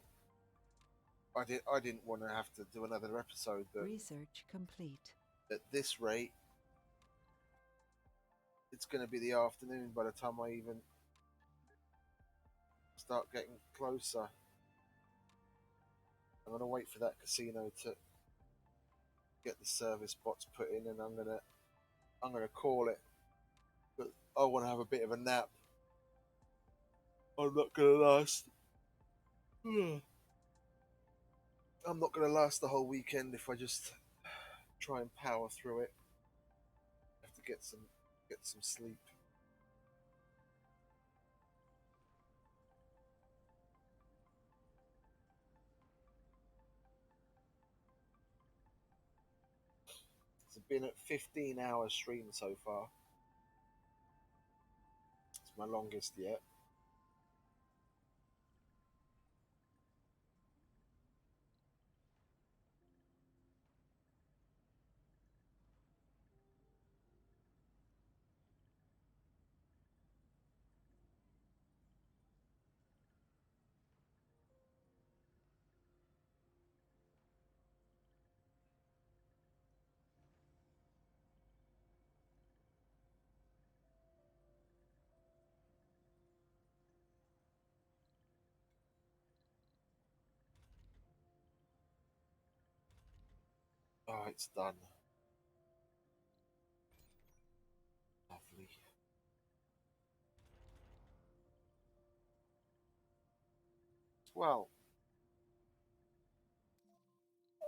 Speaker 1: I didn't want to have to do another episode, but
Speaker 2: Research complete.
Speaker 1: at this rate, it's going to be the afternoon by the time I even start getting closer. I'm going to wait for that casino to get the service bots put in, and I'm gonna call it. But I want to have a bit of a nap. I'm not going to last. I'm not going to last the whole weekend if I just try and power through it. I have to get some sleep. It's been at 15-hour stream so far. It's my longest yet. Oh, it's done. Lovely. Well,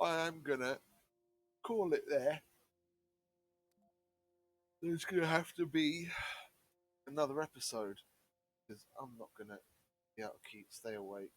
Speaker 1: I am gonna call it there. There's gonna have to be another episode because I'm not gonna be able to stay awake.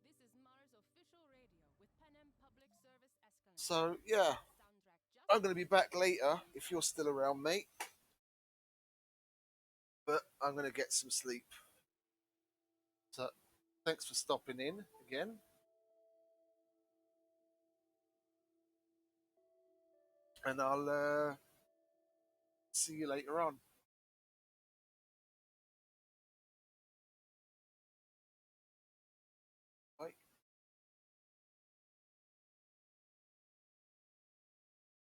Speaker 3: This is Mars official radio with Panem Public Service Escalent.
Speaker 1: So yeah,
Speaker 3: Soundtrack just
Speaker 1: I'm gonna be back later if you're still around, mate. But I'm gonna get some sleep. So thanks for stopping in again. And I'll see you later on.